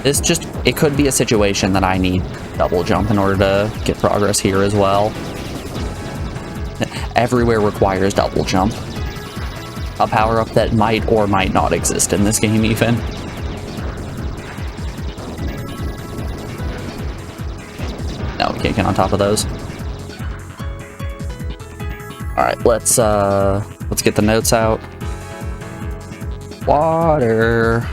It could be a situation that I need double jump in order to get progress here as well. Everywhere requires double jump. A power-up that might or might not exist in this game even. No, we can't get on top of those. Alright, let's get the notes out. Water.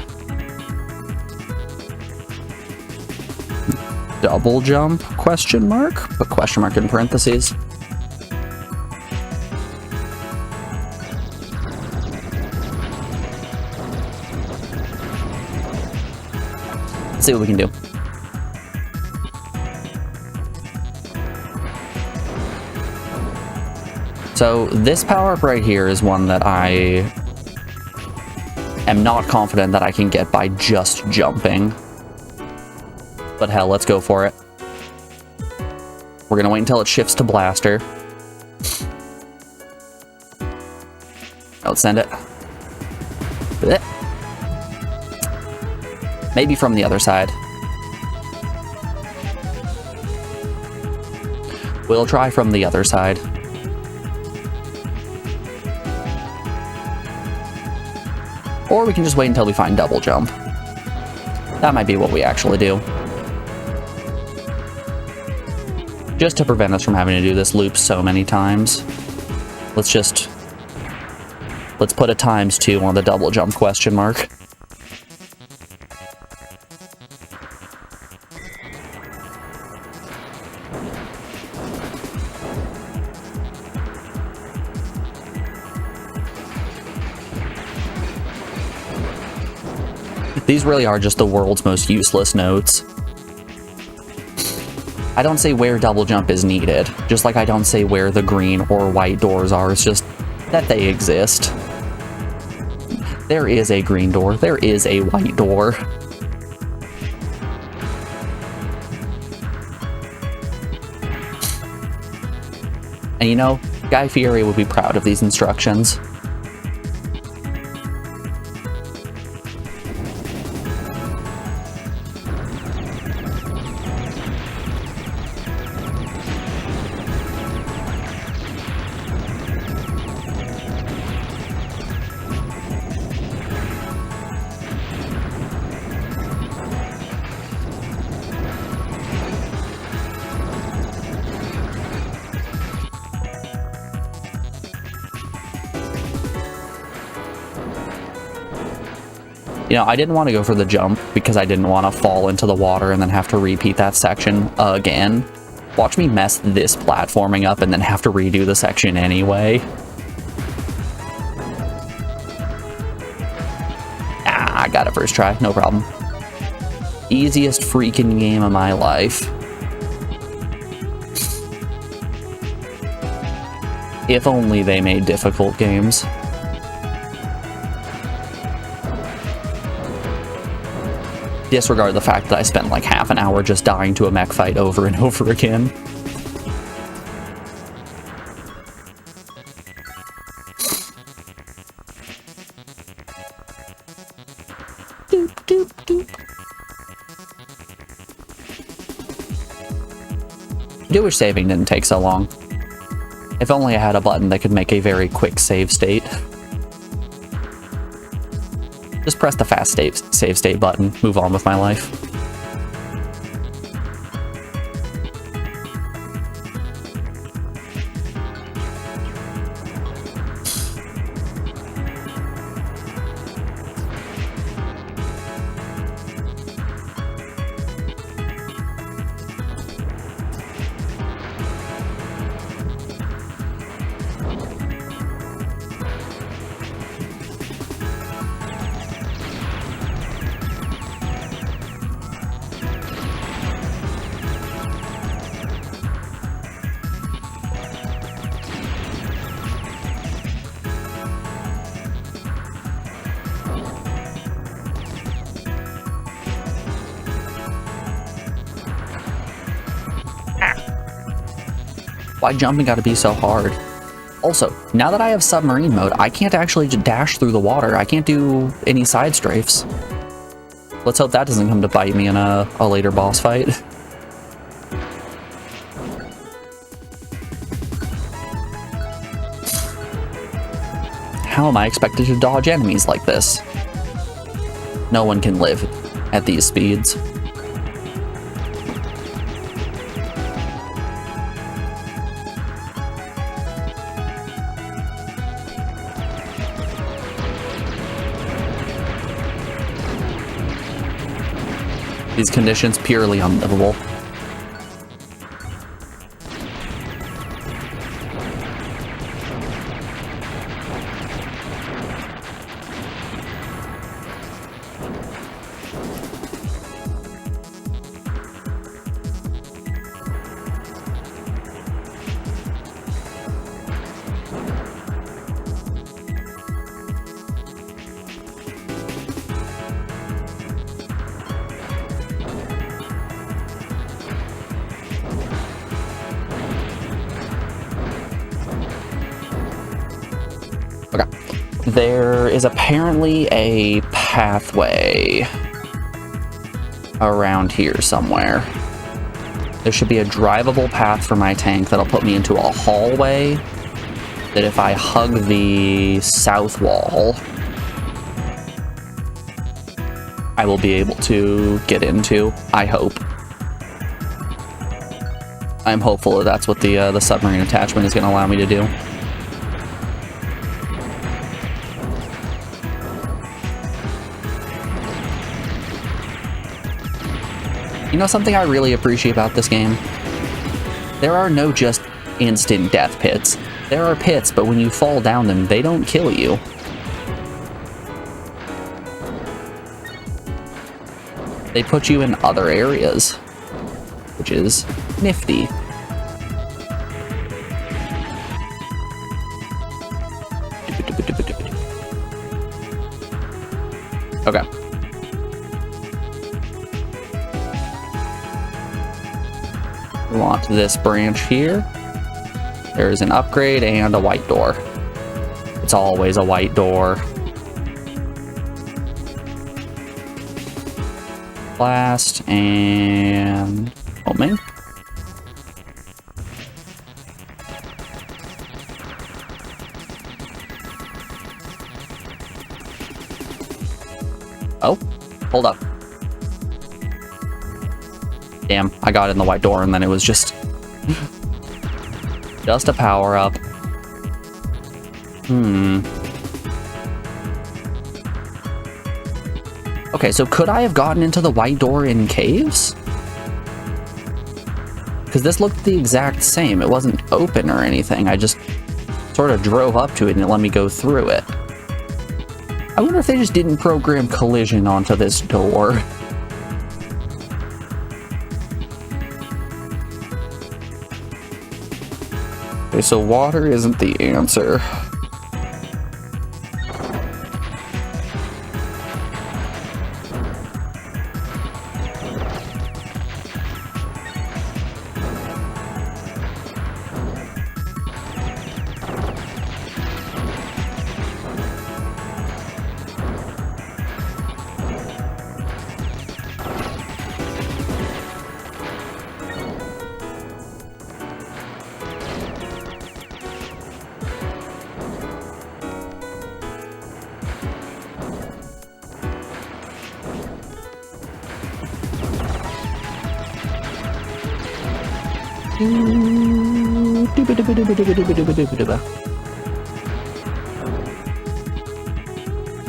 Double jump, question mark? Put question mark in parentheses. Let's see what we can do. So this power-up right here is one that I am not confident that I can get by just jumping. But hell, let's go for it. We're gonna wait until it shifts to blaster. Let's send it. Blech. Maybe from the other side. We'll try from the other side. Or we can just wait until we find double jump. That might be what we actually do. Just to prevent us from having to do this loop so many times. Let's put a ×2 on the double jump question mark. These really are just the world's most useless notes. I don't say where double jump is needed, just like I don't say where the green or white doors are, it's just that they exist. There is a green door, there is a white door. And you know, Guy Fieri would be proud of these instructions. You know, I didn't want to go for the jump because I didn't want to fall into the water and then have to repeat that section again. Watch me mess this platforming up and then have to redo the section anyway. Ah, I got it first try, no problem. Easiest freaking game of my life. If only they made difficult games. Disregard the fact that I spent like half an hour just dying to a mech fight over and over again. Doop, doop, doop. I do wish saving didn't take so long. If only I had a button that could make a very quick save state. Just press the fast save state button, move on with my life. Why jumping gotta be so hard? Also, now that I have submarine mode, I can't actually dash through the water. I can't do any side strafes. Let's hope that doesn't come to bite me in a later boss fight. How am I expected to dodge enemies like this? No one can live at these speeds. These conditions purely unlivable. Okay. There is apparently a pathway around here somewhere. There should be a drivable path for my tank that'll put me into a hallway that if I hug the south wall, I will be able to get into, I hope. I'm hopeful that that's what the submarine attachment is going to allow me to do. You know something I really appreciate about this game? There are no just instant death pits. There are pits, but when you fall down them, they don't kill you. They put you in other areas, which is nifty. Okay. We want this branch here. There's an upgrade and a white door. It's always a white door. Blast and homing. Oh, hold up. Damn, I got in the white door and then it was just a power up. Okay, so could I have gotten into the white door in caves? Because this looked the exact same. It wasn't open or anything. I just sort of drove up to it and it let me go through it. I wonder if they just didn't program collision onto this door. Okay, so water isn't the answer.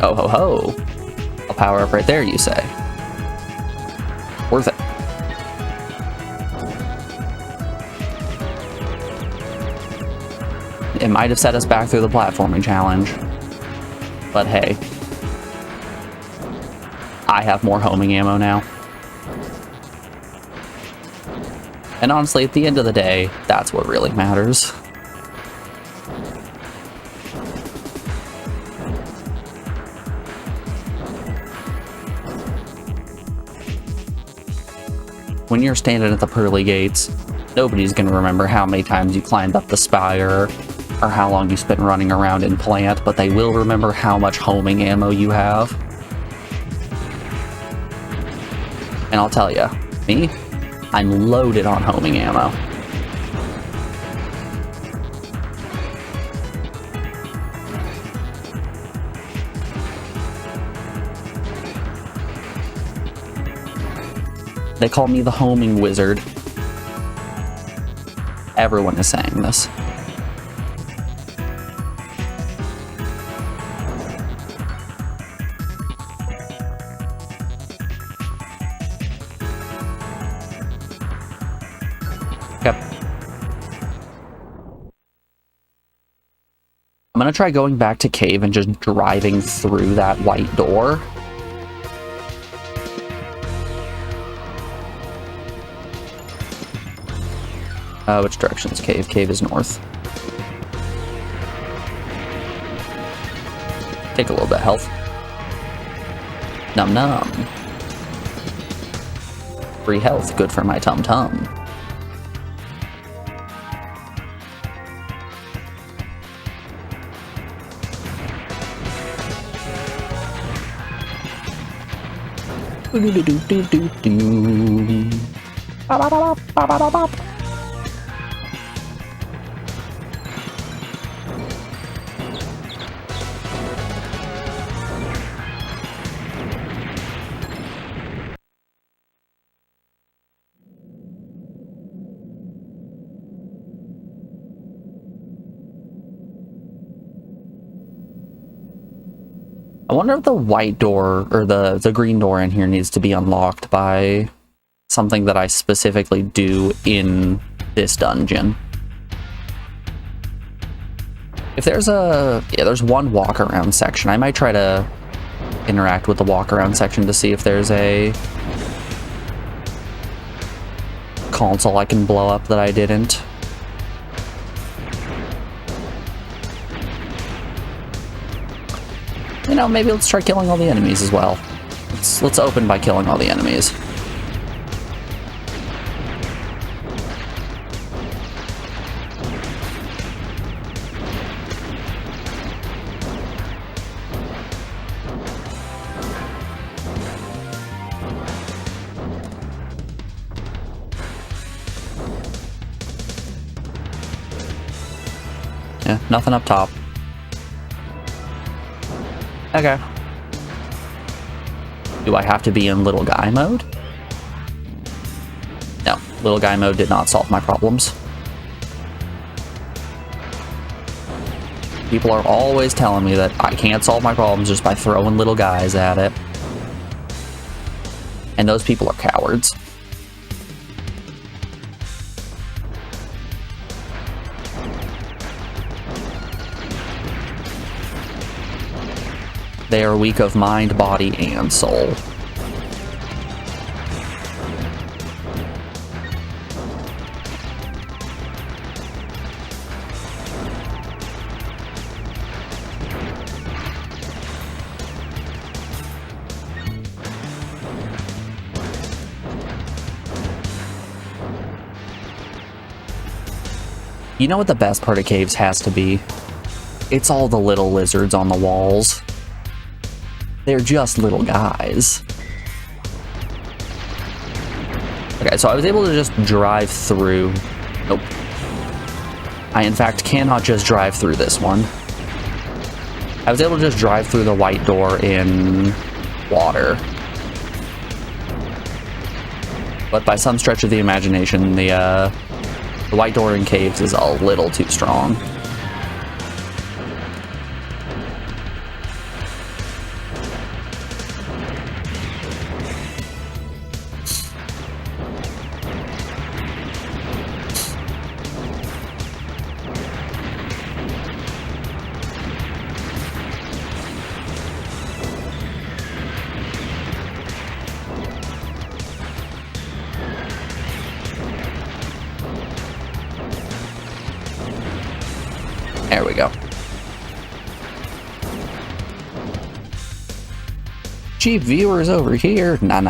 Oh ho ho. I'll power up right there, you say. Worth it. It might have set us back through the platforming challenge. But hey. I have more homing ammo now. And honestly, at the end of the day, that's what really matters. When you're standing at the pearly gates, nobody's gonna remember how many times you climbed up the spire, or or how long you spent running around in plant, but they will remember how much homing ammo you have. And I'll tell you, me, I'm loaded on homing ammo. They call me the homing wizard. Everyone is saying this. Okay. I'm gonna try going back to cave and just driving through that white door. Which direction is cave? Cave is north. Take a little bit of health. Num num. Free health, good for my tum tum. Do do do do do do. Ba ba ba ba ba ba ba. I wonder if the white door, or the green door in here needs to be unlocked by something that I specifically do in this dungeon. If there's there's one walk around section. I might try to interact with the walk around section to see if there's a console I can blow up that I didn't. You know, maybe let's try killing all the enemies as well. Let's open by killing all the enemies. Yeah, nothing up top. Okay. Do I have to be in little guy mode? No, little guy mode did not solve my problems. People are always telling me that I can't solve my problems just by throwing little guys at it. And those people are cowards. They are weak of mind, body, and soul. You know what the best part of caves has to be? It's all the little lizards on the walls. They're just little guys. Okay, so I was able to just drive through. Nope. I, in fact, cannot just drive through this one. I was able to just drive through the white door in water. But by some stretch of the imagination, the white door in caves is a little too strong. There we go. Cheap viewers over here. Nah.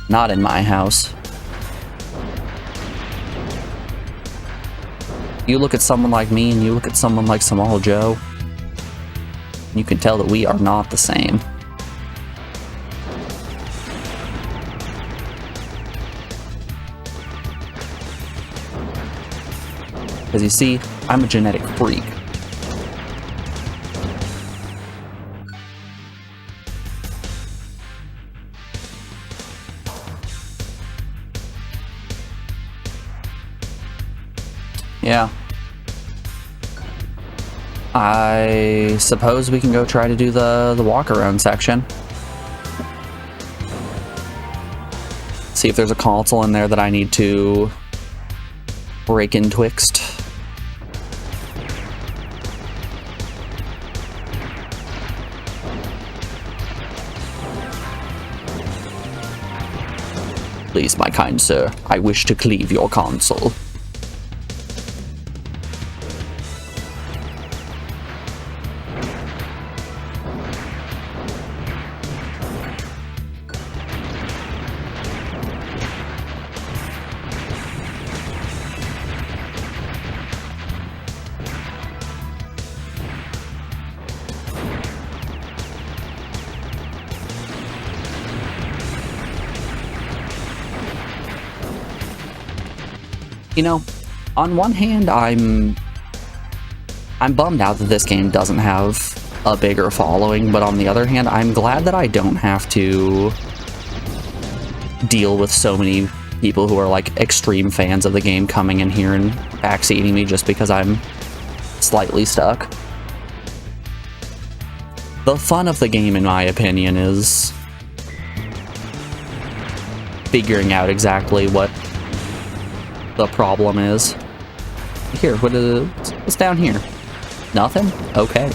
Not in my house. You look at someone like me and you look at someone like Samal Joe, you can tell that we are not the same. As you see, I'm a genetic freak. Yeah. I suppose we can go try to do the walk around section. See if there's a console in there that I need to break in twixt. Please, my kind sir, I wish to cleave your console. You know, on one hand, I'm bummed out that this game doesn't have a bigger following, but on the other hand, I'm glad that I don't have to deal with so many people who are like extreme fans of the game coming in here and backseating me just because I'm slightly stuck. The fun of the game, in my opinion, is figuring out exactly what the problem is. Here, what's down here? Nothing? Okay.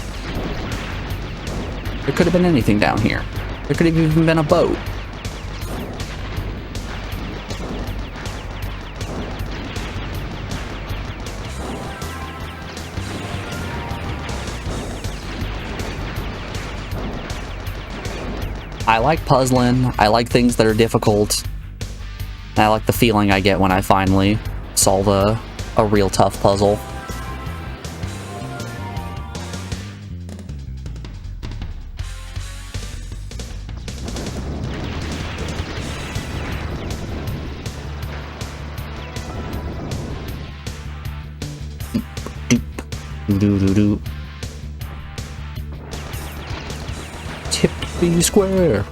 There could have been anything down here. There could have even been a boat. I like puzzling. I like things that are difficult. And I like the feeling I get when I finally solve a real tough puzzle. Do. Tip B square.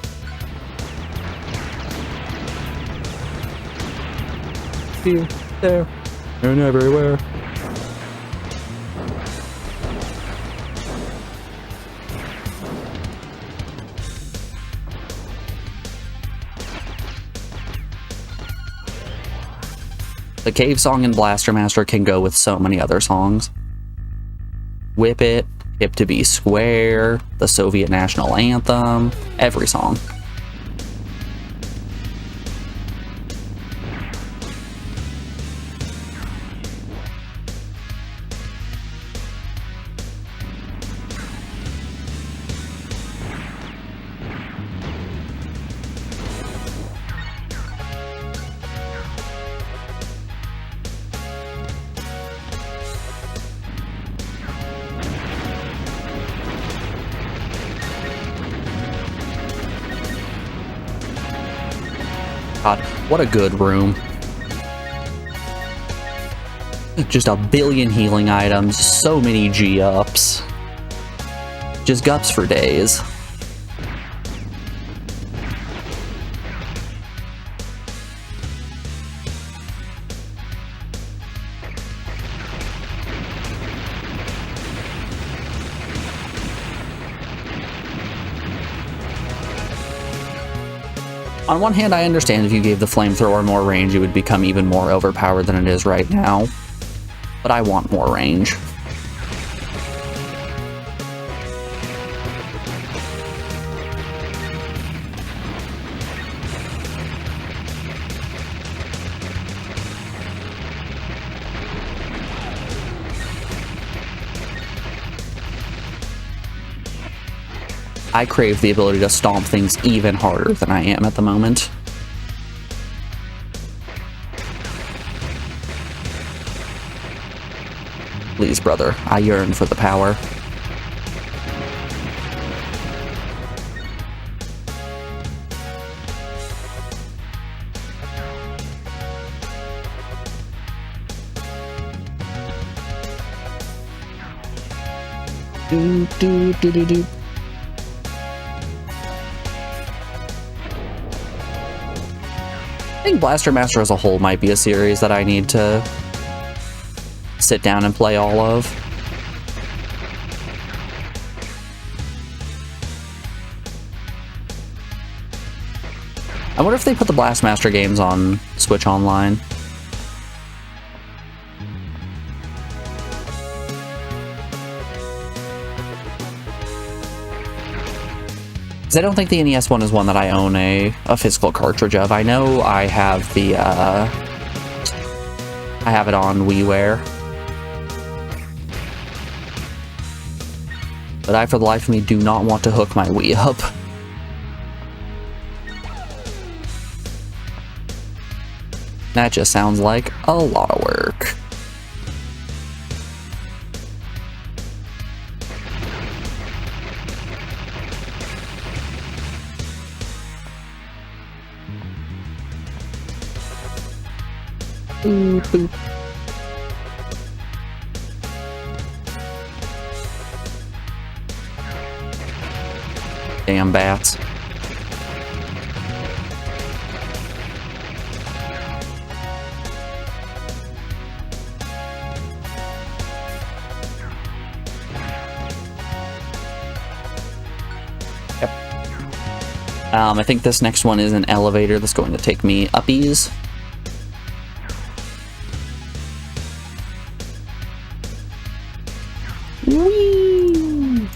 Here, there, and everywhere. The cave song in Blaster Master can go with so many other songs. Whip It, Hip to Be Square, the Soviet National Anthem, every song. God, what a good room. Just a billion healing items, so many G-ups. Just gups for days. On one hand, I understand if you gave the flamethrower more range, it would become even more overpowered than it is right now. But I want more range. I crave the ability to stomp things even harder than I am at the moment. Please, brother, I yearn for the power. Do, do, do, do, do. I think Blaster Master as a whole might be a series that I need to sit down and play all of. I wonder if they put the Blast Master games on Switch Online. I don't think the NES one is one that I own a physical cartridge of. I know I have the, I have it on WiiWare. But I, for the life of me, do not want to hook my Wii up. That just sounds like a lot of work. Boop, boop. Damn bats. Yep. I think this next one is an elevator that's going to take me uppies. Whee!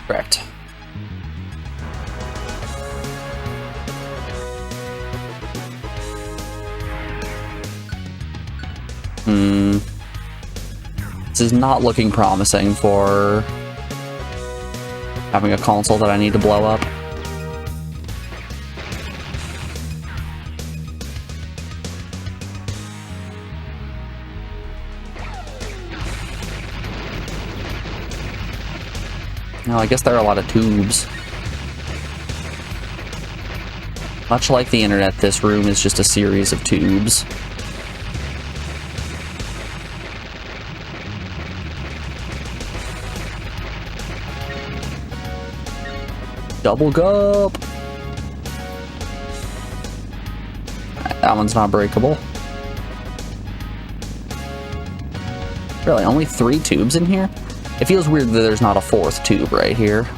Correct. This is not looking promising for having a console that I need to blow up. No, I guess there are a lot of tubes. Much like the internet, this room is just a series of tubes. Double gulp! That one's not breakable. Really, only 3 tubes in here? It feels weird that there's not a 4th tube right here.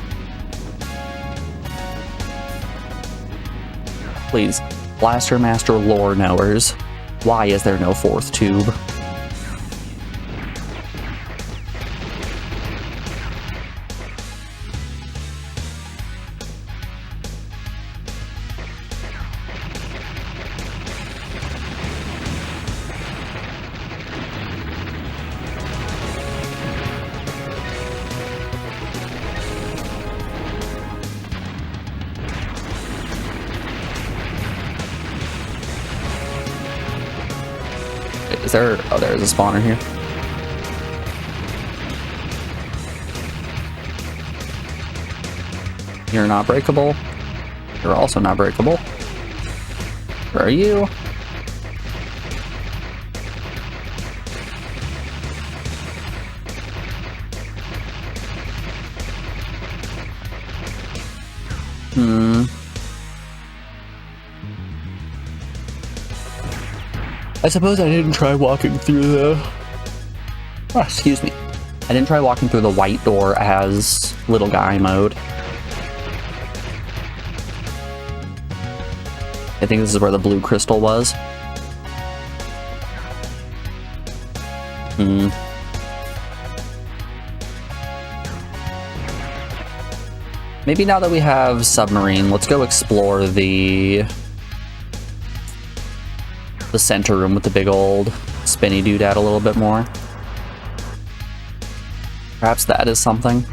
Please, Blaster Master lore knowers, why is there no 4th tube? Is there... oh, there's a spawner here. You're not breakable. You're also not breakable. Where are you? I suppose I didn't try walking through the... oh, excuse me. I didn't try walking through the white door as little guy mode. I think this is where the blue crystal was. Maybe now that we have submarine, let's go explore the center room with the big old spinny doodad a little bit more. Perhaps that is something.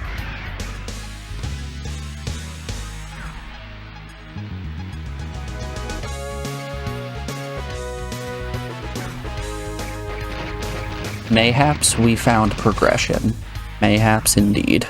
Mayhaps we found progression. Mayhaps indeed.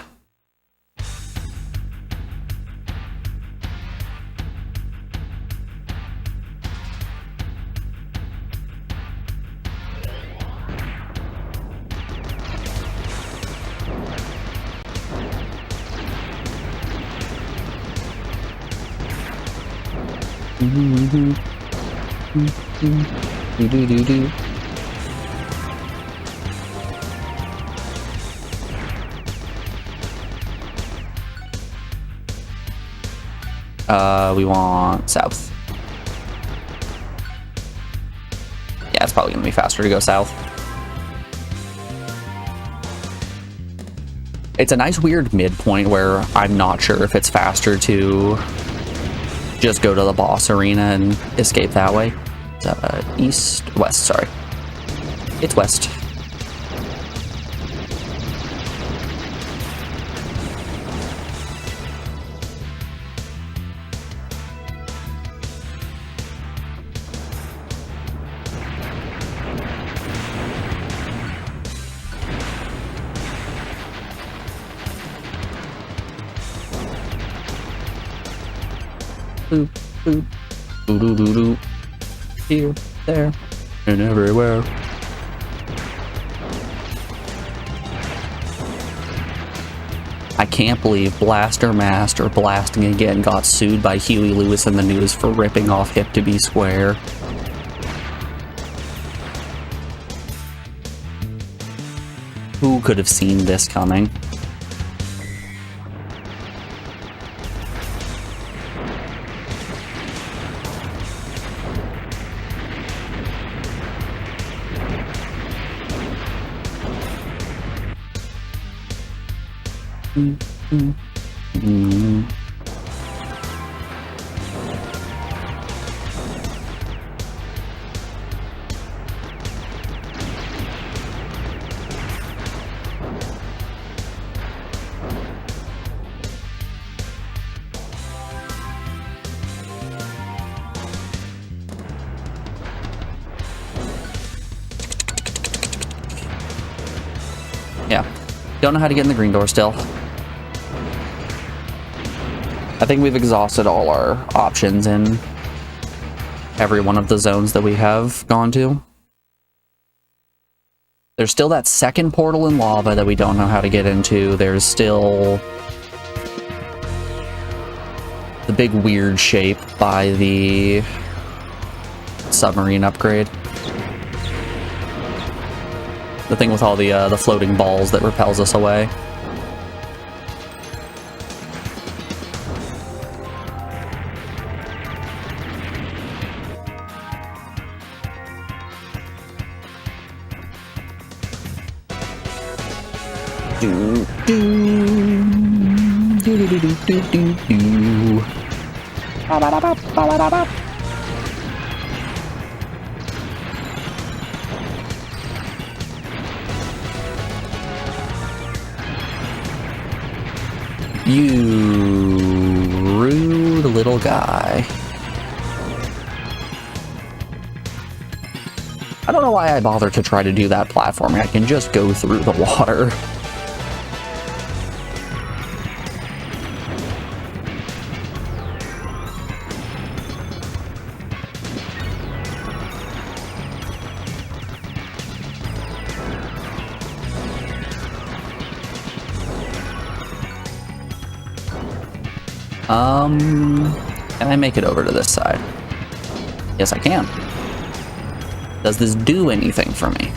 Do-do-do-do. We want south. Yeah, it's probably gonna be faster to go south. It's a nice weird midpoint where I'm not sure if it's faster to just go to the boss arena and escape that way. West, sorry. It's west. Boop, boop, doo doo doo doo. Here, there, and everywhere. I can't believe Blaster Master Blasting Again got sued by Huey Lewis in the News for ripping off Hip to Be Square. Who could have seen this coming? Yeah. Don't know how to get in the green door still. I think we've exhausted all our options in every one of the zones that we have gone to. There's still that second portal in lava that we don't know how to get into. There's still the big weird shape by the submarine upgrade. The thing with all the floating balls that repels us away. Do do do do do do do do. Ba ba ba ba ba ba ba. You rude little guy. I don't know why I bother to try to do that platforming. I can just go through the water. Can I make it over to this side? Yes, I can. Does this do anything for me?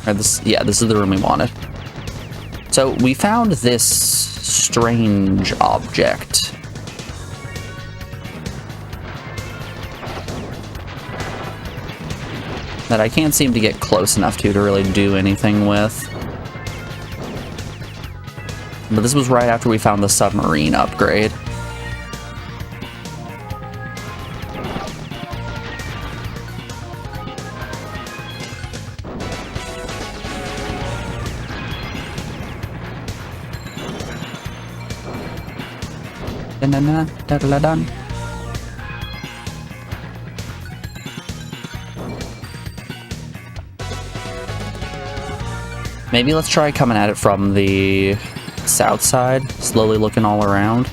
Or this, yeah, this is the room we wanted. So we found this strange object. That I can't seem to get close enough to really do anything with. But this was right after we found the submarine upgrade. Dun-dun-dun, da-da-da-dun. Maybe let's try coming at it from the south side, slowly looking all around.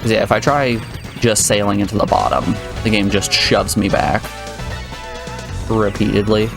Yeah, if I try just sailing into the bottom, the game just shoves me back repeatedly.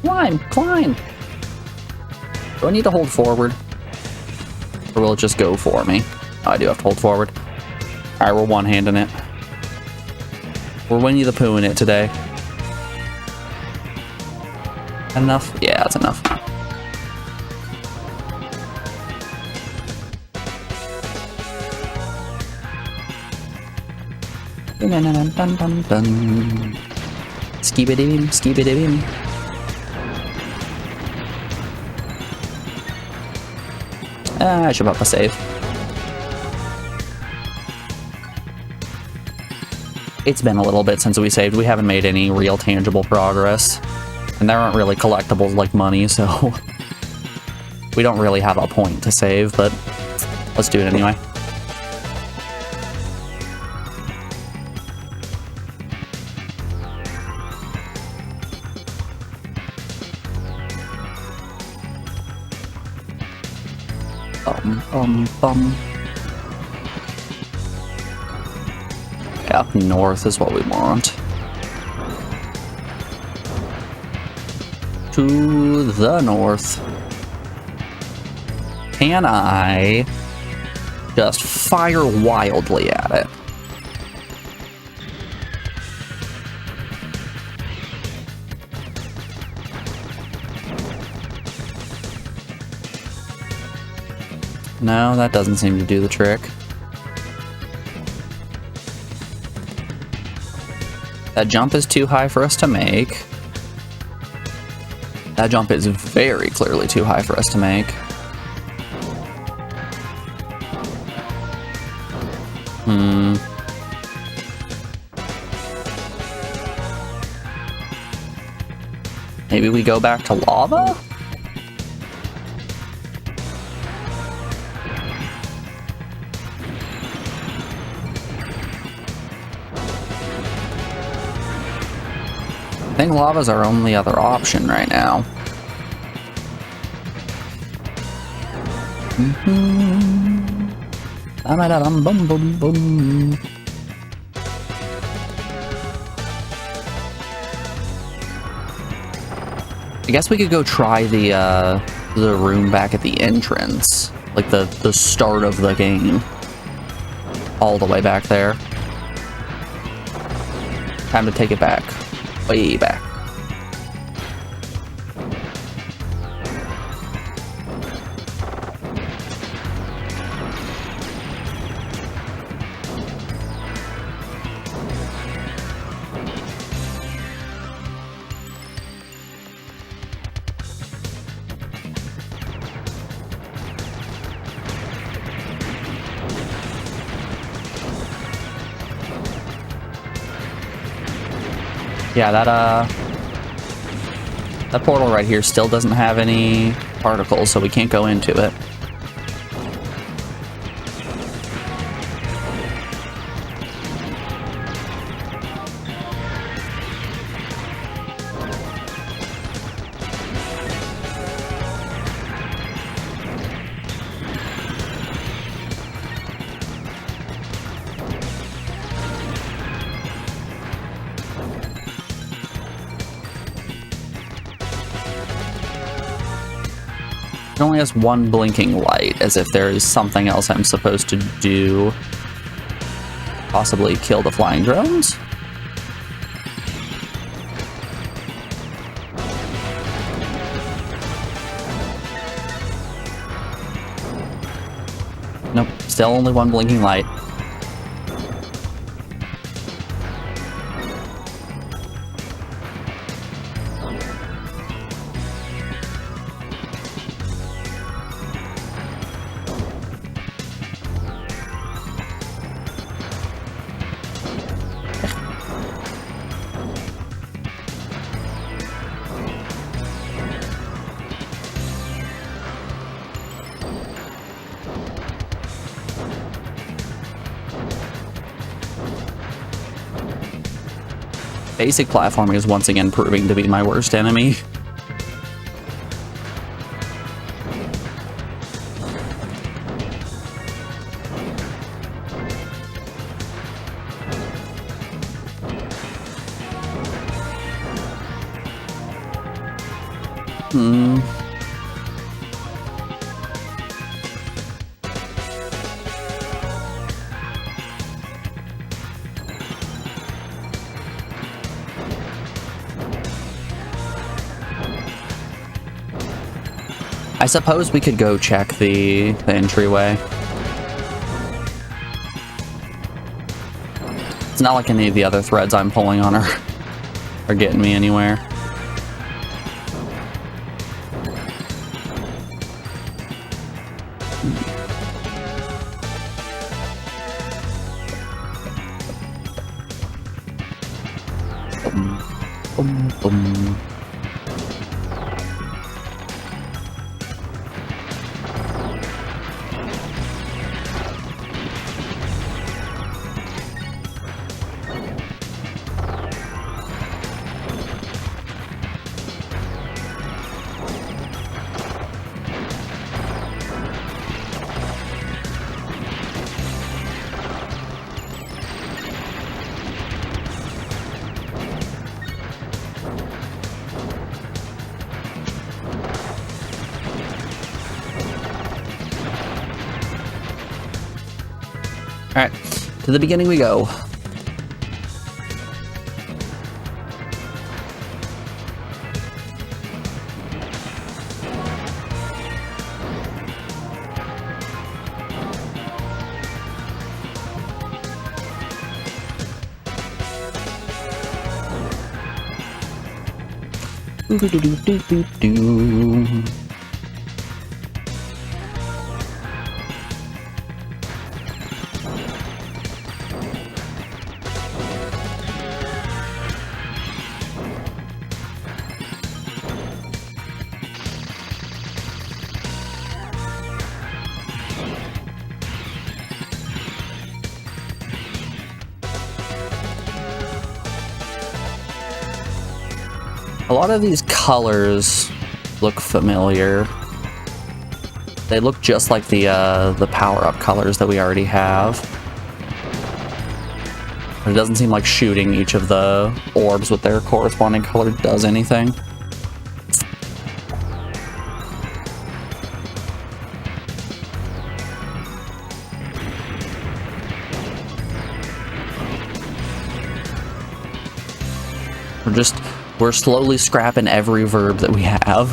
Climb! Climb! Do I need to hold forward? Or will it just go for me? Oh, I do have to hold forward. Alright, we're one-handing it. We're Winnie the Pooh in it today. Enough? Yeah, that's enough. Dun-dun-dun-dun-dun-dun. Skibidi-bim, skibidi-bim. I should pop a save. It's been a little bit since we saved. We haven't made any real tangible progress. And there aren't really collectibles like money, so we don't really have a point to save, but let's do it anyway. Yeah, up north is what we want. To the north. Can I just fire wildly at it? No, that doesn't seem to do the trick. That jump is too high for us to make. That jump is very clearly too high for us to make. Maybe we go back to lava? I think lava's our only other option right now. I guess we could go try the room back at the entrance, like the start of the game, all the way back there. Time to take it back. Way back. Yeah, that portal right here still doesn't have any particles, so we can't go into it. It only has one blinking light, as if there is something else I'm supposed to do. Possibly kill the flying drones? Still only one blinking light. Basic platforming is once again proving to be my worst enemy. I suppose we could go check the entryway. It's not like any of the other threads I'm pulling on are getting me anywhere. Boom, boom, boom. Alright, to the beginning we go. Doo-doo-doo-doo-doo-doo. A lot of these colors look familiar. They look just like the power-up colors that we already have. But it doesn't seem like shooting each of the orbs with their corresponding color does anything. We're slowly scrapping every verb that we have.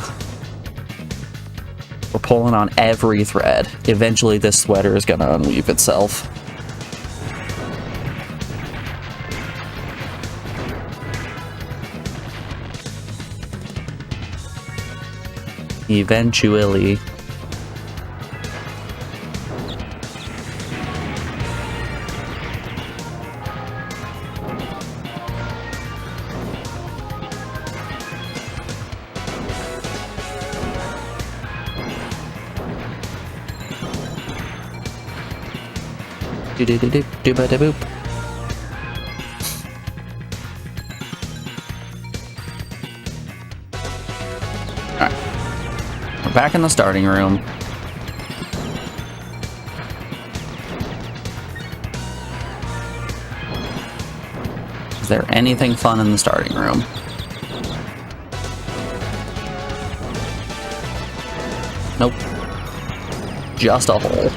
We're pulling on every thread. Eventually this sweater is gonna unweave itself. Eventually. Do-do-do-do-do-ba-da-boop. Alright. We're back in the starting room. Is there anything fun in the starting room? Nope. Just a hole.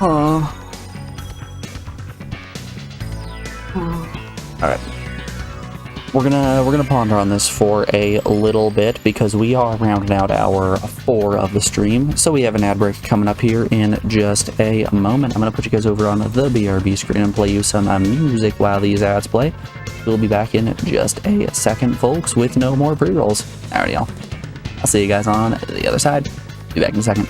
Alright. We're gonna ponder on this for a little bit because we are rounding out hour 4 of the stream. So we have an ad break coming up here in just a moment. I'm gonna put you guys over on the BRB screen and play you some music while these ads play. We'll be back in just a second, folks, with no more pre-rolls. Alright, y'all. I'll see you guys on the other side. Be back in a second.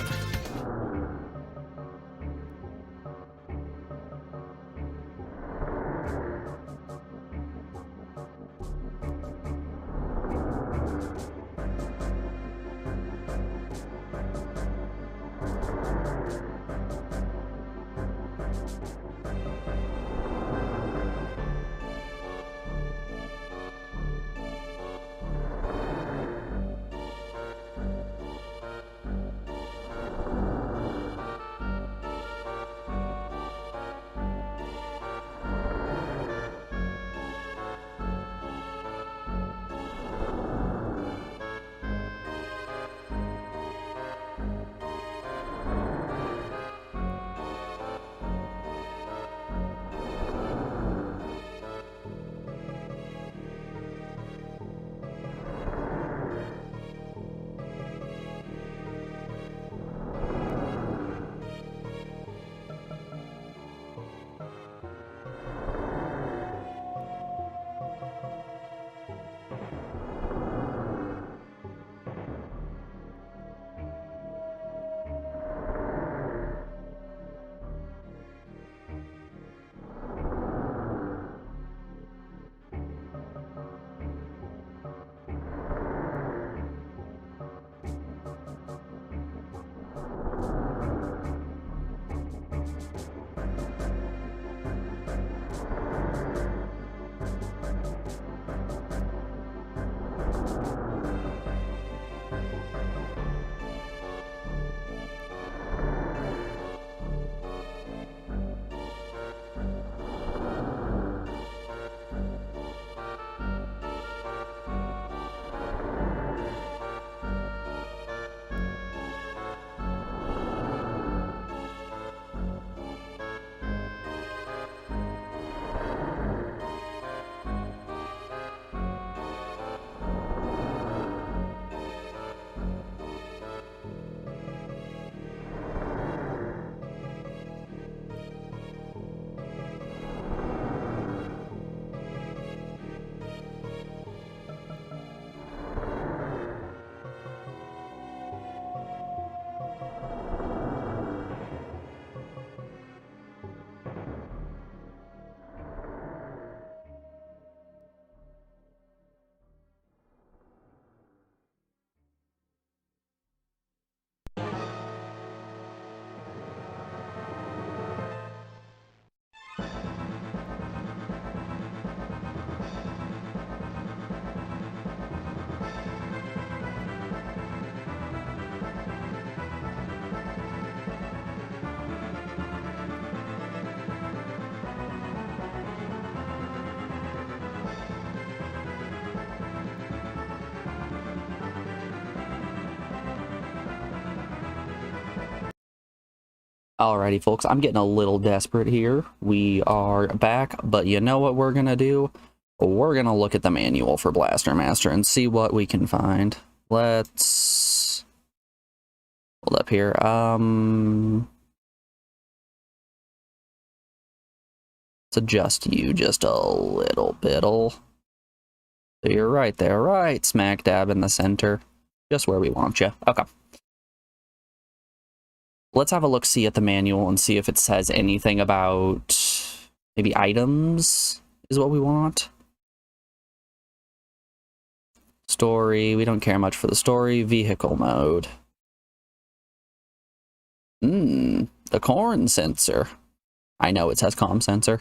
Alrighty, folks, I'm getting a little desperate here. We are back, but you know what we're gonna do? We're gonna look at the manual for Blaster Master and see what we can find. Let's hold up here. Let's adjust you just a little bit. So you're right there, right smack dab in the center, just where we want you. Okay. Let's have a look-see at the manual and see if it says anything about maybe items is what we want. Story, we don't care much for the story. Vehicle mode. The corn sensor. I know it says comm sensor,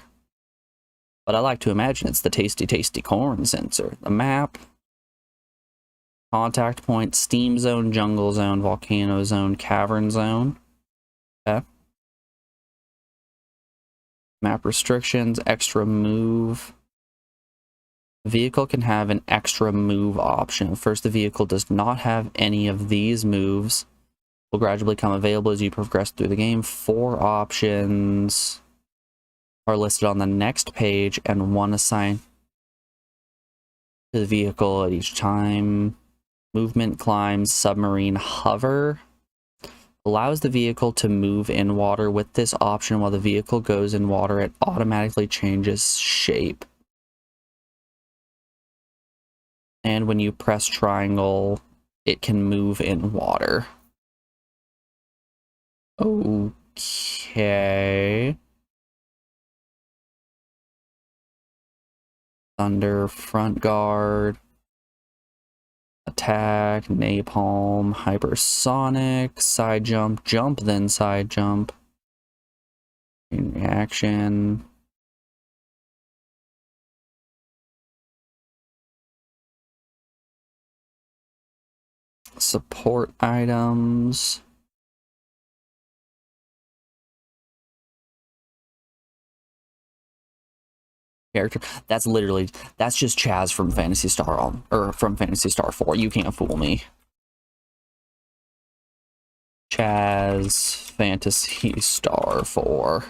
but I like to imagine it's the tasty, tasty corn sensor. The map. Contact point, steam zone, jungle zone, volcano zone, cavern zone. Okay. Map restrictions, extra move. Vehicle can have an extra move option. First, the vehicle does not have any of these moves, will gradually become available as you progress through the game. 4 options are listed on the next page, and 1 assigned to the vehicle at each time. Movement, climbs, submarine, hover. Allows the vehicle to move in water. With this option, while the vehicle goes in water, it automatically changes shape. And when you press triangle, it can move in water. Okay. Thunder, front guard, attack, napalm, hypersonic, side jump, jump, then side jump, reaction. Support items. Character. That's just Chaz from Phantasy Star or from Phantasy Star 4. You can't fool me. Chaz Phantasy Star 4.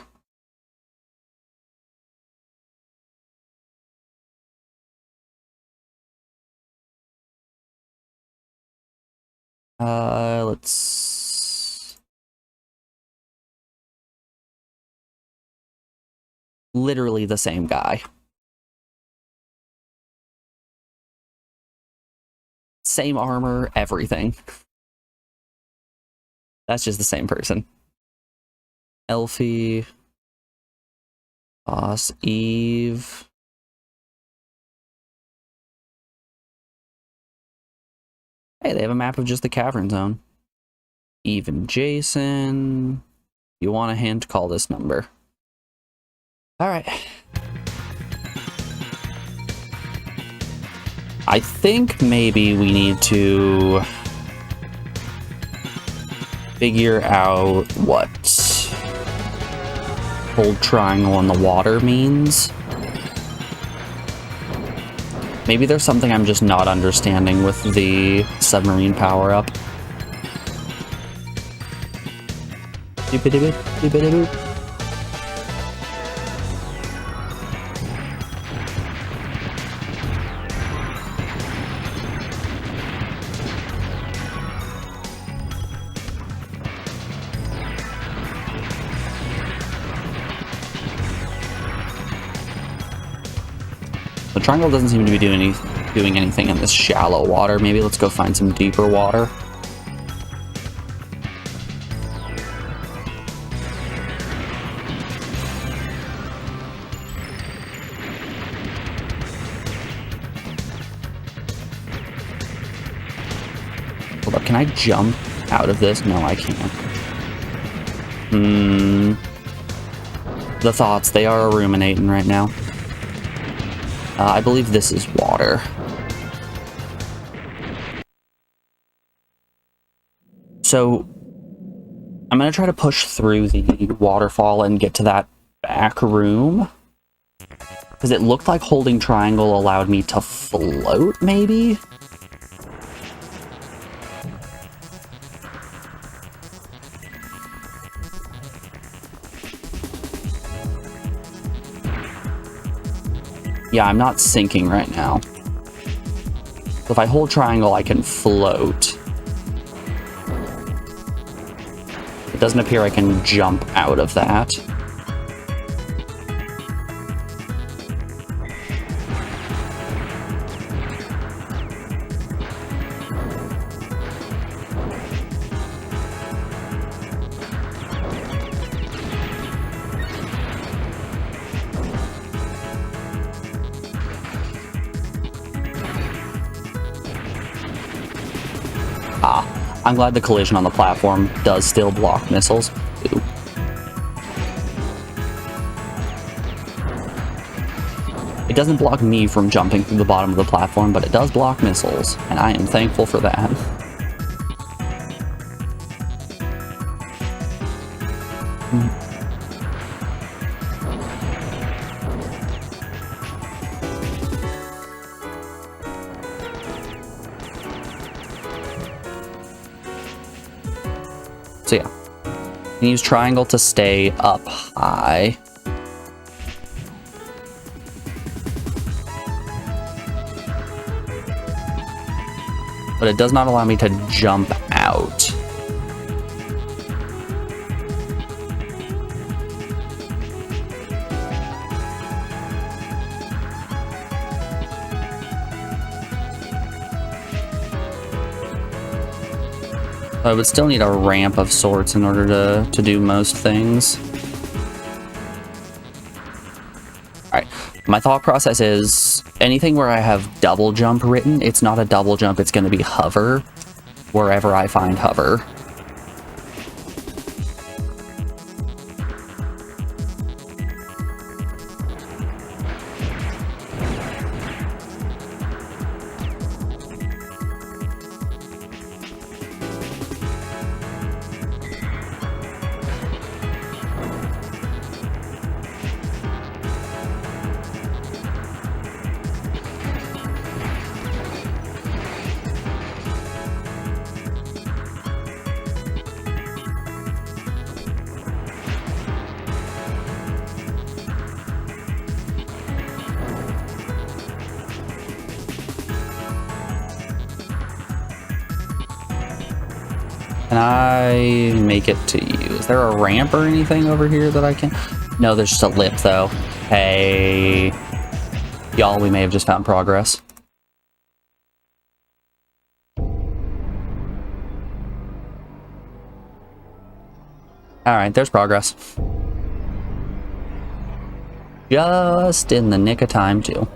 Let's literally the same guy. Same armor, everything. That's just the same person. Elfie. Boss Eve. Hey, they have a map of just the cavern zone. Eve and Jason. You want a hint? Call this number. Alright. I think maybe we need to figure out what hold triangle in the water means. Maybe there's something I'm just not understanding with the submarine power-up. The triangle doesn't seem to be doing anything in this shallow water. Maybe let's go find some deeper water. Hold up, can I jump out of this? No, I can't. The thoughts, they are ruminating right now. I believe this is water. So, I'm going to try to push through the waterfall and get to that back room. Because it looked like holding triangle allowed me to float, maybe? Yeah, I'm not sinking right now. So if I hold triangle, I can float. It doesn't appear I can jump out of that. I'm glad the collision on the platform does still block missiles. Ooh. It doesn't block me from jumping through the bottom of the platform, but it does block missiles, and I am thankful for that. So yeah. You use triangle to stay up high. But it does not allow me to jump out. I would still need a ramp of sorts in order to do most things. Alright, my thought process is anything where I have double jump written, it's not a double jump, it's going to be hover wherever I find hover. Can I make it to you? Is there a ramp or anything over here that I can? No, there's just a lip though. Hey. Y'all, we may have just found progress. Alright, there's progress. Just in the nick of time, too.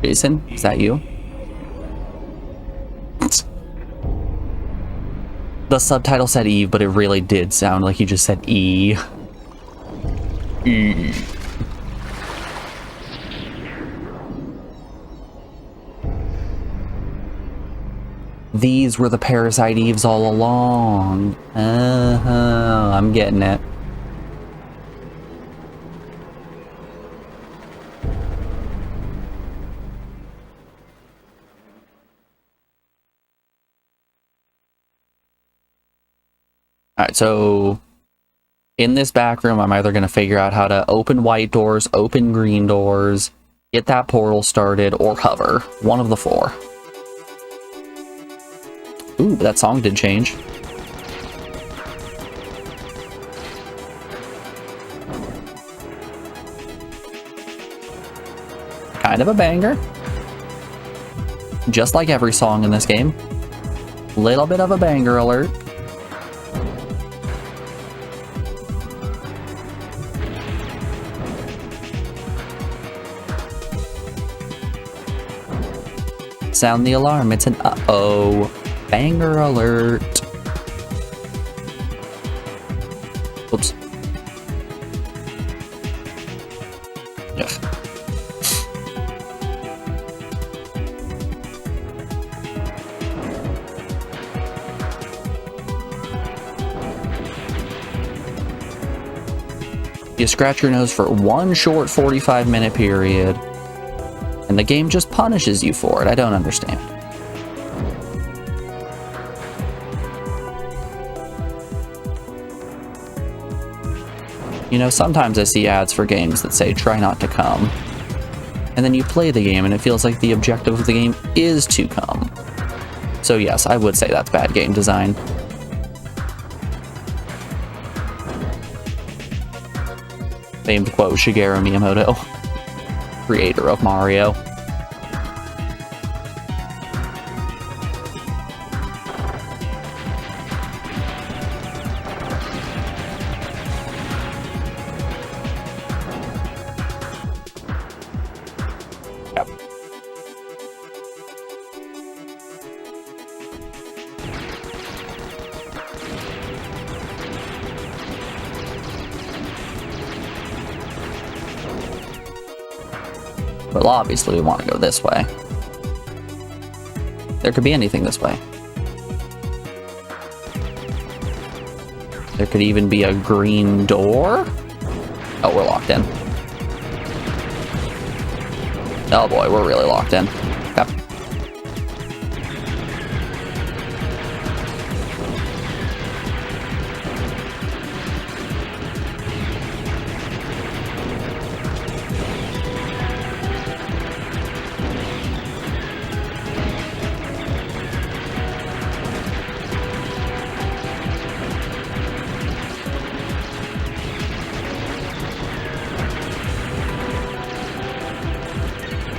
Jason, is that you? The subtitle said Eve, but it really did sound like you just said E. E. These were the Parasite Eves all along. I'm getting it. Alright, so in this back room, I'm either going to figure out how to open white doors, open green doors, get that portal started, or hover. One of the four. Ooh, that song did change. Kind of a banger. Just like every song in this game. Little bit of a banger alert. Sound the alarm, it's an uh-oh. Banger alert. Oops. Ugh. You scratch your nose for one short 45-minute period, and the game just punishes you for it. I don't understand. You know, sometimes I see ads for games that say, try not to come. And then you play the game and it feels like the objective of the game is to come. So yes, I would say that's bad game design. Famed quote, Shigeru Miyamoto, creator of Mario. Yep. Well, obviously we want to go this way. There could be anything this way. There could even be a green door. Oh, we're locked in. Oh boy, we're really locked in. Yep.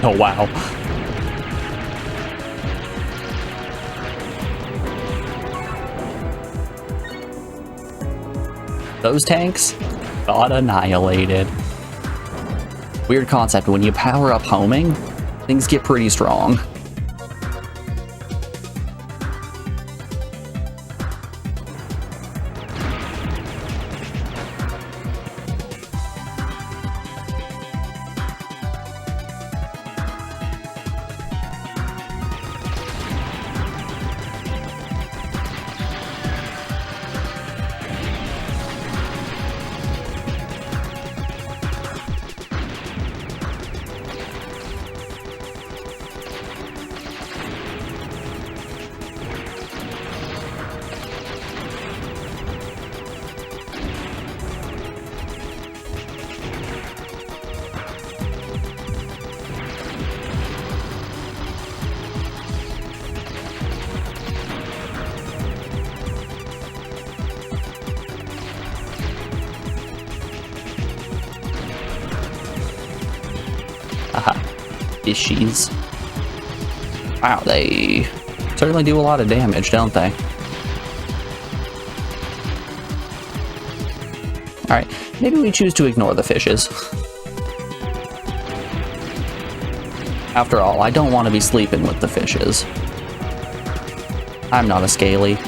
Oh, wow. Those tanks got annihilated. Weird concept. When you power up homing, things get pretty strong. Haha. Fishies. Wow, they certainly do a lot of damage, don't they? Alright, maybe we choose to ignore the fishes. After all, I don't want to be sleeping with the fishes. I'm not a scaly.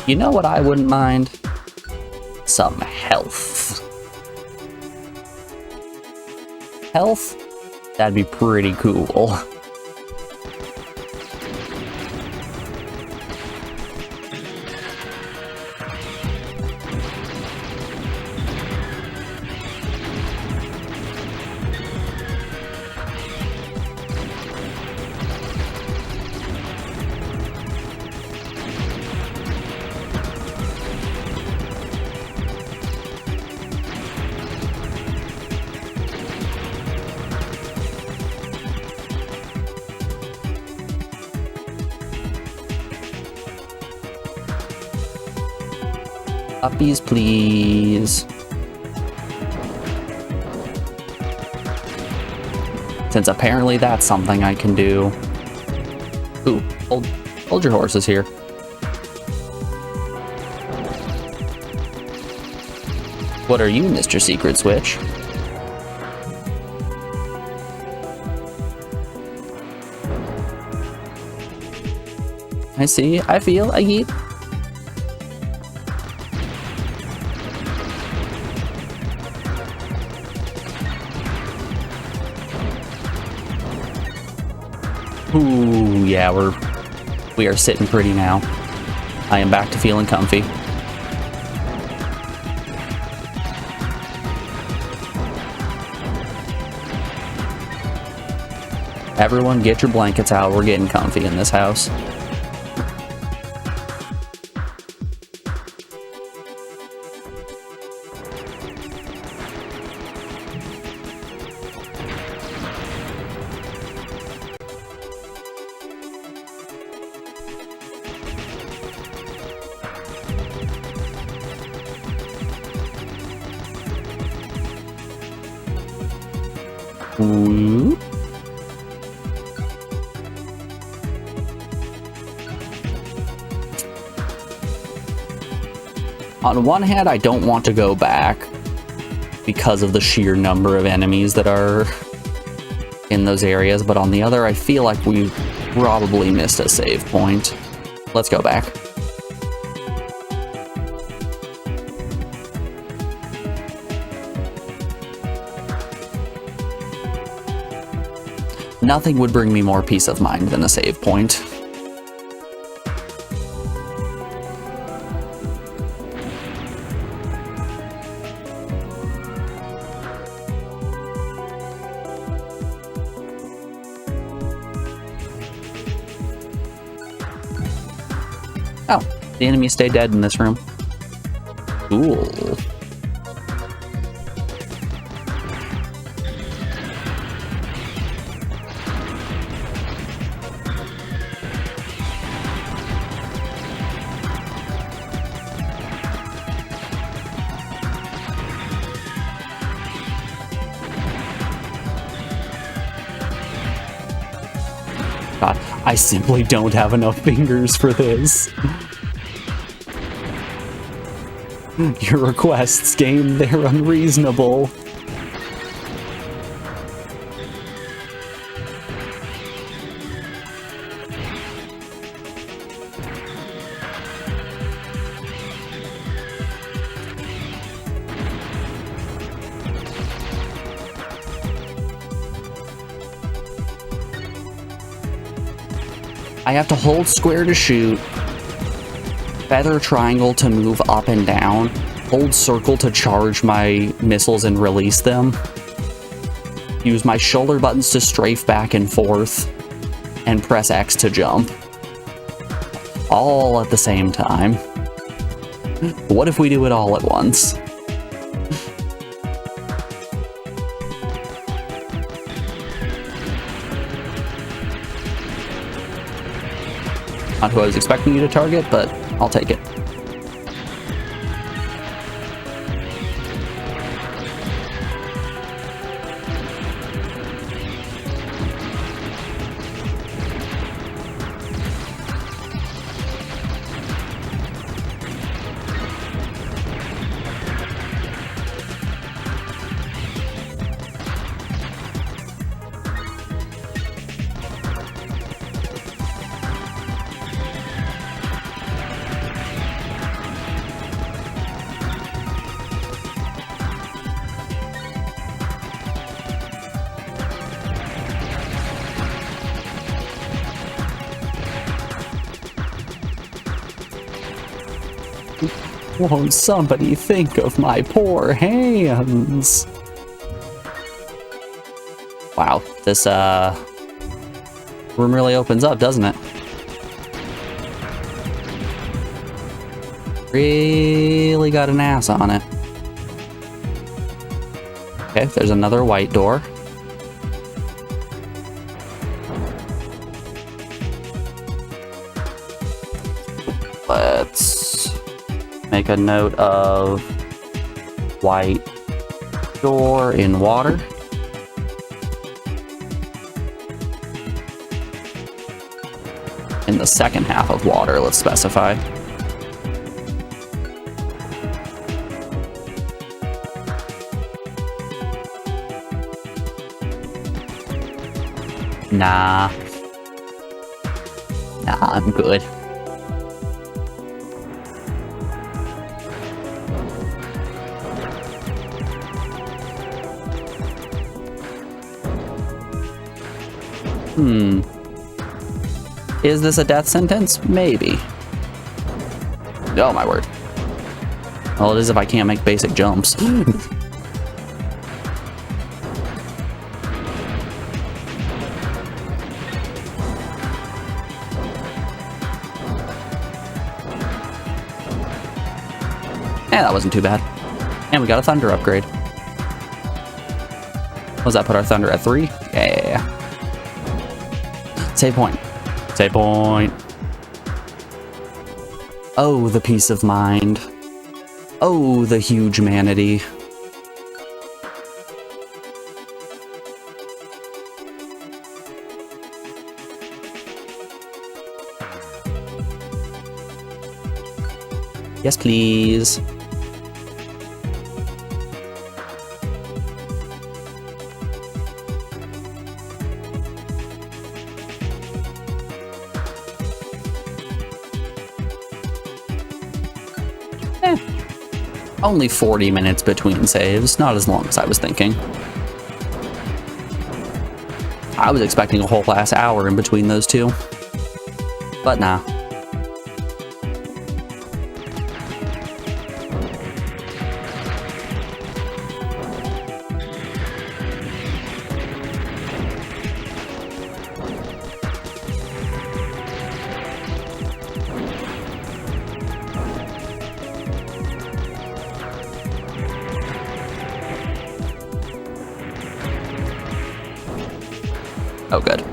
You know what I wouldn't mind? Some health. Health? That'd be pretty cool. Puppies, please. Since apparently that's something I can do. Ooh, hold your horses here. What are you, Mr. Secret Switch? I see, I feel, I eat. Ooh, yeah, we are sitting pretty now. I am back to feeling comfy. Everyone get your blankets out, we're getting comfy in this house. Whoop. On one hand, I don't want to go back because of the sheer number of enemies that are in those areas, but on the other, I feel like we probably missed a save point. Let's go back. Nothing would bring me more peace of mind than a save point. Oh, the enemy stayed dead in this room. Cool. God, I simply don't have enough fingers for this. Your requests, game, they're unreasonable. I have to hold square to shoot, feather triangle to move up and down, hold circle to charge my missiles and release them, use my shoulder buttons to strafe back and forth, and press X to jump. All at the same time. What if we do it all at once? Not who I was expecting you to target, but I'll take it. Won't somebody think of my poor hands? Wow, this room really opens up, doesn't it? Really got an ass on it. Okay, there's another white door. Let's make a note of white door in water. In the second half of water, let's specify. Nah, I'm good. Is this a death sentence? Maybe. Oh my word. Well, it is if I can't make basic jumps. That wasn't too bad. And we got a thunder upgrade. What does that put our thunder at 3? Yeah. Save point. Save point. Oh, the peace of mind. Oh, the huge humanity. Yes, please. Only 40 minutes between saves, not as long as I was thinking. I was expecting a whole last hour in between those two, but nah. Oh, good.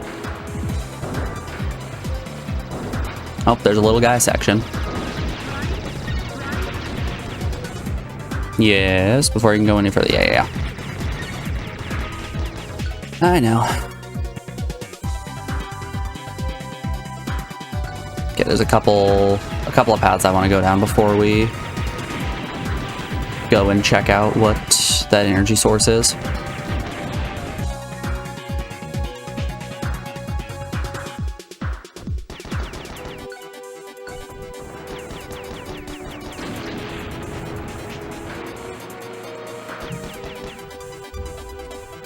Oh, there's a little guy section. Yes, before you can go any further. Yeah. I know. Okay, there's a couple of paths I want to go down before we go and check out what that energy source is.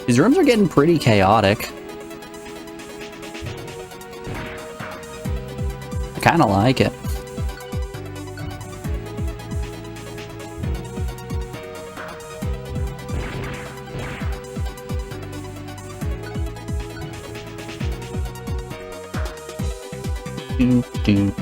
These rooms are getting pretty chaotic. I kind of like it. Do.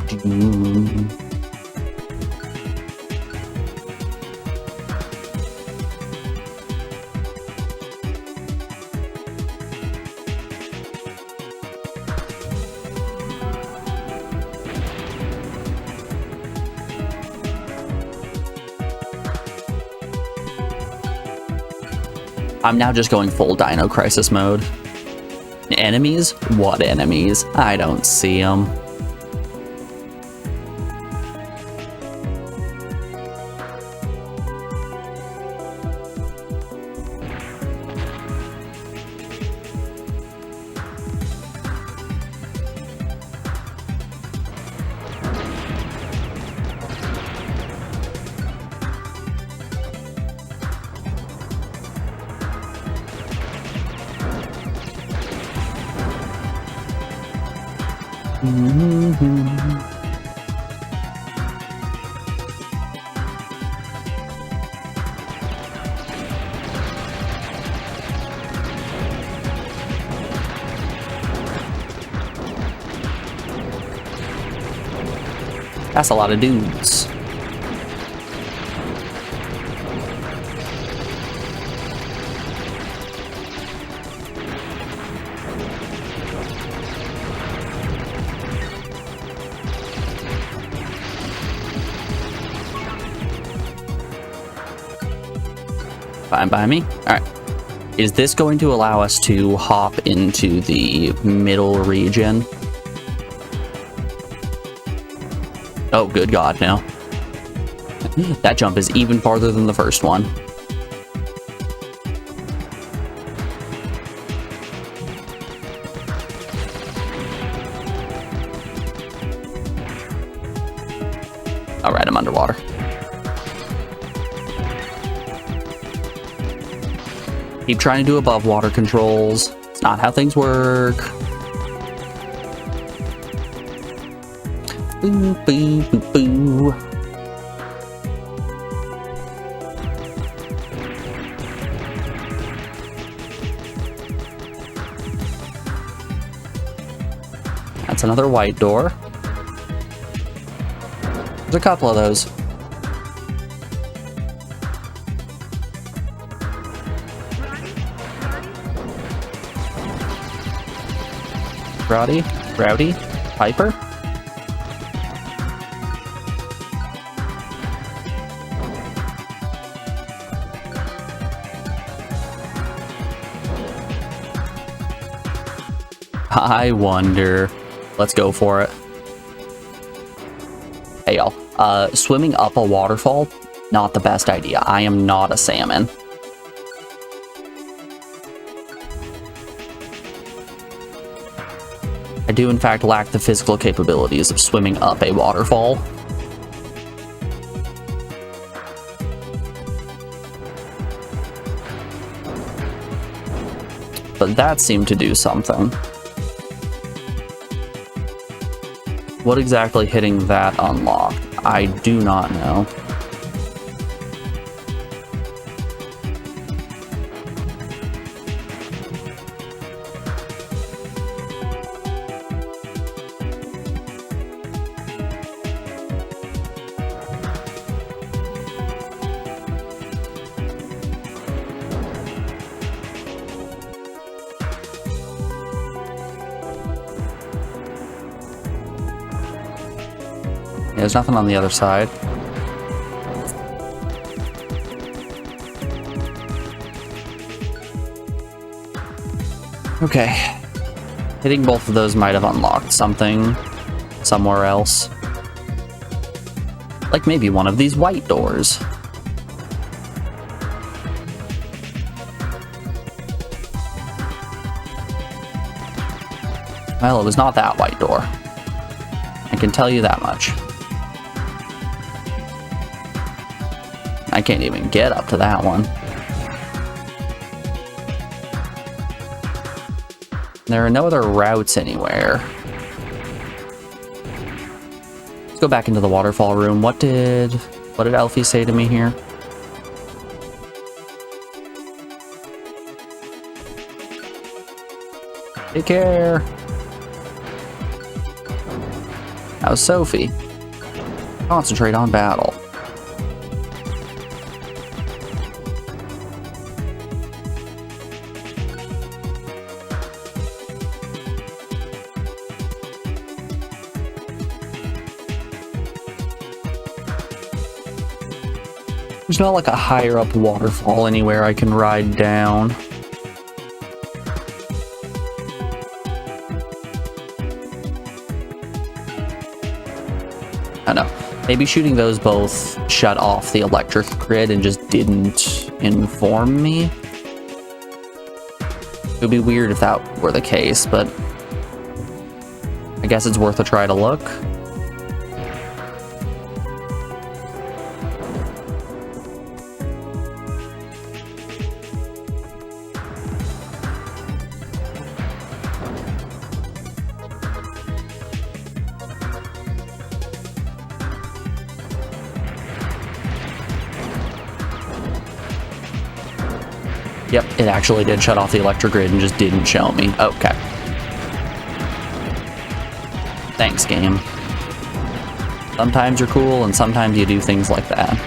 I'm now just going full Dino Crisis mode. Enemies? What enemies? I don't see them. That's a lot of dudes. Fine by me. Alright. Is this going to allow us to hop into the middle region? Oh, good God, no. That jump is even farther than the first one. Alright, I'm underwater. Keep trying to do above water controls. It's not how things work. Boo, boo, boo, boo. That's another white door. There's a couple of those. Rowdy, Piper. I wonder. Let's go for it. Hey, y'all. Swimming up a waterfall, not the best idea. I am not a salmon. I do in fact lack the physical capabilities of swimming up a waterfall. But that seemed to do something. What exactly hitting that unlocked? I do not know. There's nothing on the other side. Okay. Hitting both of those might have unlocked something somewhere else. Like maybe one of these white doors. Well, it was not that white door. I can tell you that much. I can't even get up to that one. There are no other routes anywhere. Let's go back into the waterfall room. What did Elfie say to me here? Take care. How's Sophie? Concentrate on battle. There's not like a higher up waterfall anywhere I can ride down. I don't know. Maybe shooting those both shut off the electric grid and just didn't inform me. It would be weird if that were the case, but I guess it's worth a try to look. Yep, it actually did shut off the electric grid and just didn't show me. Okay. Thanks, game. Sometimes you're cool, and sometimes you do things like that.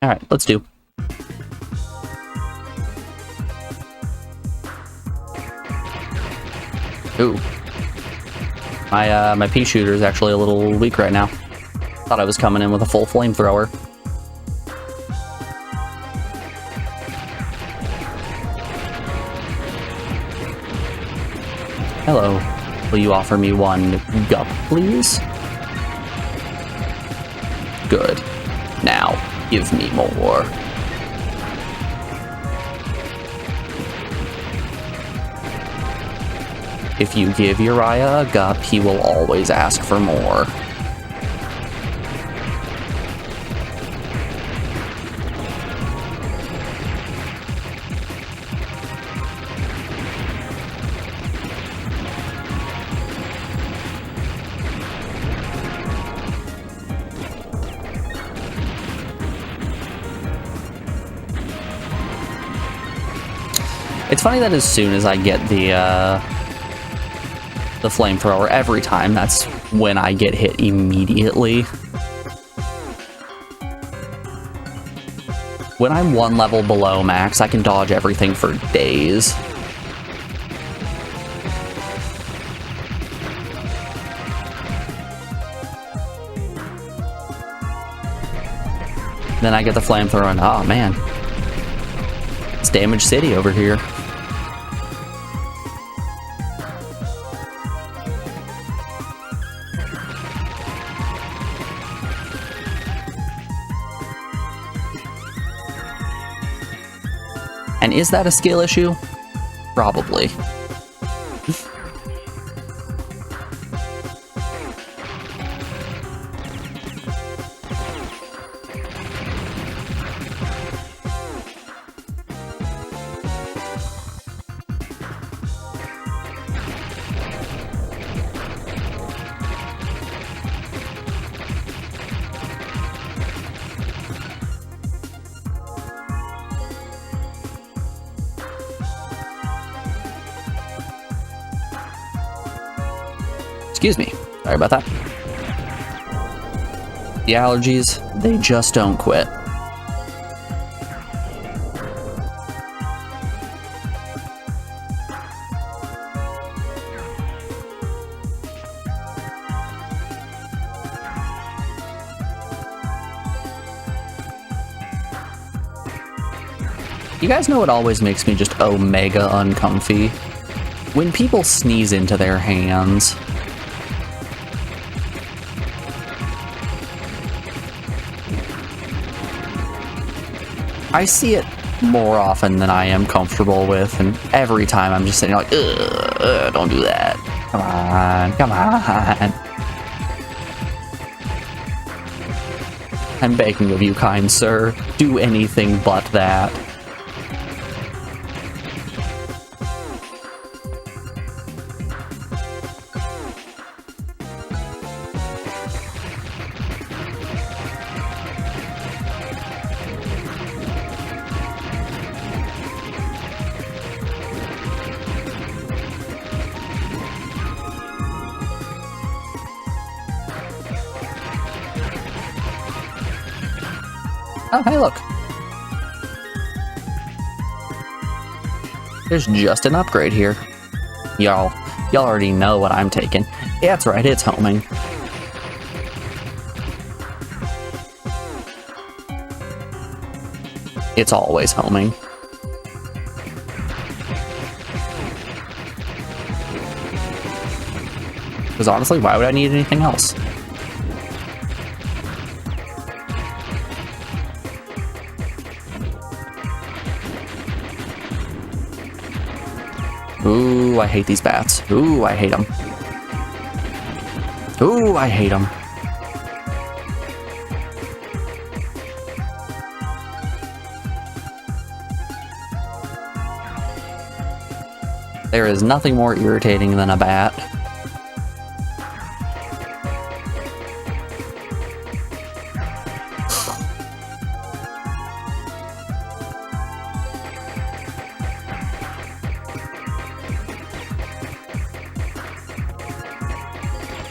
Alright, let's do. Ooh. My pea shooter is actually a little weak right now. Thought I was coming in with a full flamethrower. Hello. Will you offer me one gup, please? Good. Now, give me more. If you give Uriah a gup, he will always ask for more. It's funny that as soon as I get the flamethrower every time, that's when I get hit immediately. When I'm one level below max, I can dodge everything for days. Then I get the flamethrower and oh man. It's damaged city over here. And is that a skill issue? Probably. Excuse me. Sorry about that. The allergies, they just don't quit. You guys know what always makes me just omega uncomfy? When people sneeze into their hands. I see it more often than I am comfortable with, and every time I'm just sitting like, ugh, don't do that. Come on, come on. I'm begging of you, kind sir, do anything but that. Oh, hey, look. There's just an upgrade here. Y'all already know what I'm taking. Yeah, that's right, it's homing. It's always homing. Because honestly, why would I need anything else? Ooh, I hate these bats. Ooh, I hate them. Ooh, I hate them. There is nothing more irritating than a bat.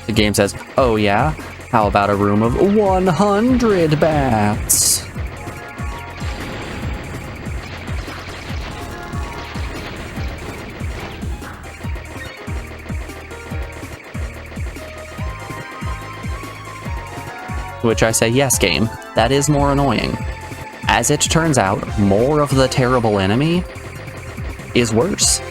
The game says, oh yeah? How about a room of 100 bats? To which I say, yes, game, that is more annoying. As it turns out, more of the terrible enemy is worse.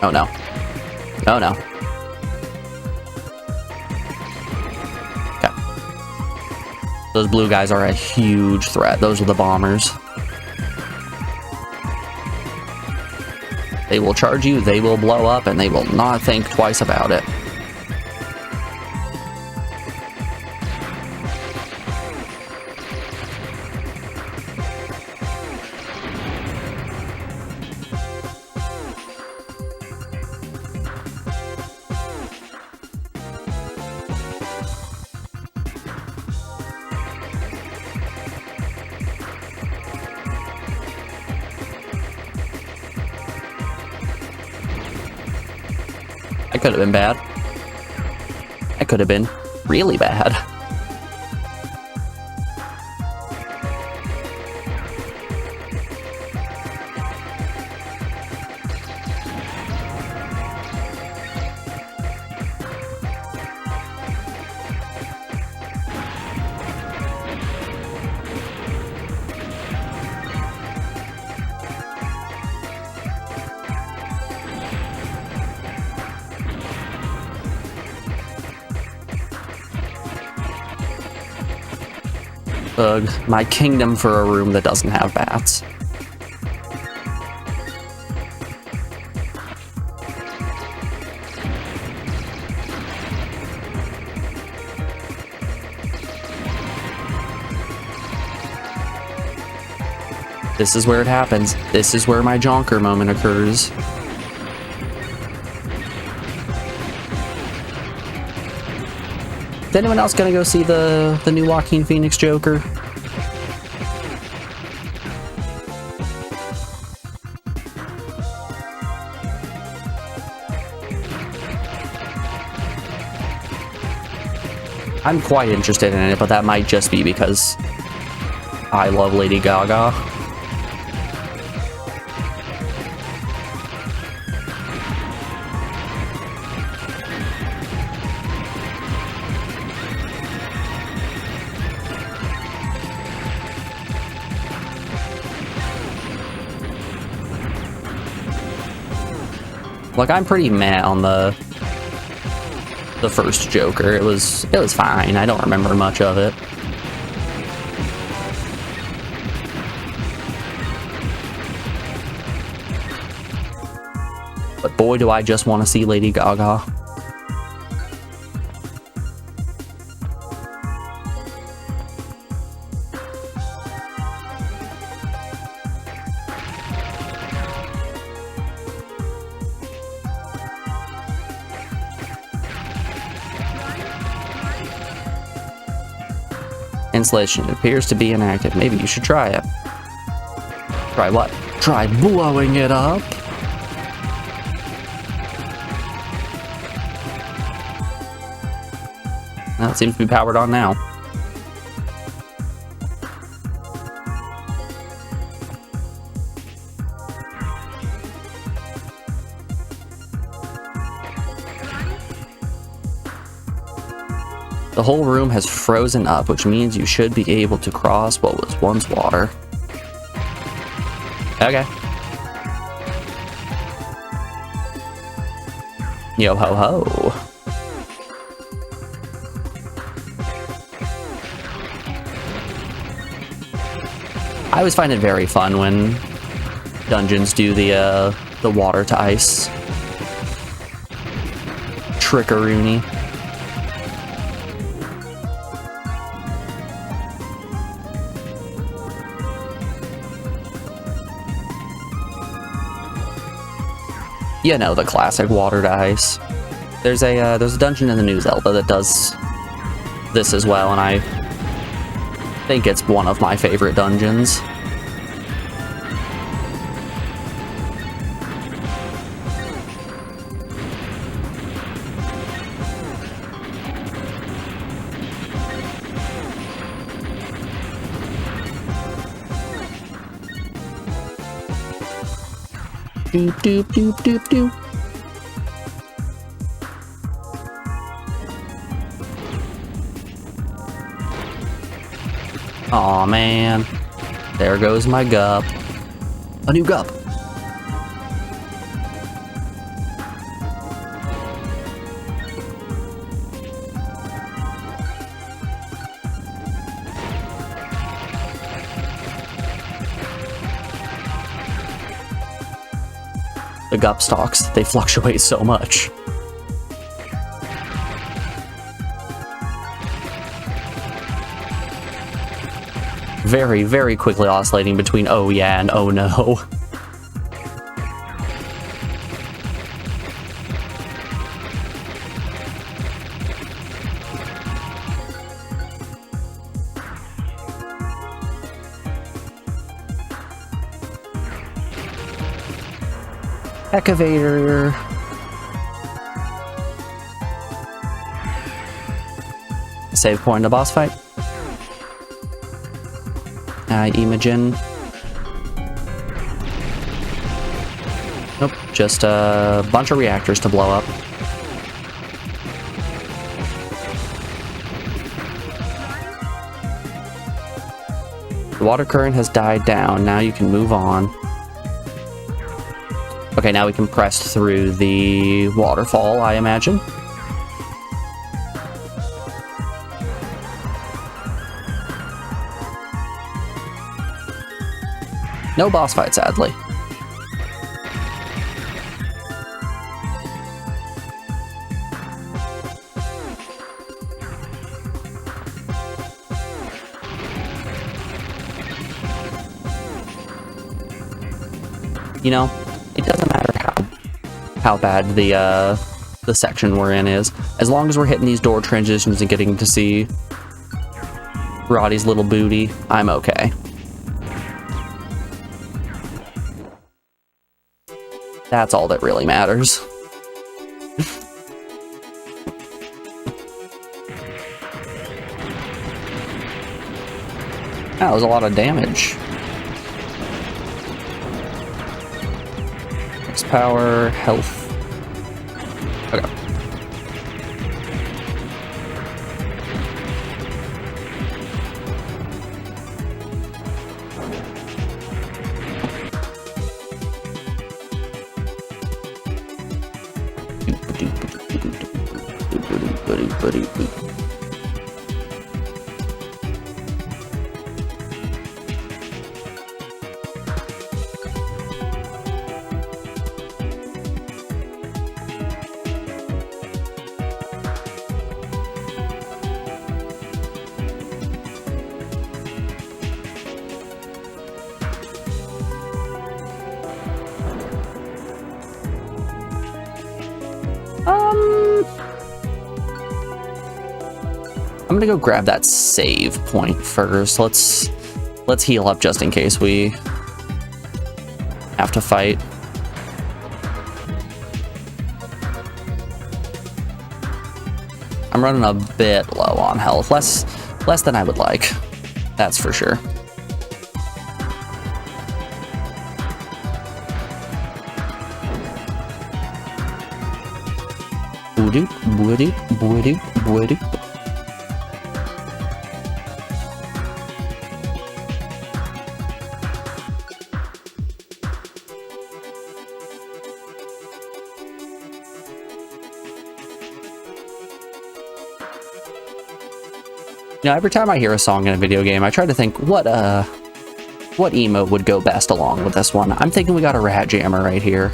Oh no. Oh no. Okay. Those blue guys are a huge threat. Those are the bombers. They will charge you, they will blow up, and they will not think twice about it. That could have been bad. That could have been really bad. Ugh, my kingdom for a room that doesn't have bats. This is where it happens. This is where my jonker moment occurs. Is anyone else gonna go see the new Joaquin Phoenix Joker? I'm quite interested in it, but that might just be because I love Lady Gaga. Like, I'm pretty meh on the first Joker. It was fine. I don't remember much of it. But boy, do I just want to see Lady Gaga. Installation appears to be inactive. Maybe you should try it. Try what? Try blowing it up? Well, it seems to be powered on now. The whole room has frozen up, which means you should be able to cross what was once water. Okay. Yo ho ho. I always find it very fun when dungeons do the water to ice trickeroony. You know, the classic water to ice. There's a dungeon in the new Zelda that does this as well, and I think it's one of my favorite dungeons. Doop doop doop doop doop. Aw, man. There goes my gup. A new gup. The gup stocks, they fluctuate so much. Very, very quickly oscillating between oh yeah and oh no. Excavator. Save point in the boss fight. Imogen. Nope, just a bunch of reactors to blow up. The water current has died down. Now you can move on. Okay, now we can press through the waterfall, I imagine. No boss fight, sadly. You know, it doesn't matter how bad the section we're in is, as long as we're hitting these door transitions and getting to see Roddy's little booty, I'm okay. That's all that really matters. That was a lot of damage. Max power, health. Okay. I'm gonna go grab that save point first. Let's heal up just in case we have to fight. I'm running a bit low on health, less than I would like. That's for sure. Boo-doo, boo-doo, boo-doo, boo-doo. You know, every time I hear a song in a video game, I try to think what emote would go best along with this one. I'm thinking we got a rat jammer right here.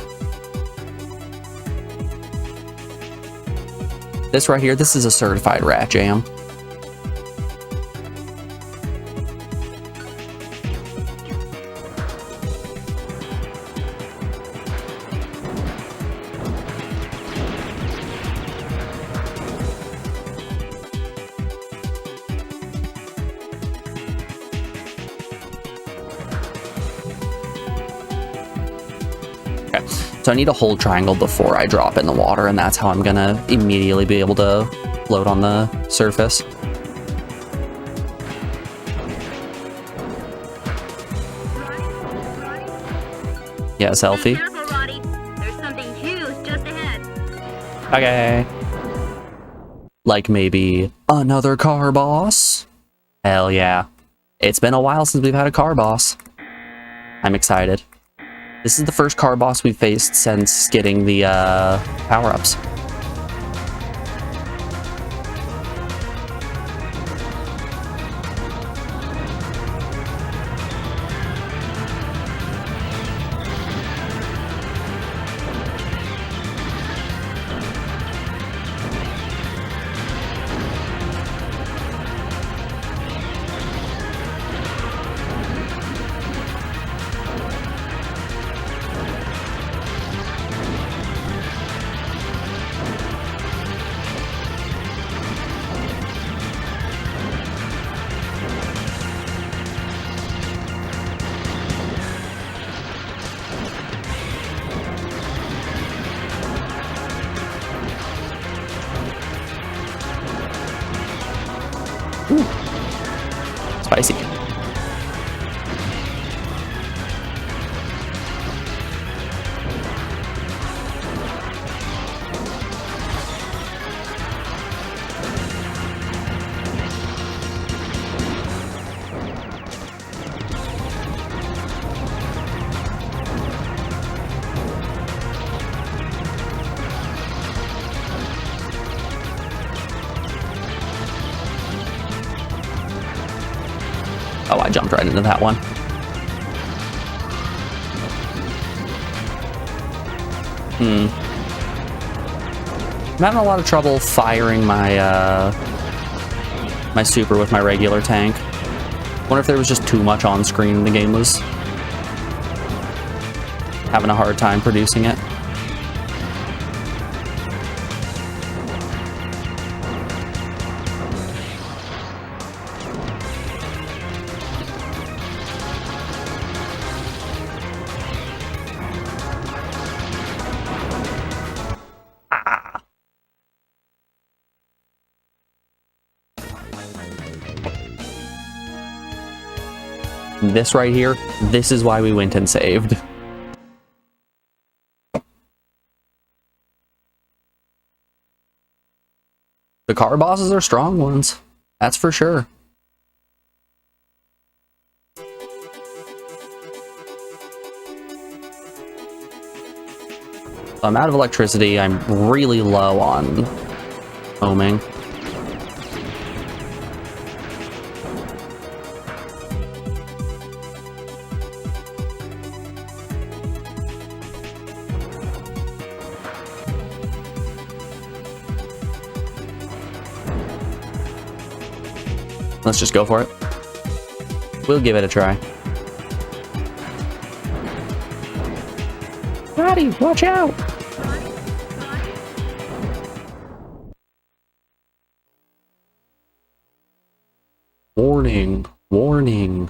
This right here, this is a certified rat jam. Okay, so I need to hold triangle before I drop in the water, and that's how I'm gonna immediately be able to float on the surface. Yeah, selfie. Be careful, Roddy. There's something huge just ahead. Okay. Like maybe another car boss? Hell yeah. It's been a while since we've had a car boss. I'm excited. This is the first car boss we've faced since getting the power-ups. Ooh. Spicy. Oh, I jumped right into that one. I'm having a lot of trouble firing my my super with my regular tank. Wonder if there was just too much on screen and the game was having a hard time producing it. This right here, this is why we went and saved. The car bosses are strong ones, that's for sure. So I'm out of electricity, I'm really low on homing. Let's just go for it. We'll give it a try. Buddy, watch out! Warning, warning.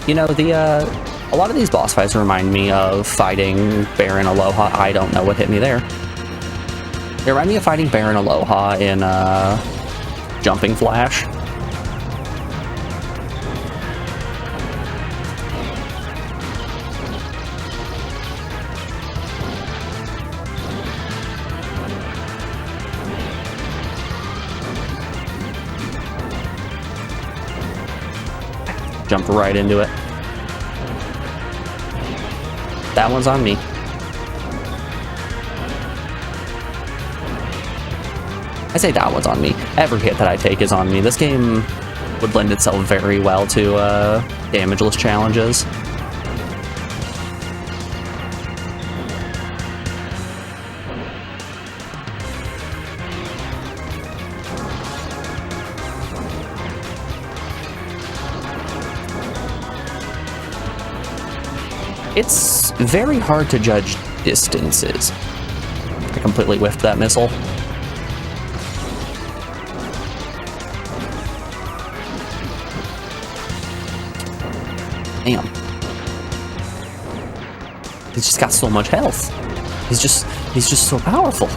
You know, a lot of these boss fights remind me of fighting Baron Aloha. I don't know what hit me there. They remind me of fighting Baron Aloha in Jumping Flash. Jumped right into it. That one's on me. I say that one's on me. Every hit that I take is on me. This game would lend itself very well to damageless challenges. It's very hard to judge distances. I completely whiffed that missile. Damn. He's just got so much health. He's just so powerful.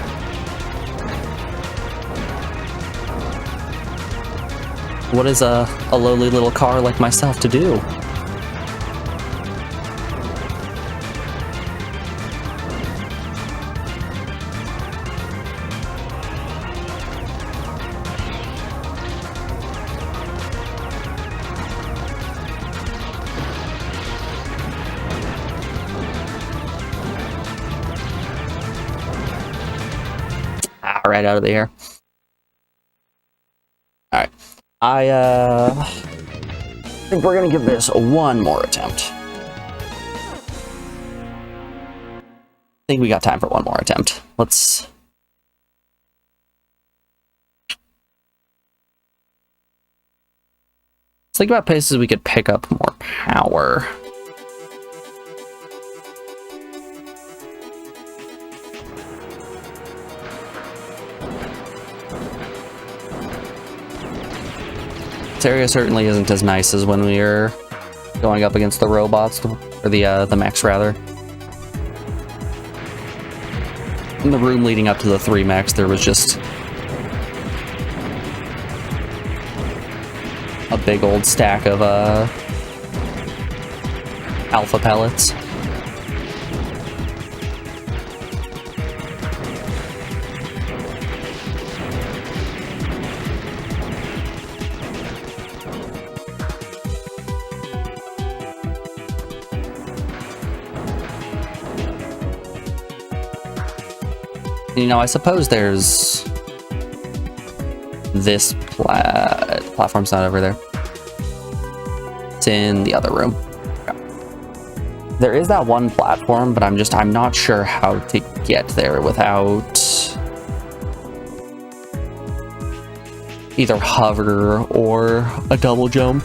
What is a lowly little car like myself to do? Right out of the air. Alright. I think we're gonna give this one more attempt. I think we got time for one more attempt. Let's think about places we could pick up more power. This area certainly isn't as nice as when we were going up against the robots, or the mechs rather. In the room leading up to the 3 mechs, there was just a big old stack of alpha pellets. You know, I suppose there's this platform's not over there. It's in the other room. There is that one platform, but I'm not sure how to get there without either hover or a double jump.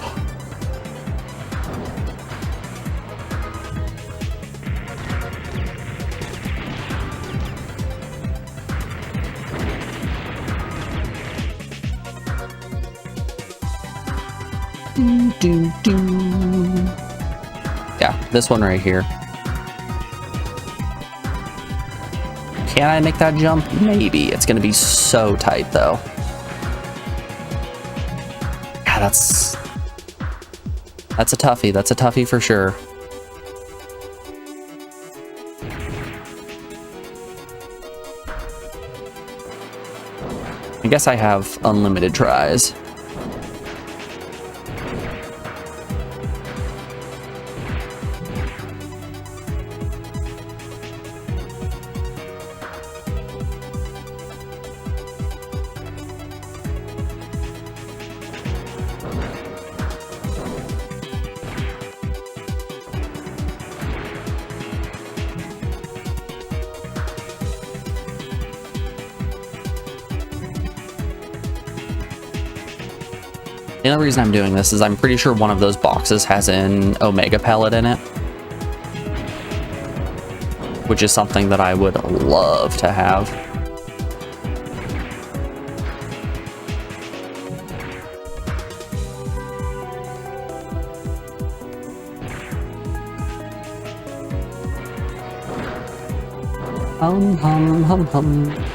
Yeah, this one right here. Can I make that jump? Maybe. It's gonna be so tight though. Yeah, that's a toughie. That's a toughie for sure. I guess I have unlimited tries. The only reason I'm doing this is I'm pretty sure one of those boxes has an Omega pellet in it, which is something that I would love to have. Hum, hum, hum, hum.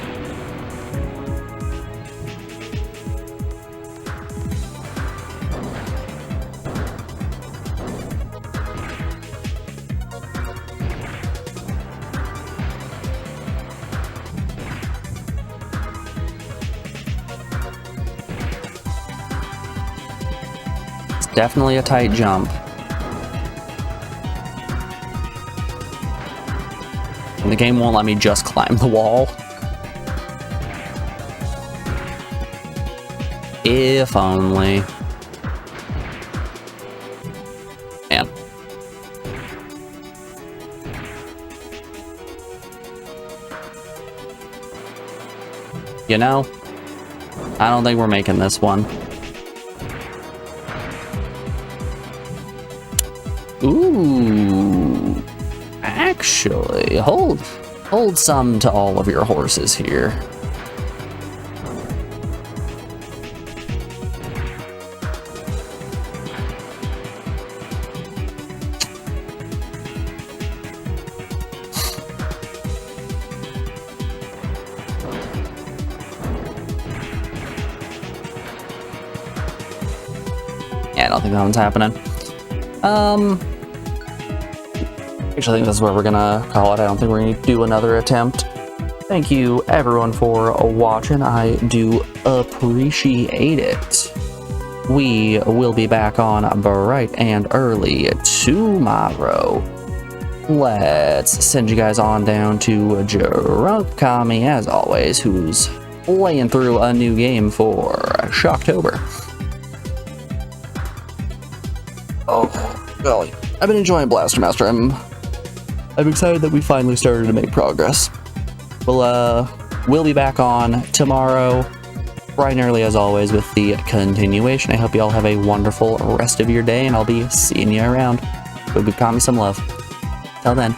Definitely a tight jump. And the game won't let me just climb the wall. If only. Man. You know, I don't think we're making this one. Ooh, actually, hold some to all of your horses here. Yeah, I don't think that one's happening. Actually, I think this is where we're gonna call it. I don't think we're gonna do another attempt. Thank you, everyone, for watching. I do appreciate it. We will be back on bright and early tomorrow. Let's send you guys on down to Drunk Kami, as always, who's playing through a new game for Shocktober. Oh, golly. I've been enjoying Blaster Master. I'm excited that we finally started to make progress. We'll be back on tomorrow, bright and early as always, with the continuation. I hope you all have a wonderful rest of your day, and I'll be seeing you around. Go give Kami some love. Till then.